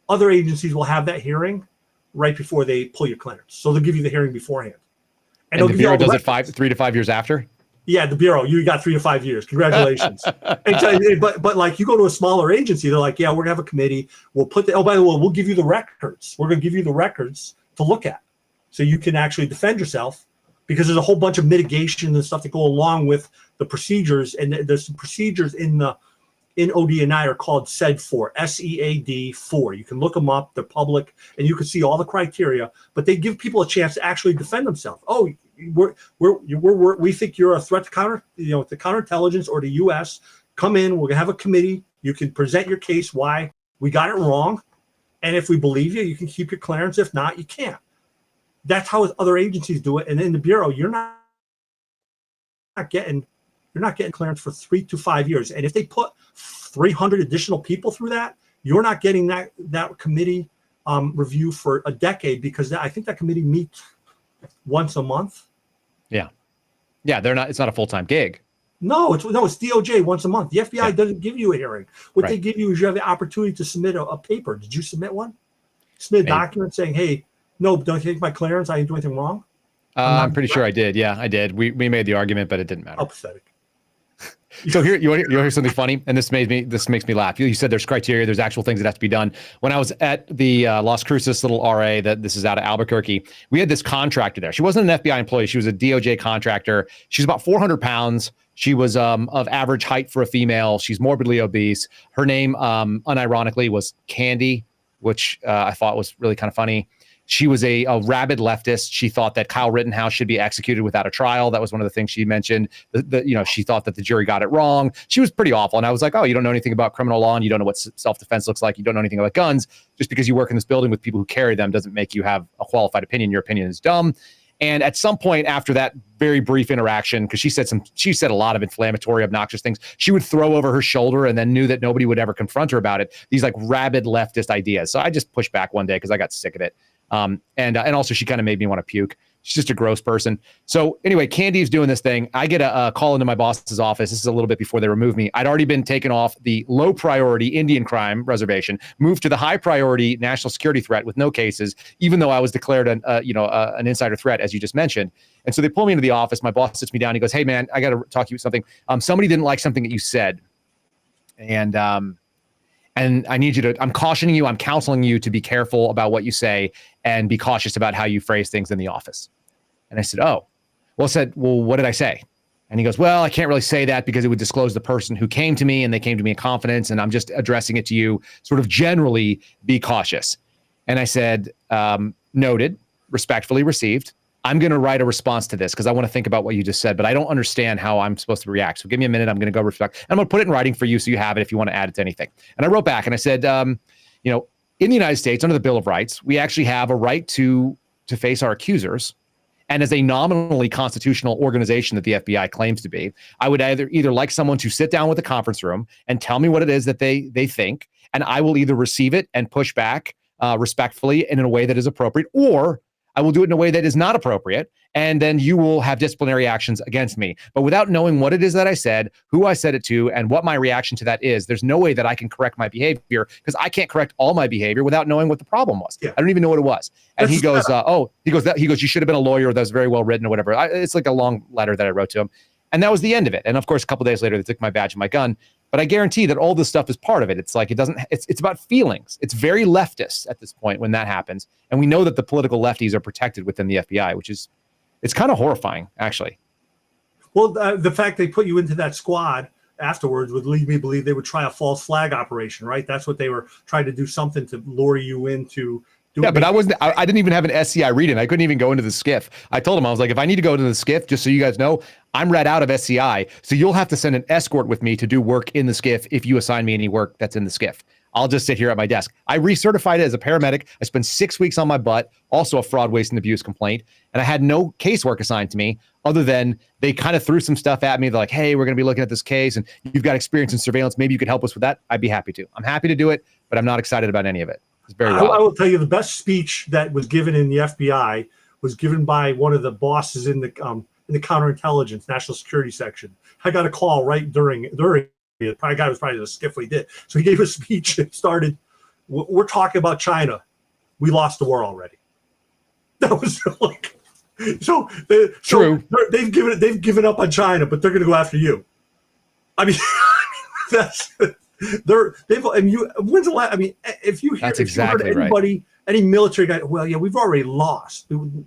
Other agencies will have that hearing right before they pull your clearance, so they'll give you the hearing beforehand. And the Bureau does it 3 to 5 years after. Yeah, the Bureau, you got 3 to 5 years. Congratulations. But like you go to a smaller agency, they're like, yeah, we're gonna have a committee. We'll by the way, we'll give you the records. We're gonna give you the records to look at, so you can actually defend yourself, because there's a whole bunch of mitigation and stuff that go along with the procedures. And there's some procedures in ODNI are called SEAD4, SEAD4. You can look them up. They're public, and you can see all the criteria. But they give people a chance to actually defend themselves. Oh, we think you're a threat to counterintelligence or the U.S. Come in. We're gonna have a committee. You can present your case why we got it wrong, and if we believe you, you can keep your clearance. If not, you can't. That's how other agencies do it. And in the Bureau, you're not getting clearance for 3 to 5 years. And if they put 300 additional people through that, You're not getting that committee review for a decade because I think that committee meets once a month. Yeah. Yeah, they're not. It's not a full-time gig. No, it's DOJ once a month. The FBI doesn't give you a hearing. What they give you is you have the opportunity to submit a paper. Did you submit one? Submit a document saying, "Hey, no, don't you take my clearance? I didn't do anything wrong." I'm pretty sure I did. Yeah, I did. We made the argument, but it didn't matter. How pathetic. So here, you want to hear something funny? And this makes me laugh. You said there's criteria, there's actual things that have to be done. When I was at the Las Cruces little RA, that this is out of Albuquerque, we had this contractor there. She wasn't an FBI employee. She was a DOJ contractor. She's about 400 pounds. She was of average height for a female. She's morbidly obese. Her name, unironically, was Candy, which I thought was really kind of funny. She was a rabid leftist. She thought that Kyle Rittenhouse should be executed without a trial. That was one of the things she mentioned. She thought that the jury got it wrong. She was pretty awful. And I was like, oh, you don't know anything about criminal law and you don't know what self-defense looks like. You don't know anything about guns. Just because you work in this building with people who carry them doesn't make you have a qualified opinion. Your opinion is dumb. And at some point after that very brief interaction, because she said a lot of inflammatory, obnoxious things, she would throw over her shoulder and then knew that nobody would ever confront her about it. These like rabid leftist ideas. So I just pushed back one day because I got sick of it. And also she kind of made me want to puke. She's just a gross person. So anyway, Candy's doing this thing. I get a call into my boss's office. This is a little bit before they remove me. I'd already been taken off the low priority Indian crime reservation, moved to the high priority national security threat with no cases, even though I was declared an insider threat, as you just mentioned. And so they pull me into the office. My boss sits me down. He goes, "Hey man, I got to talk to you about something. Somebody didn't like something that you said. And I need you to, I'm cautioning you, I'm counseling you to be careful about what you say and be cautious about how you phrase things in the office." And I said, "Oh." Well, what did I say? And he goes, "Well, I can't really say that because it would disclose the person who came to me and they came to me in confidence. And I'm just addressing it to you, sort of generally be cautious." And I said, "Noted, respectfully received. I'm going to write a response to this because I want to think about what you just said, but I don't understand how I'm supposed to react. So give me a minute. I'm going to go respect. And I'm going to put it in writing for you so you have it if you want to add it to anything." And I wrote back and I said, in the United States, under the Bill of Rights, we actually have a right to face our accusers. And as a nominally constitutional organization that the FBI claims to be, I would either like someone to sit down with a conference room and tell me what it is that they think, and I will either receive it and push back respectfully and in a way that is appropriate, or I will do it in a way that is not appropriate, and then you will have disciplinary actions against me. But without knowing what it is that I said, who I said it to, and what my reaction to that is, there's no way that I can correct my behavior because I can't correct all my behavior without knowing what the problem was. Yeah. I don't even know what it was. And he goes, you should have been a lawyer that was very well written or whatever. It's like a long letter that I wrote to him. And that was the end of it. And of course, a couple of days later, they took my badge and my gun. But I guarantee that all this stuff is part of it. It's like it's about feelings. It's very leftist at this point when that happens. And we know that the political lefties are protected within the FBI, it's kind of horrifying, actually. Well, the fact they put you into that squad afterwards would lead me to believe they would try a false flag operation, right? That's what they were trying to do, something to lure you into. Yeah, but I didn't even have an SCI read-in. I couldn't even go into the SCIF. I told him, I was like, if I need to go into the SCIF, just so you guys know, I'm read out of SCI. So you'll have to send an escort with me to do work in the SCIF if you assign me any work that's in the SCIF. I'll just sit here at my desk. I recertified as a paramedic. I spent 6 weeks on my butt, also a fraud, waste, and abuse complaint. And I had no casework assigned to me other than they kind of threw some stuff at me. They're like, "Hey, we're going to be looking at this case and you've got experience in surveillance. Maybe you could help us with that." I'd be happy to. I'm happy to do it, but I'm not excited about any of it. It's very wild. I will tell you the best speech that was given in the FBI was given by one of the bosses in the counterintelligence national security section. I got a call right during it. The guy was probably the skiff we did. So he gave a speech that started, "We're talking about China. We lost the war already." That was like, true. They've given up on China, but they're going to go after you. I mean, that's when's the last? I mean, if you hear anybody, right, any military guy, well, yeah, we've already lost, and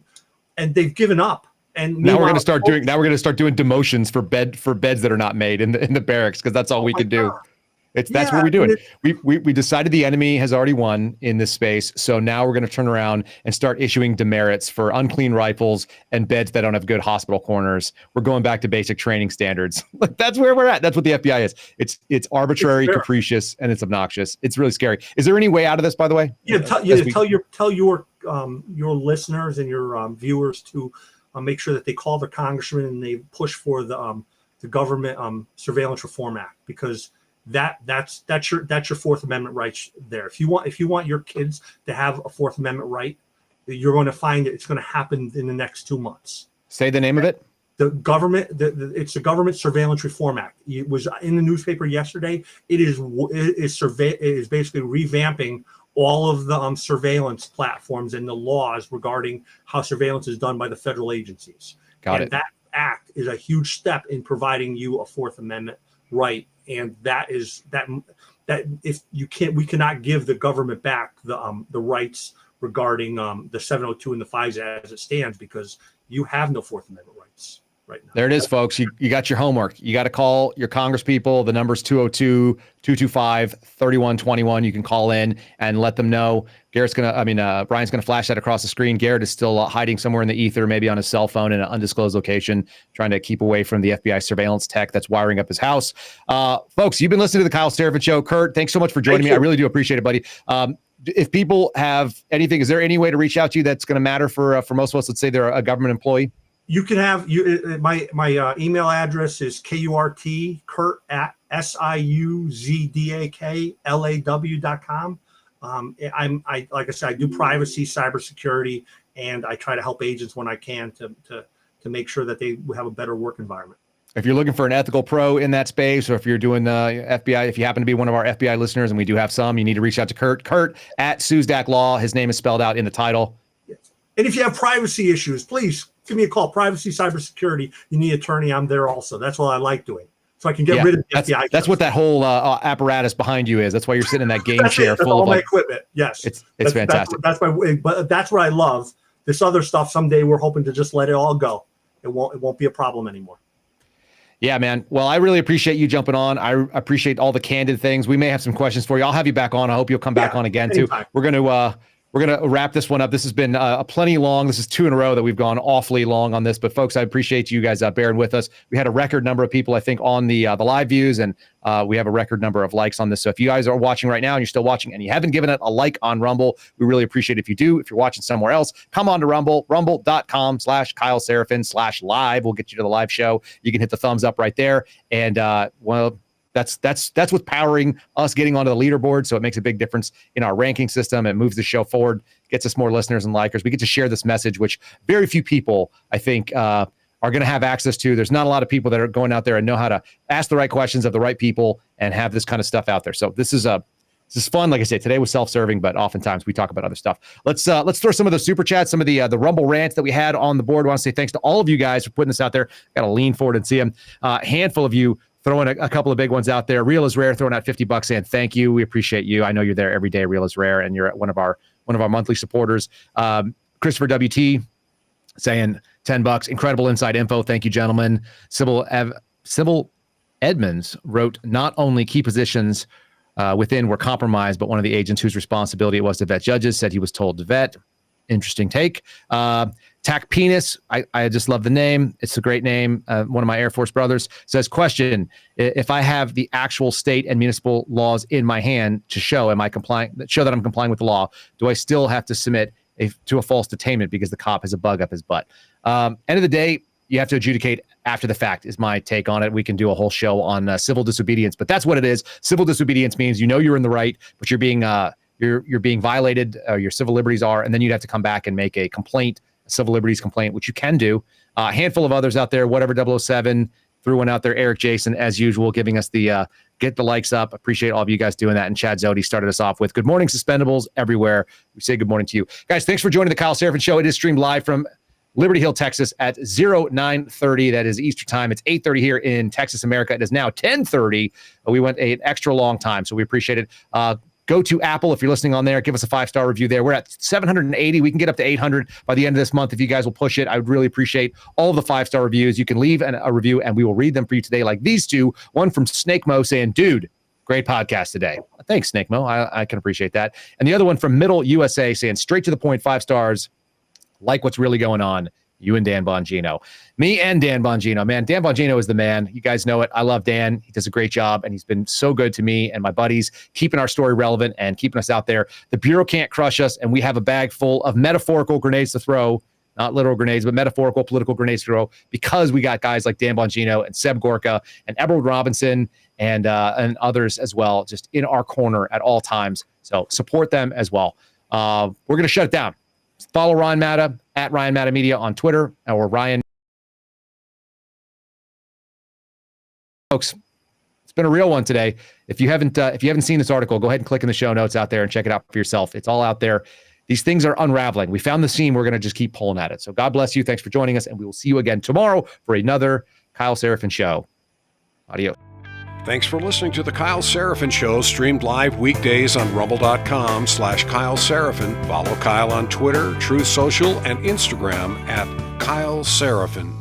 they've given up. And now we're going to start doing demotions for beds that are not made in the barracks because that's all we can do. That's what we're doing. We decided the enemy has already won in this space, so now we're going to turn around and start issuing demerits for unclean rifles and beds that don't have good hospital corners. We're going back to basic training standards. That's where we're at. That's what the FBI is. It's arbitrary, capricious, and it's obnoxious. It's really scary. Is there any way out of this, by the way? Yeah, tell your listeners and your viewers to make sure that they call their congressman and they push for the government surveillance reform act, because that's your Fourth Amendment rights there. If you want your kids to have a Fourth Amendment right, you're going to find it's going to happen in the next 2 months. Say the name of it. The government, it's the Government Surveillance Reform Act. It was in the newspaper yesterday. It is basically revamping all of the surveillance platforms and the laws regarding how surveillance is done by the federal agencies. Got it. That act is a huge step in providing you a Fourth Amendment right, and that if you can't, we cannot give the government back the rights regarding the 702 and the FISA as it stands, because you have no Fourth Amendment rights right now. There it is, folks. You got your homework. You got to call your Congress people. The number's 202-225-3121. You can call in and let them know. Brian's going to flash that across the screen. Garrett is still hiding somewhere in the ether, maybe on his cell phone in an undisclosed location, trying to keep away from the FBI surveillance tech that's wiring up his house. Folks, you've been listening to the Kyle Seraphin Show. Kurt, thanks so much for joining me. I really do appreciate it, buddy. If people have anything, is there any way to reach out to you that's going to matter for most of us? Let's say they're a government employee. You can have my email address is Kurt at siuzdaklaw.com. I like I said, I do privacy, cybersecurity, and I try to help agents when I can to make sure that they have a better work environment. If you're looking for an ethical pro in that space, or if you're doing the FBI, if you happen to be one of our FBI listeners, and we do have some, you need to reach out to Kurt at Siuzdak Law. His name is spelled out in the title. Yes. And if you have privacy issues, please give me a call. Privacy, cybersecurity, you need an attorney, I'm there also. That's what I like doing. So I can get rid of the FBI. That's what that whole apparatus behind you is. That's why you're sitting in that game chair full full of my equipment. Yes. It's fantastic. That's what I love. This other stuff, someday we're hoping to just let it all go. It won't be a problem anymore. Yeah, man. Well, I really appreciate you jumping on. I appreciate all the candid things. We may have some questions for you. I'll have you back on. I hope you'll come back on again anytime. too. We're gonna wrap this one up. This has been plenty long. This is 2 in a row that we've gone awfully long on this. But folks, I appreciate you guys bearing with us. We had a record number of people, I think, on the live views, and we have a record number of likes on this. So if you guys are watching right now and you're still watching and you haven't given it a like on Rumble, we really appreciate it if you do. If you're watching somewhere else, come on to Rumble, rumble.com/Kyle Seraphin/live. We'll get you to the live show. You can hit the thumbs up right there. And that's what's powering us getting onto the leaderboard. So it makes a big difference in our ranking system. It moves the show forward, gets us more listeners and likers. We get to share this message, which very few people, I think, are going to have access to. There's not a lot of people that are going out there and know how to ask the right questions of the right people and have this kind of stuff out there. So this is fun. Like I said, today was self-serving, but oftentimes we talk about other stuff. Let's throw some of the super chats, some of the Rumble rants that we had on the board. I want to say thanks to all of you guys for putting this out there. Got to lean forward and see them. Handful of you throwing a couple of big ones out there. Real is Rare throwing out $50 and thank you. We appreciate you. I know you're there every day. Real is Rare, and you're one of our monthly supporters. Christopher WT saying $10. Incredible inside info. Thank you, gentlemen. Sybil Edmonds wrote, not only key positions within were compromised, but one of the agents whose responsibility it was to vet judges said he was told to vet. Interesting take. Tack Penis, I just love the name. It's a great name. One of my Air Force brothers says, question, if I have the actual state and municipal laws in my hand to show that I'm complying with the law, do I still have to submit to a false detainment because the cop has a bug up his butt? End of the day, you have to adjudicate after the fact is my take on it. We can do a whole show on civil disobedience, but that's what it is. Civil disobedience means you're in the right, but you're being violated, your civil liberties are, and then you'd have to come back and make a complaint, a civil liberties complaint, which you can do. A handful of others out there, whatever 007, threw one out there. Eric Jason, as usual, giving us the get the likes up. Appreciate all of you guys doing that. And Chad Zodi started us off with good morning, Suspendables everywhere. We say good morning to you. Guys, thanks for joining the Kyle Seraphin Show. It is streamed live from Liberty Hill, Texas at 0930. That is Eastern time. It's 8:30 here in Texas, America. It is now 10:30. We went an extra long time, so we appreciate it. Go to Apple if you're listening on there. Give us a 5-star review there. We're at 780. We can get up to 800 by the end of this month if you guys will push it. I would really appreciate all of the 5-star reviews. You can leave a review, and we will read them for you today, like these two. One from Snake Mo saying, dude, great podcast today. Thanks, Snake Mo. I can appreciate that. And the other one from Middle USA saying, straight to the point, 5 stars. Like what's really going on. You and Dan Bongino. Me and Dan Bongino. Man, Dan Bongino is the man. You guys know it. I love Dan. He does a great job, and he's been so good to me and my buddies, keeping our story relevant and keeping us out there. The Bureau can't crush us, and we have a bag full of metaphorical grenades to throw. Not literal grenades, but metaphorical political grenades to throw, because we got guys like Dan Bongino and Seb Gorka and Edward Robinson and others as well, just in our corner at all times. So support them as well. We're going to shut it down. Follow Ryan Matta at Ryan Matta Media on Twitter, or Ryan. Folks, it's been a real one today. If you haven't seen this article, go ahead and click in the show notes out there and check it out for yourself. It's all out there. These things are unraveling. We found the seam. We're going to just keep pulling at it. So God bless you. Thanks for joining us, and we will see you again tomorrow for another Kyle Seraphin Show. Adios. Thanks for listening to The Kyle Seraphin Show, streamed live weekdays on rumble.com/Kyle Seraphin. Follow Kyle on Twitter, Truth Social, and Instagram at Kyle Seraphin.